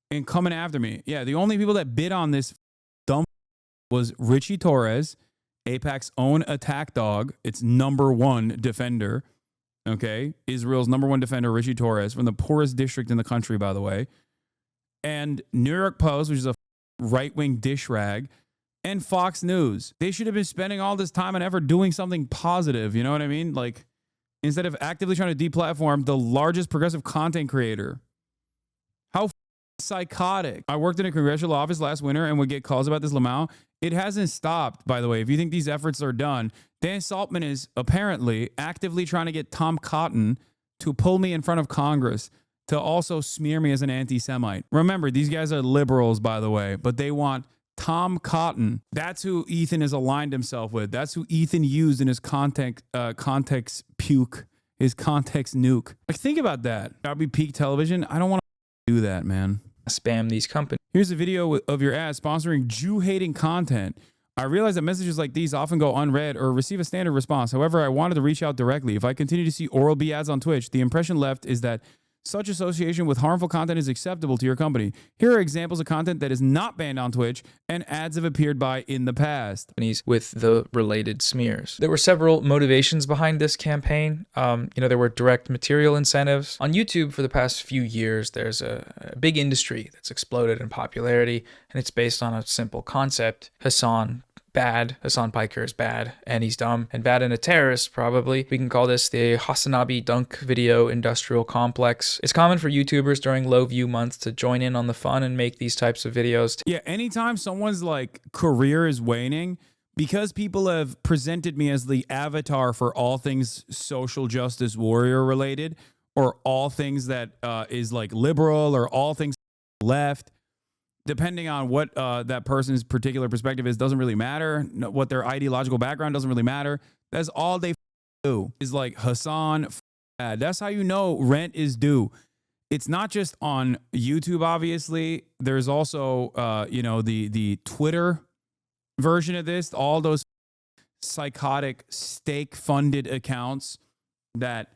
and coming after me. Yeah, the only people that bid on this dumb was Richie Torres, AIPAC's own attack dog. It's #1 defender. Okay, Israel's #1 defender, Richie Torres, from the poorest district in the country, by the way. And New York Post, which is a right-wing dish rag, and Fox News. They should have been spending all this time and effort doing something positive. You know what I mean? Like, instead of actively trying to deplatform the largest progressive content creator. How psychotic. I worked in a congressional office last winter and would get calls about this Lamau. It hasn't stopped, by the way. If you think these efforts are done, Dan Saltman is apparently actively trying to get Tom Cotton to pull me in front of Congress to also smear me as an anti-Semite. Remember, these guys are liberals, by the way, but they want Tom Cotton. That's who Ethan has aligned himself with. That's who Ethan used in his context puke, his context nuke. Like, think about that. That'd be peak television. I don't want to do that, man. Spam these companies. Here's a video of your ad sponsoring Jew-hating content. I realize that messages like these often go unread or receive a standard response. However, I wanted to reach out directly. If I continue to see Oral-B ads on Twitch, the impression left is that such association with harmful content is acceptable to your company. Here are examples of content that is not banned on Twitch and ads have appeared by in the past. With the related smears. There were several motivations behind this campaign. There were direct material incentives. On YouTube for the past few years, there's a big industry that's exploded in popularity, and it's based on a simple concept. Hasan Piker is bad, and he's dumb, and bad and a terrorist, probably. We can call this the Hasanabi dunk video industrial complex. It's common for YouTubers during low view months to join in on the fun and make these types of videos. Yeah, anytime someone's like career is waning, because people have presented me as the avatar for all things social justice warrior related, or all things that is like liberal, or all things left, depending on what that person's particular perspective is, doesn't really matter. What their ideological background doesn't really matter. That's all they do is like Hasan. That's how you know rent is due. It's not just on YouTube, obviously. There's also, the Twitter version of this. All those psychotic stake-funded accounts that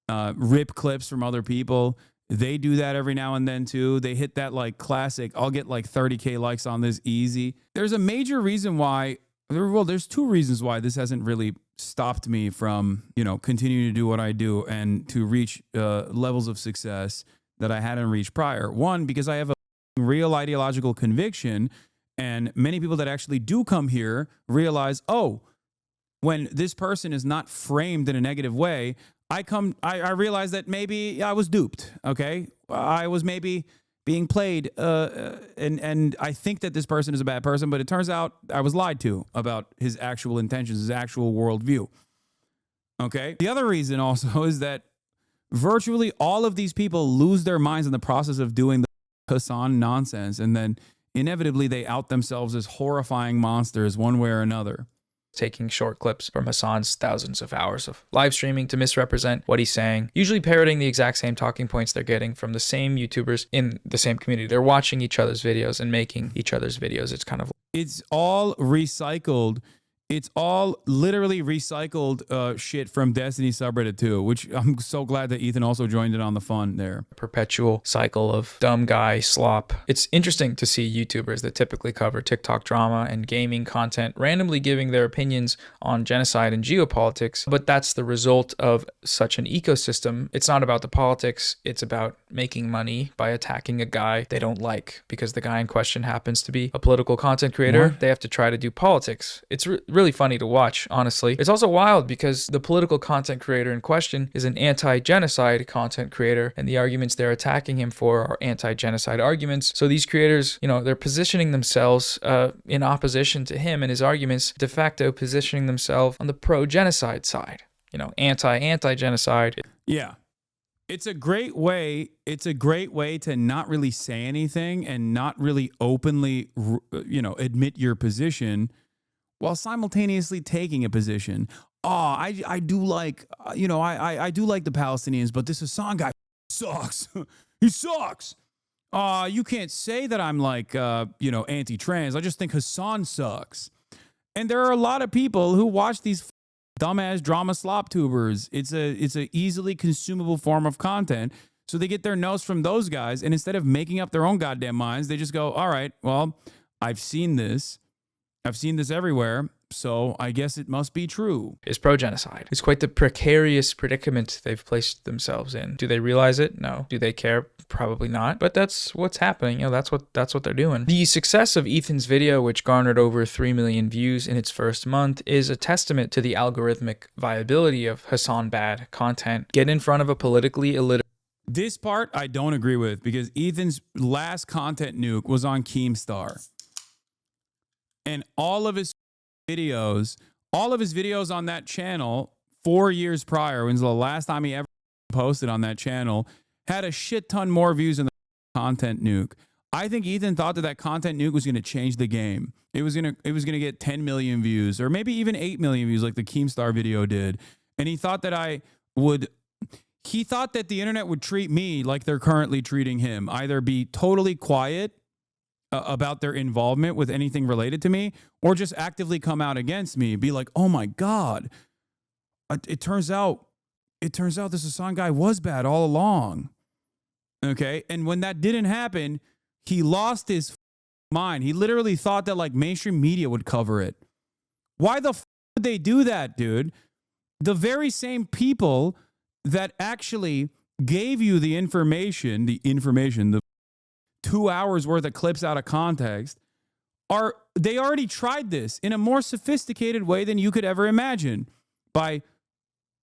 rip clips from other people. They do that every now and then too. They hit that like classic, I'll get like 30K likes on this easy. There's a major reason why, well, there's two reasons why this hasn't really stopped me from, continuing to do what I do and to reach levels of success that I hadn't reached prior. One, because I have a real ideological conviction, and many people that actually do come here realize, oh, when this person is not framed in a negative way, I realized that maybe I was duped. Okay, I was maybe being played, and I think that this person is a bad person, but it turns out I was lied to about his actual intentions, his actual worldview. Okay. The other reason also is that virtually all of these people lose their minds in the process of doing the Hasan nonsense, and then inevitably they out themselves as horrifying monsters one way or another. Taking short clips from Hasan's thousands of hours of live streaming to misrepresent what he's saying, usually parroting the exact same talking points they're getting from the same YouTubers in the same community. They're watching each other's videos and making each other's videos. It's kind of... It's all recycled. It's all literally recycled shit from Destiny subreddit too, which I'm so glad that Ethan also joined in on the fun there. Perpetual cycle of dumb guy slop. It's interesting to see YouTubers that typically cover TikTok drama and gaming content randomly giving their opinions on genocide and geopolitics, but that's the result of such an ecosystem. It's not about the politics, it's about making money by attacking a guy they don't like because the guy in question happens to be a political content creator. They have to try to do politics. It's really funny to watch, honestly. It's also wild because the political content creator in question is an anti-genocide content creator, and the arguments they're attacking him for are anti-genocide arguments. So these creators, you know, they're positioning themselves in opposition to him and his arguments, de facto positioning themselves on the pro-genocide side, you know, anti-genocide. Yeah. It's a great way to not really say anything and not really openly, you know, admit your position, while simultaneously taking a position. Oh, I do like, you know, I do like the Palestinians, but this Hasan guy sucks. He sucks. You can't say that I'm like, you know, anti-trans. I just think Hasan sucks. And there are a lot of people who watch these dumbass drama slop tubers. It's a easily consumable form of content. So they get their notes from those guys, and instead of making up their own goddamn minds, they just go, all right, well, I've seen this. I've seen this everywhere, so I guess it must be true. Is pro-genocide. It's quite the precarious predicament they've placed themselves in. Do they realize it? No. Do they care? Probably not. But that's what's happening. You know, that's what they're doing. The success of Ethan's video, which garnered over 3 million views in its first month, is a testament to the algorithmic viability of Hasan bad content. Get in front of a politically illiterate... This part I don't agree with, because Ethan's last content nuke was on Keemstar. And all of his videos on that channel 4 years prior, when's the last time he ever posted on that channel, had a shit ton more views than the content nuke. I think Ethan thought that content nuke was going to change the game. It was going to get 10 million views, or maybe even 8 million views like the Keemstar video did. And he thought that he thought that the internet would treat me like they're currently treating him, either be totally quiet about their involvement with anything related to me, or just actively come out against me, be like, oh my God, it turns out this Hasan guy was bad all along. Okay. And when that didn't happen, he lost his mind. He literally thought that like mainstream media would cover it. Why the would they do that, dude? The very same people that actually gave you the information, the 2 hours worth of clips out of context, they already tried this in a more sophisticated way than you could ever imagine, by,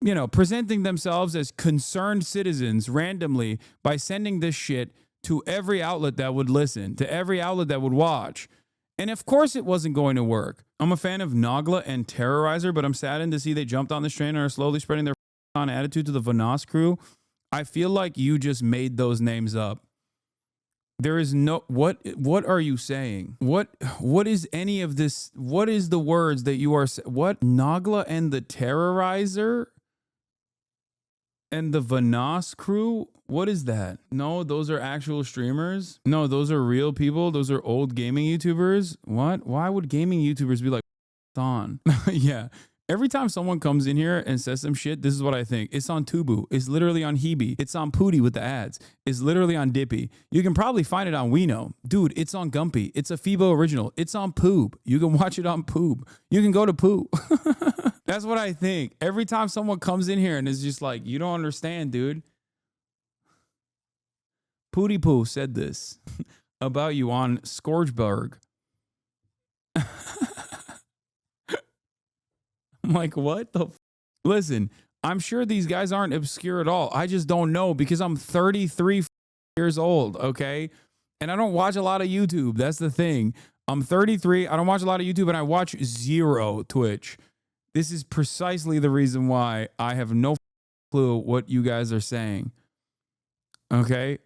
you know, presenting themselves as concerned citizens randomly by sending this shit to every outlet that would listen, to every outlet that would watch. And of course it wasn't going to work. I'm a fan of Nogla and Terrorizer, but I'm saddened to see they jumped on this train and are slowly spreading their on attitude to the Vendettas crew. I feel like you just made those names up. There is no, what are you saying? What is any of this? What is the words that you are, what? Nogla and the Terrorizer and the Vendettas crew? What is that? No, those are actual streamers. No, those are real people. Those are old gaming YouTubers. What? Why would gaming YouTubers be like on? Yeah. Every time someone comes in here and says some shit, this is what I think. It's on Tubu. It's literally on Hebe. It's on Pooty with the ads. It's literally on Dippy. You can probably find it on Weeno. Dude, it's on Gumpy. It's a Phoebo original. It's on Poob. You can watch it on Poob. You can go to Poo. That's what I think. Every time someone comes in here and is just like, you don't understand, dude. Pooty Poo said this about you on Scourgeberg. I'm like, what the? Listen, I'm sure these guys aren't obscure at all. I just don't know because I'm 33 years old, okay? And I don't watch a lot of YouTube. That's the thing. I'm 33. I don't watch a lot of YouTube, and I watch zero Twitch. This is precisely the reason why I have no clue what you guys are saying. Okay?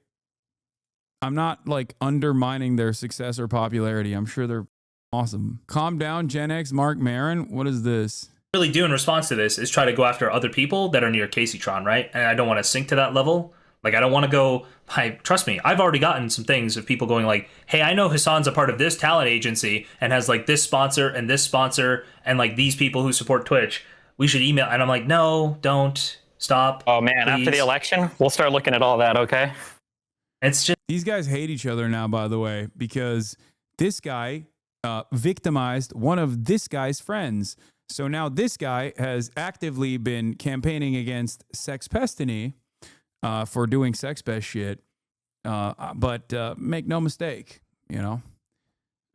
I'm not like undermining their success or popularity. I'm sure they're awesome. Calm down, Gen X, Mark Maron. What is this? Really do in response to this is try to go after other people that are near Caseytron, right? And I don't want to sink to that level. Like, I don't want to go, trust me, I've already gotten some things of people going like, hey, I know Hasan's a part of this talent agency and has like this sponsor and like these people who support Twitch. We should email. And I'm like, no, don't, stop. Oh man, please. After the election, we'll start looking at all that, okay? It's just, these guys hate each other now, by the way, because this guy victimized one of this guy's friends. So now this guy has actively been campaigning against Sexpestiny for doing sex pest shit. But make no mistake, you know,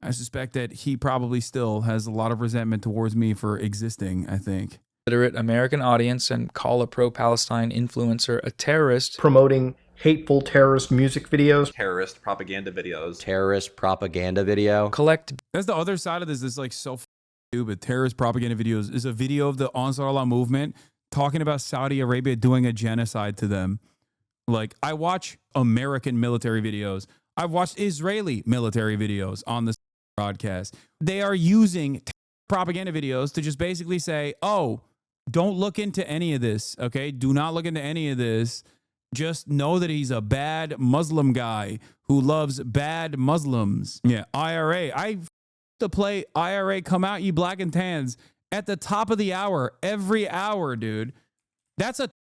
I suspect that he probably still has a lot of resentment towards me for existing, I think. Literate American audience and call a pro-Palestine influencer a terrorist. Promoting hateful terrorist music videos. Terrorist propaganda videos. Terrorist propaganda video. Collect. That's the other side of this. Is like so stupid. Terrorist propaganda videos is a video of the Ansar Allah movement talking about Saudi Arabia doing a genocide to them. Like, I watch American military videos. I've watched Israeli military videos on this broadcast. They are using propaganda videos to just basically say, oh, don't look into any of this, okay? Do not look into any of this. Just know that he's a bad Muslim guy who loves bad Muslims. Yeah, IRA. I to play IRA Come Out Ye Black and Tans at the top of the hour, every hour, dude. That's a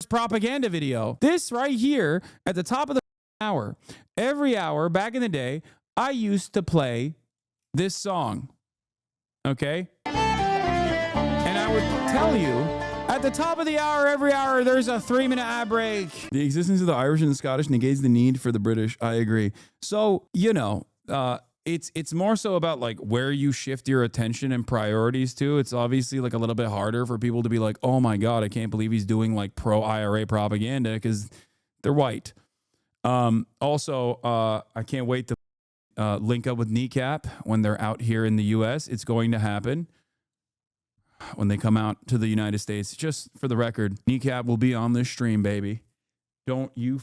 propaganda video. This right here at the top of the hour, every hour back in the day, I used to play this song, okay? And I would tell you, at the top of the hour, every hour, there's a 3-minute ad break. The existence of the Irish and the Scottish negates the need for the British. I agree. So, you know, it's more so about like where you shift your attention and priorities to. It's obviously like a little bit harder for people to be like, oh my God, I can't believe he's doing like pro-IRA propaganda because they're white. Also, I can't wait to link up with Kneecap when they're out here in the US. It's going to happen when they come out to the United States. Just for the record, Kneecap will be on this stream, baby. Don't you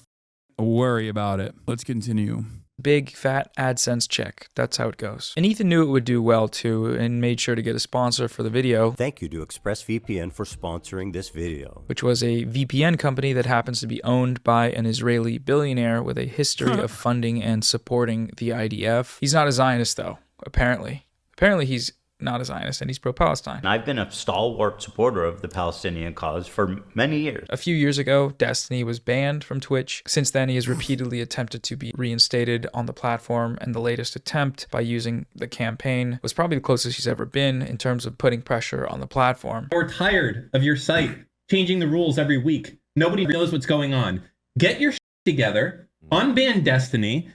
worry about it. Let's continue. Big fat AdSense check. That's how it goes. And Ethan knew it would do well too and made sure to get a sponsor for the video. Thank you to ExpressVPN for sponsoring this video. Which was a VPN company that happens to be owned by an Israeli billionaire with a history of funding and supporting the IDF. He's not a Zionist though, apparently. Apparently he's not a Zionist, and he's pro-Palestine. I've been a stalwart supporter of the Palestinian cause for many years. A few years ago, Destiny was banned from Twitch. Since then, he has repeatedly attempted to be reinstated on the platform, and the latest attempt by using the campaign was probably the closest he's ever been in terms of putting pressure on the platform. We're tired of your site changing the rules every week. Nobody knows what's going on. Get your shit together, unban Destiny,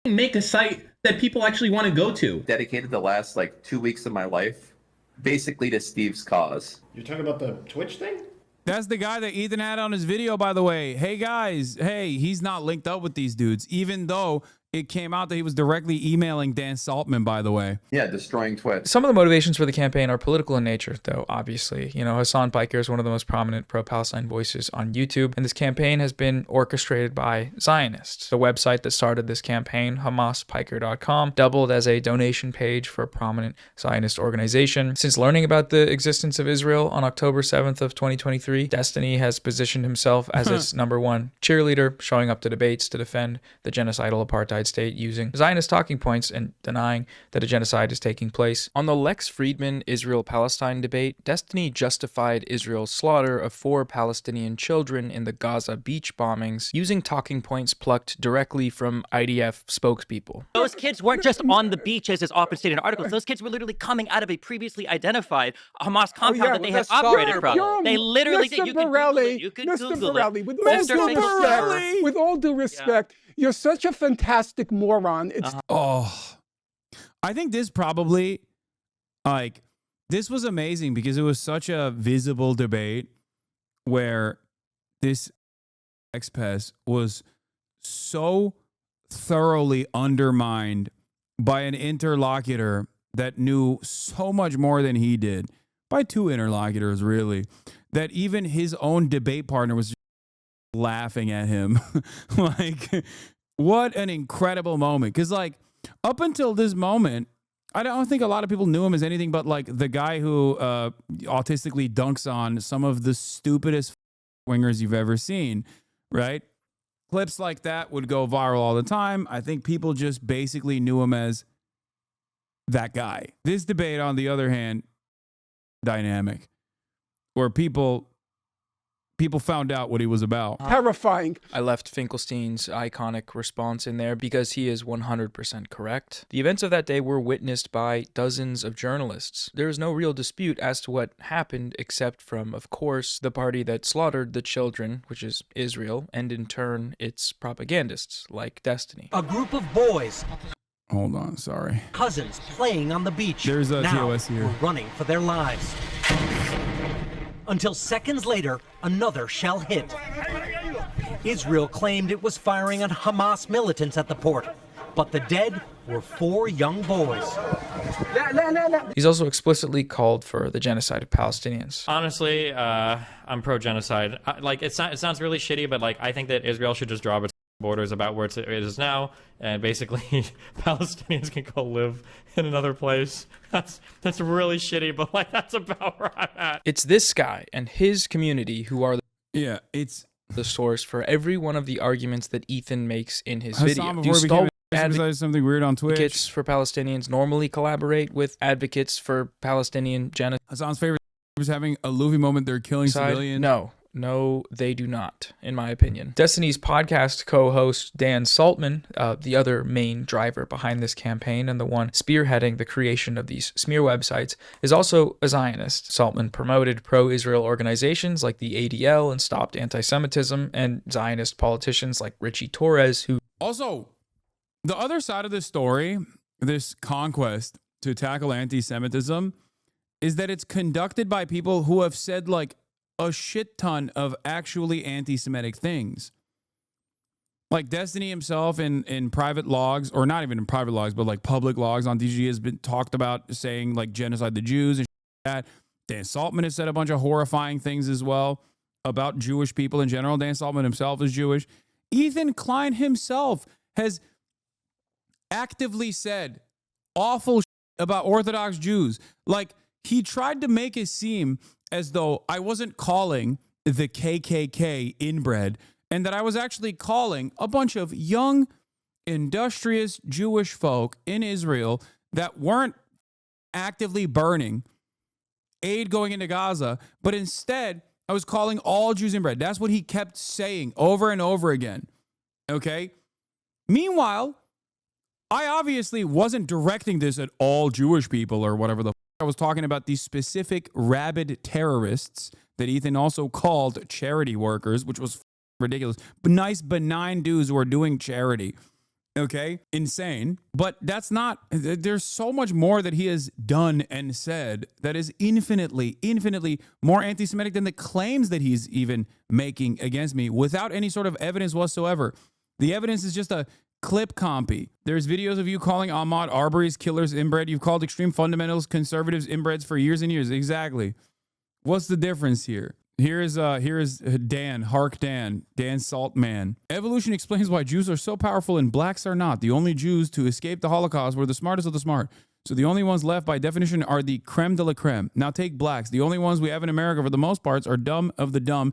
and make a site that people actually want to go to. Dedicated the last like 2 weeks of my life basically to Steve's cause. You're talking about the Twitch thing? That's the guy that Ethan had on his video, by the way. Hey guys, hey, he's not linked up with these dudes, even though it came out that he was directly emailing Dan Saltman, by the way. Yeah, destroying Twitch. Some of the motivations for the campaign are political in nature, though, obviously. You know, Hasan Piker is one of the most prominent pro-Palestine voices on YouTube, and this campaign has been orchestrated by Zionists. The website that started this campaign, HamasPiker.com, doubled as a donation page for a prominent Zionist organization. Since learning about the existence of Israel on October 7th of 2023, Destiny has positioned himself as its #1 cheerleader, showing up to debates to defend the genocidal apartheid state using Zionist talking points and denying that a genocide is taking place. On the Lex Friedman Israel-Palestine debate, Destiny justified Israel's slaughter of 4 Palestinian children in the Gaza beach bombings using talking points plucked directly from IDF spokespeople. Those kids weren't just on the beaches as often stated in articles. Those kids were literally coming out of a previously identified Hamas compound that they had operated from. They literally did. You could Google it. You could Google it. With all due respect, you're such a fantastic moron. It's I think this probably, like, this was amazing because it was such a visible debate where this XPES was so thoroughly undermined by an interlocutor that knew so much more than he did, by two interlocutors really, that even his own debate partner was just laughing at him. Like, what an incredible moment. Because, like, up until this moment, I don't think a lot of people knew him as anything but, like, the guy who autistically dunks on some of the stupidest wingers you've ever seen, right? Clips like that would go viral all the time. I think people just basically knew him as that guy. This debate, on the other hand, dynamic, where people found out what he was about. Terrifying. I left Finkelstein's iconic response in there because he is 100% correct. The events of that day were witnessed by dozens of journalists. There is no real dispute as to what happened, except from, of course, the party that slaughtered the children, which is Israel, and in turn, its propagandists, like Destiny. A group of boys. Hold on, sorry. Cousins playing on the beach. There's a now, TOS here. Were running for their lives. Until seconds later, another shell hit. Israel claimed it was firing on Hamas militants at the port, but the dead were 4 young boys. He's also explicitly called for the genocide of Palestinians. Honestly, I'm pro-genocide. Like, it sounds really shitty, but like I think that Israel should just draw its borders about where it is now, and basically Palestinians can go live in another place. That's really shitty, but like that's about where I'm at. It's this guy and his community who are it's the source for every one of the arguments that Ethan makes in his Hasan, video. before we became something weird on Twitch. Advocates for Palestinians normally collaborate with advocates for Palestinian genocide. Hasan's favorite was having a Luffy moment. They're killing civilians. No, they do not, in my opinion. Destiny's podcast co-host Dan Saltman, the other main driver behind this campaign and the one spearheading the creation of these smear websites, is also a Zionist. Saltman promoted pro-Israel organizations like the ADL and stopped anti-Semitism, and Zionist politicians like Richie Torres, who... Also, the other side of this story, this conquest to tackle anti-Semitism, is that it's conducted by people who have said, like, a shit ton of actually anti-Semitic things. Like Destiny himself in private logs, or not even in private logs, but like public logs on DG has been talked about saying like genocide the Jews and that. Dan Saltman has said a bunch of horrifying things as well about Jewish people in general. Dan Saltman himself is Jewish. Ethan Klein himself has actively said awful shit about Orthodox Jews. Like, he tried to make it seem as though I wasn't calling the KKK inbred, and that I was actually calling a bunch of young, industrious Jewish folk in Israel that weren't actively burning aid going into Gaza, but instead I was calling all Jews inbred. That's what he kept saying over and over again. Okay? Meanwhile, I obviously wasn't directing this at all Jewish people or whatever the I was talking about these specific rabid terrorists that Ethan also called charity workers, which was ridiculous. But nice, benign dudes who are doing charity. Okay? Insane. But that's not, there's so much more that he has done and said that is infinitely, infinitely more anti-Semitic than the claims that he's even making against me without any sort of evidence whatsoever. The evidence is just a clip copy. There's videos of you calling Ahmaud Arbery's killers inbred. You've called extreme fundamentals conservatives inbreds for years and years. Exactly. What's the difference here? Here is Dan, Dan Saltman. Evolution explains why Jews are so powerful and blacks are not. The only Jews to escape the Holocaust were the smartest of the smart. So the only ones left by definition are the creme de la creme. Now take blacks. The only ones we have in America for the most parts are dumb of the dumb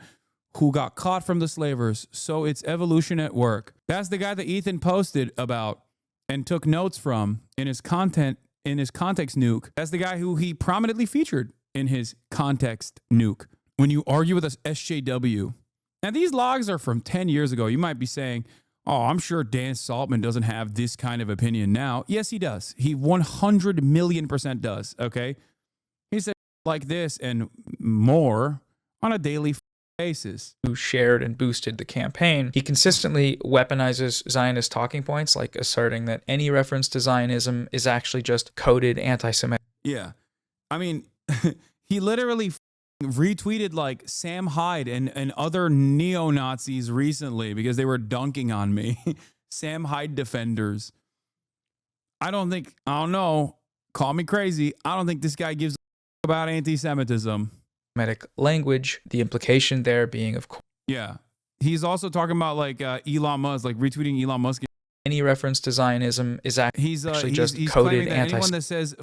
who got caught from the slavers. So it's evolution at work. That's the guy that Ethan posted about and took notes from in his context nuke. That's the guy who he prominently featured in his context nuke. When you argue with us SJW. Now these logs are from 10 years ago. You might be saying, oh, I'm sure Dan Saltman doesn't have this kind of opinion now. Yes, he does. He 100 million% does. Okay. He said like this and more on a daily basis. Who shared and boosted the campaign. He consistently weaponizes Zionist talking points, like asserting that any reference to Zionism is actually just coded anti-Semitic. Yeah. I mean, he literally retweeted like Sam Hyde and other neo-Nazis recently because they were dunking on me. Sam Hyde defenders. I don't know. Call me crazy. I don't think this guy gives a about anti-Semitism. Semitic language, the implication there being, of course. Yeah. He's also talking about like Elon Musk, like retweeting Elon Musk. Any reference to Zionism is actually just he's coded that anyone that says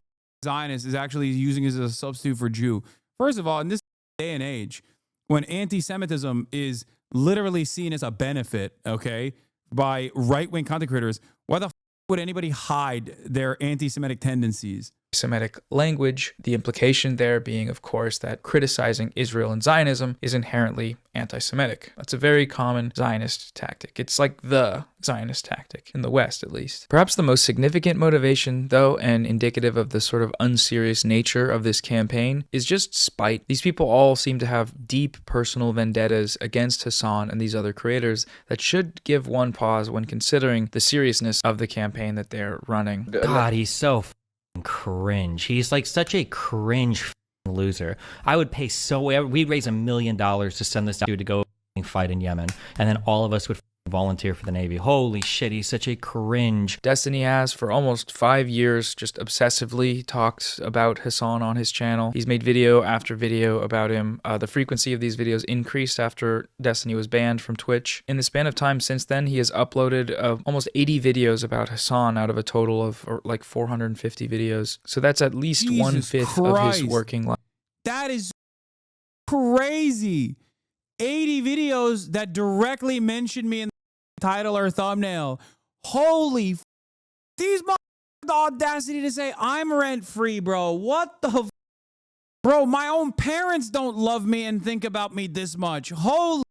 Zionist is actually using it as a substitute for Jew. First of all, in this day and age, when anti-Semitism is literally seen as a benefit, okay, by right-wing content creators, why the would anybody hide their anti-Semitic tendencies? Semitic language, the implication there being, of course, that criticizing Israel and Zionism is inherently anti-Semitic. That's a very common Zionist tactic. It's like the Zionist tactic, in the West at least. Perhaps the most significant motivation, though, and indicative of the sort of unserious nature of this campaign, is just spite. These people all seem to have deep personal vendettas against Hasan and these other creators that should give one pause when considering the seriousness of the campaign that they're running. God, he's so cringe. He's like such a cringe loser. I would pay we'd raise $1 million to send this dude to go fight in Yemen, and then all of us would volunteer for the Navy. Holy shit, he's such a cringe. Destiny has for almost 5 years just obsessively talked about Hasan on his channel. He's made video after video about him. The frequency of these videos increased after Destiny was banned from Twitch. In the span of time since then, he has uploaded almost 80 videos about Hasan out of a total of like 450 videos. So that's at least Jesus 1/5 of his Christ. working life. That is crazy. 80 videos that directly mention me in the title or thumbnail. Holy these the audacity to say I'm rent-free, bro. What the bro, my own parents don't love me and think about me this much. Holy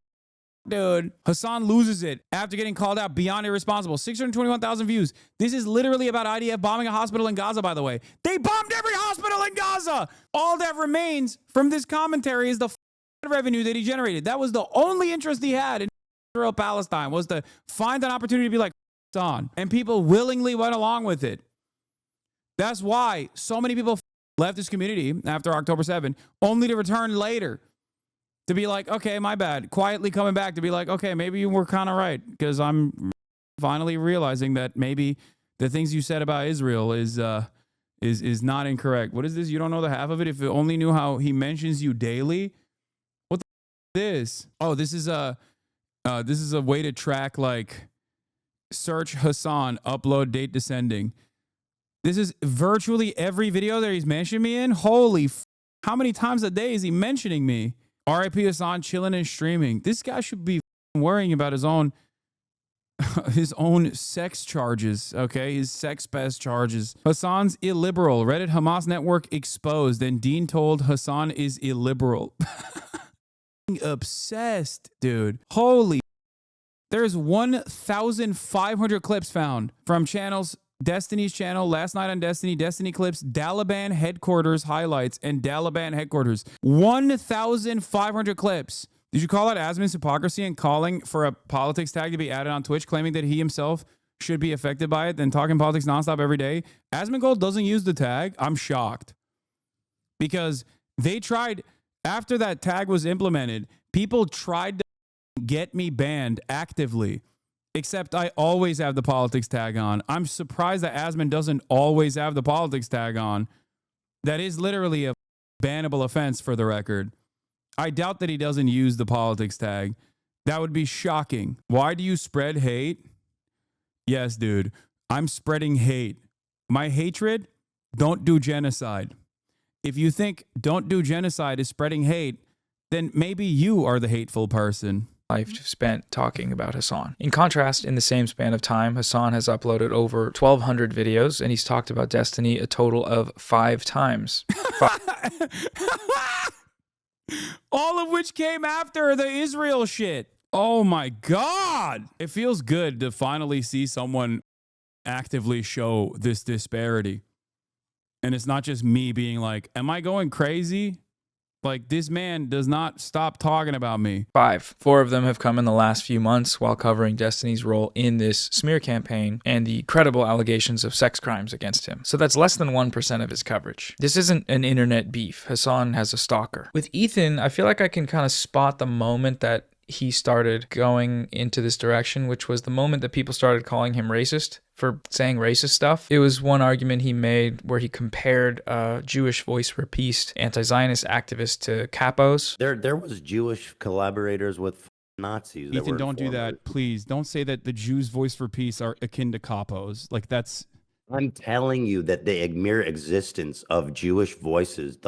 dude. Hasan loses it after getting called out beyond irresponsible. 621,000 views. This is literally about IDF bombing a hospital in Gaza, by the way. They bombed every hospital in Gaza. All that remains from this commentary is the revenue that he generated. That was the only interest he had in Israel Palestine, was to find an opportunity to be like on, and people willingly went along with it. That's why so many people left this community after October 7, only to return later to be like, okay, my bad, quietly coming back to be like, okay, maybe you were kind of right, because I'm finally realizing that maybe the things you said about Israel is not incorrect. What is this? You don't know the half of it? If you only knew how he mentions you daily. What the this? Oh, this is a way to track, like, search Hasan, upload date descending. This is virtually every video that he's mentioned me in. Holy how many times a day is he mentioning me? RIP Hasan, chilling and streaming. This guy should be worrying about his own sex charges, okay? His sex pest charges. Hasan's illiberal. Reddit Hamas network exposed. Then Dean told Hasan is illiberal. Obsessed, dude. Holy. There's 1,500 clips found from channels. Destiny's channel, Last Night on Destiny, Destiny Clips, Taliban Headquarters Highlights, and Taliban Headquarters. 1,500 clips. Did you call out Asman's hypocrisy in calling for a politics tag to be added on Twitch, claiming that he himself should be affected by it, then talking politics nonstop every day? Asmongold doesn't use the tag. I'm shocked. Because they tried, after that tag was implemented, people tried to get me banned actively. Except I always have the politics tag on. I'm surprised that Asman doesn't always have the politics tag on. That is literally a bannable offense, for the record. I doubt that he doesn't use the politics tag. That would be shocking. Why do you spread hate? Yes, dude. I'm spreading hate. My hatred? Don't do genocide. If you think don't do genocide is spreading hate, then maybe you are the hateful person. Life spent talking about Hasan. In contrast, in the same span of time, Hasan has uploaded over 1,200 videos, and he's talked about Destiny a total of 5 times. All of which came after the Israel shit. Oh my God. It feels good to finally see someone actively show this disparity. And it's not just me being like, am I going crazy? Like, this man does not stop talking about me. 5. 4 of them have come in the last few months while covering Destiny's role in this smear campaign and the credible allegations of sex crimes against him. So that's less than 1% of his coverage. This isn't an internet beef. Hasan has a stalker. With Ethan, I feel like I can kind of spot the moment that he started going into this direction, which was the moment that people started calling him racist for saying racist stuff. It was one argument he made where he compared Jewish voice for peace anti-Zionist activists to capos. There was Jewish collaborators with Nazis. Ethan, don't do that, please. Don't say that the Jews' voice for peace are akin to capos. Like, that's... I'm telling you that the mere existence of Jewish voices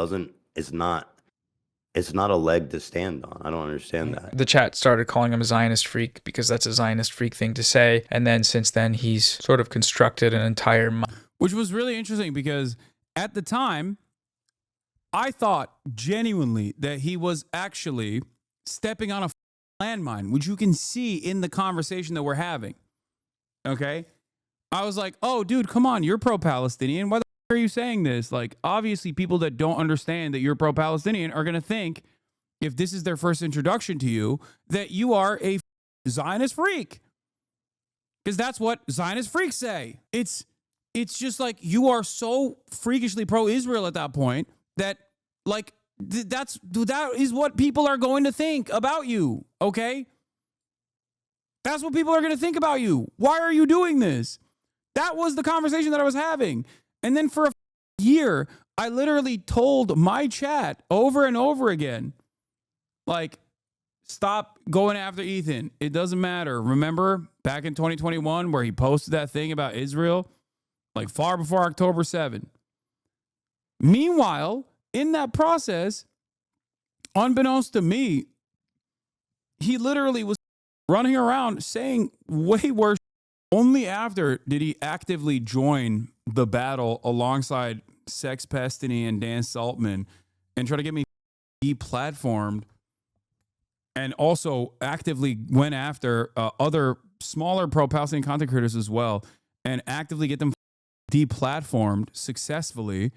it's not a leg to stand on. I don't understand that. The chat started calling him a Zionist freak because that's a Zionist freak thing to say. And then since then, he's sort of constructed an entire... Which was really interesting because at the time, I thought genuinely that he was actually stepping on a landmine, which you can see in the conversation that we're having. Okay? I was like, oh, dude, come on. You're pro-Palestinian. Why the are you saying this? Like, obviously people that don't understand that you're pro-Palestinian are going to think, if this is their first introduction to you, that you are a Zionist freak. Because that's what Zionist freaks say. It's just like you are so freakishly pro-Israel at that point that, like, that is what people are going to think about you, okay? That's what people are going to think about you. Why are you doing this? That was the conversation that I was having. And then for a year, I literally told my chat over and over again, like, stop going after Ethan. It doesn't matter. Remember back in 2021 where he posted that thing about Israel, like far before October 7. Meanwhile, in that process, unbeknownst to me, he literally was running around saying way worse. Only after did he actively join the battle alongside Sex Pestany and Dan Saltman and try to get me deplatformed, and also actively went after other smaller pro-Palestinian content creators as well and actively get them deplatformed successfully,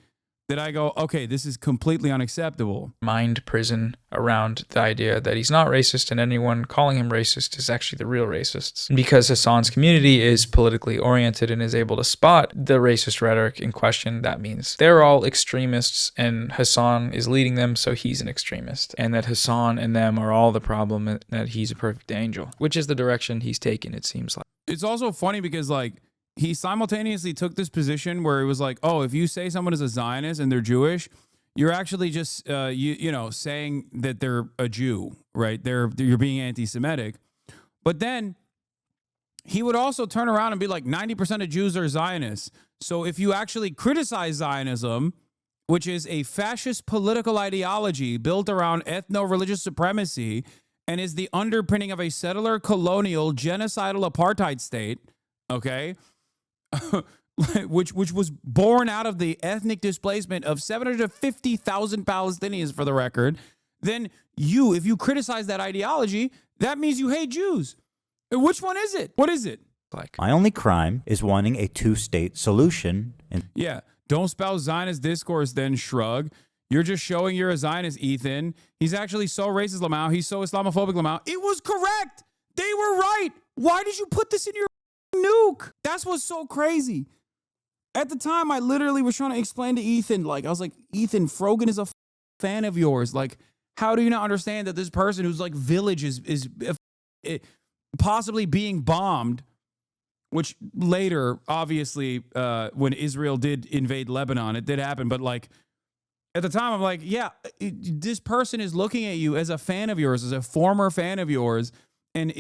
that I go, okay, this is completely unacceptable. Mind prison around the idea that he's not racist and anyone calling him racist is actually the real racists. And because Hasan's community is politically oriented and is able to spot the racist rhetoric in question, that means they're all extremists and Hasan is leading them, so he's an extremist. And that Hasan and them are all the problem, and that he's a perfect angel, which is the direction he's taken, it seems like. It's also funny because, like, he simultaneously took this position where it was like, oh, if you say someone is a Zionist and they're Jewish, you're actually just, you know, saying that they're a Jew, right? You're being anti-Semitic. But then he would also turn around and be like, 90% of Jews are Zionists. So if you actually criticize Zionism, which is a fascist political ideology built around ethno-religious supremacy and is the underpinning of a settler colonial genocidal apartheid state, okay, which was born out of the ethnic displacement of 750,000 Palestinians, for the record, then if you criticize that ideology, that means you hate Jews. Which one is it? What is it? Like, my only crime is wanting a two-state solution. Yeah, don't spout Zionist discourse, then shrug. You're just showing you're a Zionist, Ethan. He's actually so racist, Lamau. He's so Islamophobic, Lamau. It was correct. They were right. Why did you put this in your nuke? That's what's so crazy. At the time, I literally was trying to explain to Ethan, like, I was like, Ethan, Frogan is a fan of yours. Like, how do you not understand that this person whose, like, village is possibly being bombed, which later, obviously, when Israel did invade Lebanon, it did happen. But, like, at the time, I'm like, yeah, this person is looking at you as a fan of yours, as a former fan of yours, and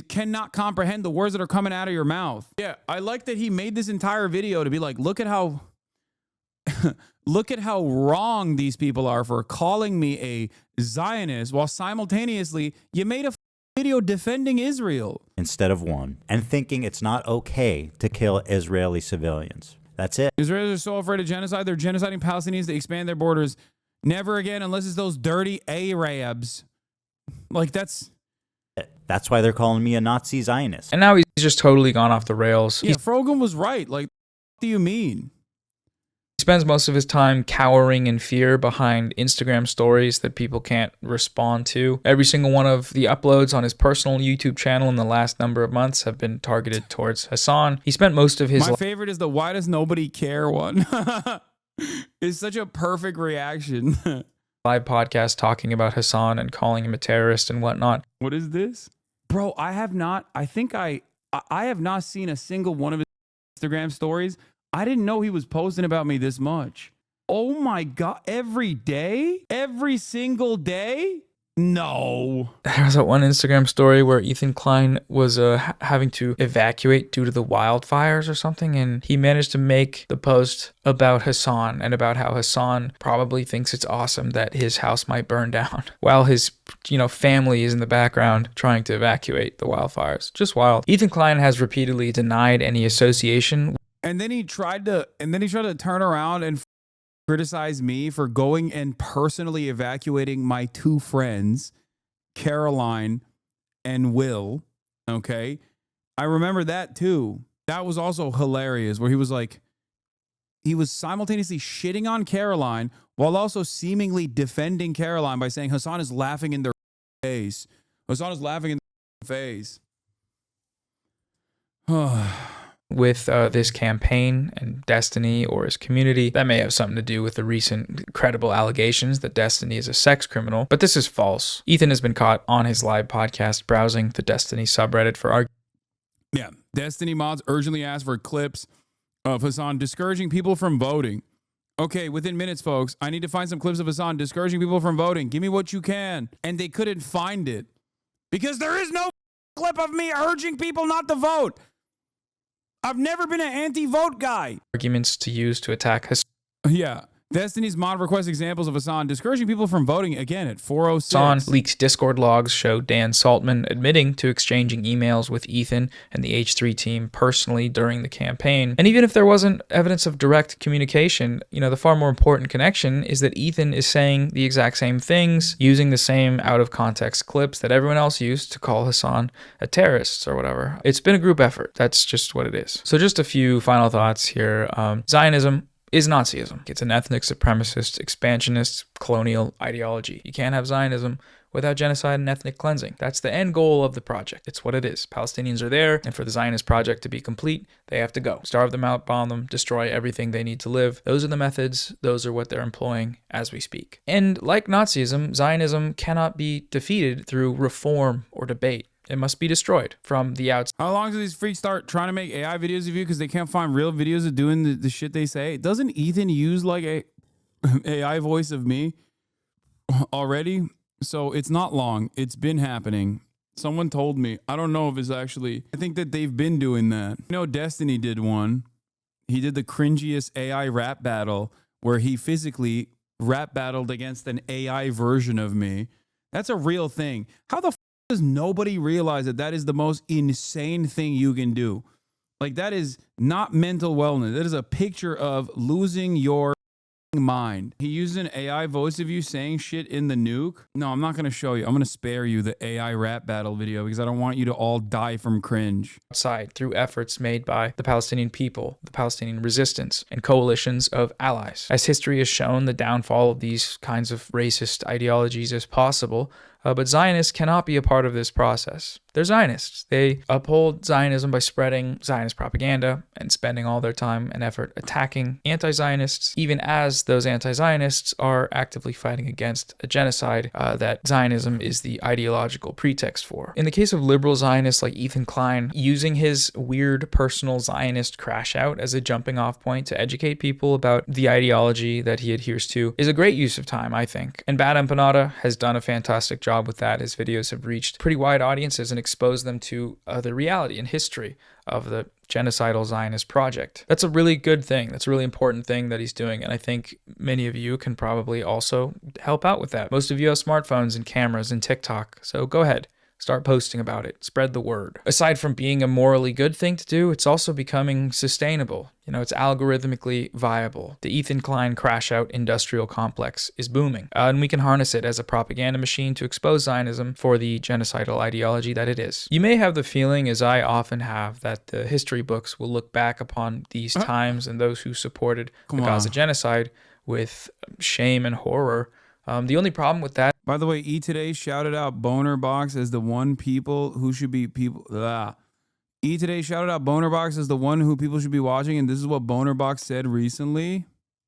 cannot comprehend the words that are coming out of your mouth. Yeah, I like that he made this entire video to be like, look at how wrong these people are for calling me a Zionist, while simultaneously you made a video defending Israel. Instead of one, and thinking it's not okay to kill Israeli civilians. That's it. Israelis are so afraid of genocide, they're genociding Palestinians to expand their borders. Never again, unless it's those dirty Arabs. Like, that's why they're calling me a Nazi Zionist. And now he's just totally gone off the rails. Yeah, Frogan was right. Like, what do you mean? He's spends most of his time cowering in fear behind Instagram stories that people can't respond to. Every single one of the uploads on his personal YouTube channel in the last number of months have been targeted towards Hasan. He spent most of his My favorite is the "why does nobody care" one. It's such a perfect reaction. live podcast talking about Hasan and calling him a terrorist and whatnot. What is this? Bro, I have not seen a single one of his Instagram stories. I didn't know he was posting about me this much. Oh my God. Every day? Every single day? No. There was that one Instagram story where Ethan Klein was having to evacuate due to the wildfires or something, and he managed to make the post about Hasan and about how Hasan probably thinks it's awesome that his house might burn down while his family is in the background trying to evacuate the wildfires. Just wild. Ethan Klein has repeatedly denied any association. And then he tried to turn around and criticize me for going and personally evacuating my two friends, Caroline and Will. Okay. I remember that too. That was also hilarious, where he was simultaneously shitting on Caroline while also seemingly defending Caroline by saying Hasan is laughing in their face. Hasan is laughing in their face. With this campaign and Destiny or his community. That may have something to do with the recent credible allegations that Destiny is a sex criminal, but this is false. Ethan has been caught on his live podcast browsing the Destiny subreddit for arguments. Yeah, Destiny mods urgently asked for clips of Hasan discouraging people from voting. Okay, within minutes, folks, I need to find some clips of Hasan discouraging people from voting. Give me what you can. And they couldn't find it because there is no clip of me urging people not to vote. I've never been an anti-vote guy. Arguments to use to attack Hasan. Yeah. Destiny's mod requests examples of Hasan discouraging people from voting again at 4:06. Hasan leaked Discord logs show Dan Saltman admitting to exchanging emails with Ethan and the H3 team personally during the campaign. And even if there wasn't evidence of direct communication, the far more important connection is that Ethan is saying the exact same things, using the same out-of-context clips that everyone else used to call Hasan a terrorist or whatever. It's been a group effort. That's just what it is. So just a few final thoughts here. Zionism is Nazism. It's an ethnic supremacist, expansionist, colonial ideology. You can't have Zionism without genocide and ethnic cleansing. That's the end goal of the project. It's what it is. Palestinians are there, and for the Zionist project to be complete, they have to go. Starve them out, bomb them, destroy everything they need to live. Those are the methods. Those are what they're employing as we speak. And like Nazism, Zionism cannot be defeated through reform or debate. It must be destroyed from the outside. How long do these freaks start trying to make AI videos of you because they can't find real videos of doing the shit they say? Doesn't Ethan use like a AI voice of me already? So it's not long. It's been happening. Someone told me. I don't know if it's actually... I think that they've been doing that. Destiny did one. He did the cringiest AI rap battle where he physically rap battled against an AI version of me. That's a real thing. How the does nobody realize that is the most insane thing you can do? Like, that is not mental wellness. That is a picture of losing your mind. He used an AI voice of you saying shit in the nuke. No, I'm not going to show you. I'm going to spare you the AI rap battle video because I don't want you to all die from cringe. Outside through efforts made by the Palestinian people, the Palestinian resistance, and coalitions of allies. As history has shown, the downfall of these kinds of racist ideologies is possible, but Zionists cannot be a part of this process. They're Zionists. They uphold Zionism by spreading Zionist propaganda and spending all their time and effort attacking anti-Zionists, even as those anti-Zionists are actively fighting against a genocide that Zionism is the ideological pretext for. In the case of liberal Zionists like Ethan Klein, using his weird personal Zionist crash out as a jumping off point to educate people about the ideology that he adheres to is a great use of time, I think. And Bad Empanada has done a fantastic job with that. His videos have reached pretty wide audiences and exposed them to the reality and history of the genocidal Zionist project. That's a really good thing. That's a really important thing that he's doing, and I think many of you can probably also help out with that. Most of you have smartphones and cameras and TikTok, so go ahead. Start posting about it. Spread the word. Aside from being a morally good thing to do, it's also becoming sustainable. You know, it's algorithmically viable. The Ethan Klein crash out industrial complex is booming. And we can harness it as a propaganda machine to expose Zionism for the genocidal ideology that it is. You may have the feeling, as I often have, that the history books will look back upon these times and those who supported the Gaza genocide with shame and horror. The only problem with that... By the way, Today shouted out Boner Box as the one people who should be people... Today shouted out Boner Box as the one who people should be watching, and this is what Boner Box said recently.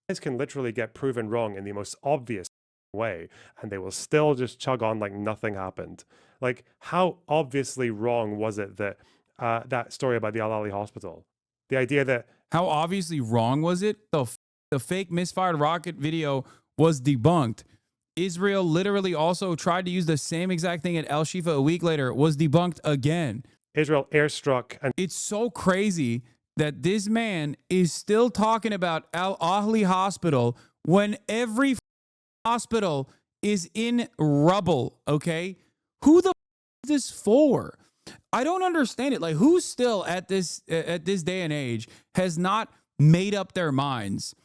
This can literally get proven wrong in the most obvious way, and they will still just chug on like nothing happened. Like, how obviously wrong was it that that story about the Al-Ali hospital? The idea that... How obviously wrong was it? The fake misfired rocket video was debunked. Israel literally also tried to use the same exact thing at El Shifa a week later. It was debunked again. Israel airstruck. And it's so crazy that this man is still talking about Al-Ahli Hospital when every hospital is in rubble, okay? Who the is this for? I don't understand it. Like, who still at this day and age has not made up their minds?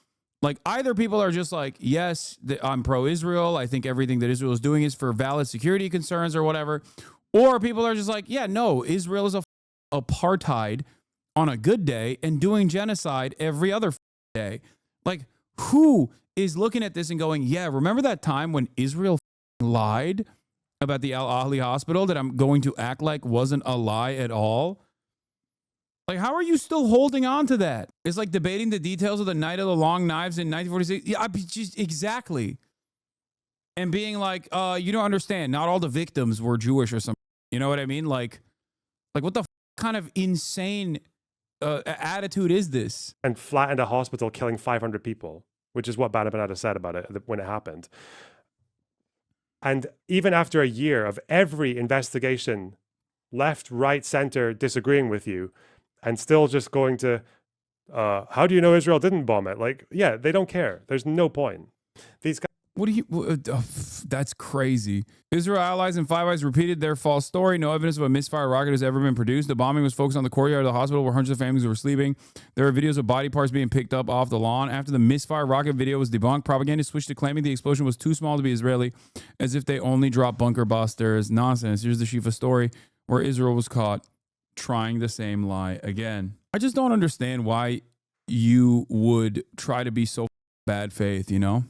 Like, either people are just like, yes, I'm pro-Israel. I think everything that Israel is doing is for valid security concerns or whatever. Or people are just like, yeah, no, Israel is a apartheid on a good day and doing genocide every other day. Like, who is looking at this and going, yeah, remember that time when Israel lied about the Al-Ahli hospital that I'm going to act like wasn't a lie at all? Like, how are you still holding on to that? It's like debating the details of the Night of the Long Knives in 1946. Yeah, just exactly. And being like, you don't understand. Not all the victims were Jewish or something. You know what I mean? Like what the kind of insane attitude is this? And flattened a hospital, killing 500 people, which is what Bana Banada said about it when it happened. And even after a year of every investigation, left, right, center disagreeing with you, and still just going to, how do you know Israel didn't bomb it? Like, yeah, they don't care. There's no point. These guys... That's crazy. Israel allies and Five Eyes repeated their false story. No evidence of a misfire rocket has ever been produced. The bombing was focused on the courtyard of the hospital where hundreds of families were sleeping. There are videos of body parts being picked up off the lawn. After the misfire rocket video was debunked, propagandists switched to claiming the explosion was too small to be Israeli, as if they only dropped bunker busters. Nonsense. Here's the Shifa story where Israel was caught trying the same lie again. I just don't understand why you would try to be so bad faith, you know?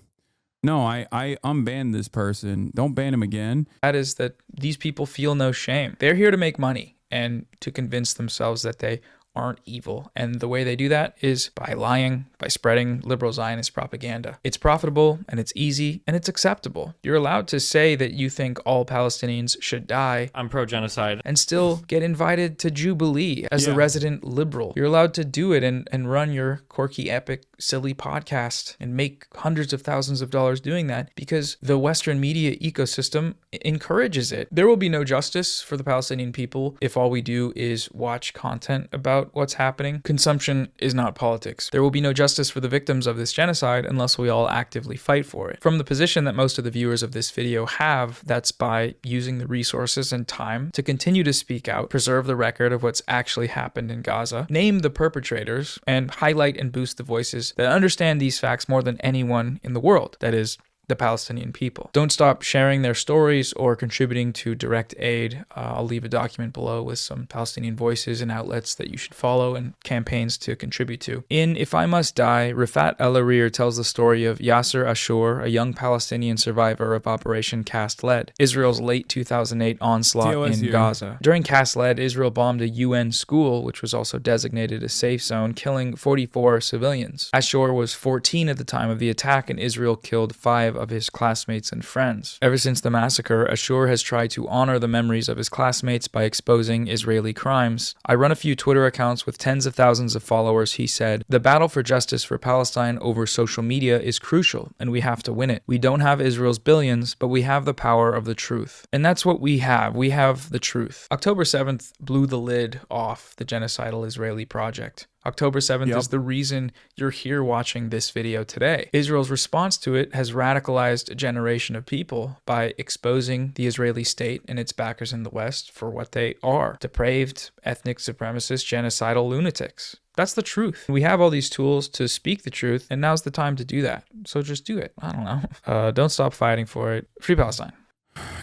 No, I unbanned this person. Don't ban him again. That is that these people feel no shame. They're here to make money and to convince themselves that they aren't evil. And the way they do that is by lying, by spreading liberal Zionist propaganda. It's profitable and it's easy and it's acceptable. You're allowed to say that you think all Palestinians should die. I'm pro-genocide. And still get invited to Jubilee as a resident liberal. You're allowed to do it and run your quirky, epic, silly podcast and make hundreds of thousands of dollars doing that because the Western media ecosystem encourages it. There will be no justice for the Palestinian people if all we do is watch content about what's happening. Consumption is not politics. There will be no justice for the victims of this genocide unless we all actively fight for it. From the position that most of the viewers of this video have, that's by using the resources and time to continue to speak out, preserve the record of what's actually happened in Gaza, name the perpetrators, and highlight and boost the voices that understand these facts more than anyone in the world. That is, the Palestinian people. Don't stop sharing their stories or contributing to direct aid. I'll leave a document below with some Palestinian voices and outlets that you should follow and campaigns to contribute to. In If I Must Die, Rifat El-Arir tells the story of Yasser Ashur, a young Palestinian survivor of Operation Cast Lead, Israel's late 2008 onslaught in Gaza. During Cast Lead, Israel bombed a UN school, which was also designated a safe zone, killing 44 civilians. Ashur was 14 at the time of the attack, and Israel killed 5 of his classmates and friends. Ever since the massacre, Ashur has tried to honor the memories of his classmates by exposing Israeli crimes. I run a few Twitter accounts with tens of thousands of followers. He said, "The battle for justice for Palestine over social media is crucial, and we have to win it. We don't have Israel's billions, but we have the power of the truth." And that's what we have. We have the truth. October 7th blew the lid off the genocidal Israeli project. October 7th is the reason you're here watching this video today. Israel's response to it has radicalized a generation of people by exposing the Israeli state and its backers in the West for what they are: depraved, ethnic supremacist, genocidal lunatics. That's the truth. We have all these tools to speak the truth, and now's the time to do that. So just do it. I don't know. Don't stop fighting for it. Free Palestine.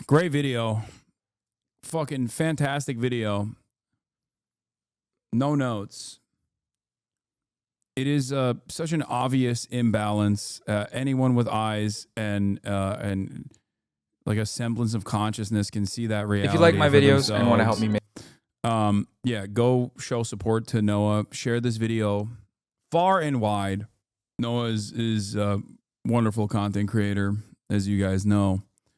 Great video. Fucking fantastic video. No notes. It is such an obvious imbalance. Anyone with eyes and like a semblance of consciousness can see that reality. If you like my videos themselves. and want to help me make, yeah, go show support to Noah. Share this video far and wide. Noah is a wonderful content creator, as you guys know.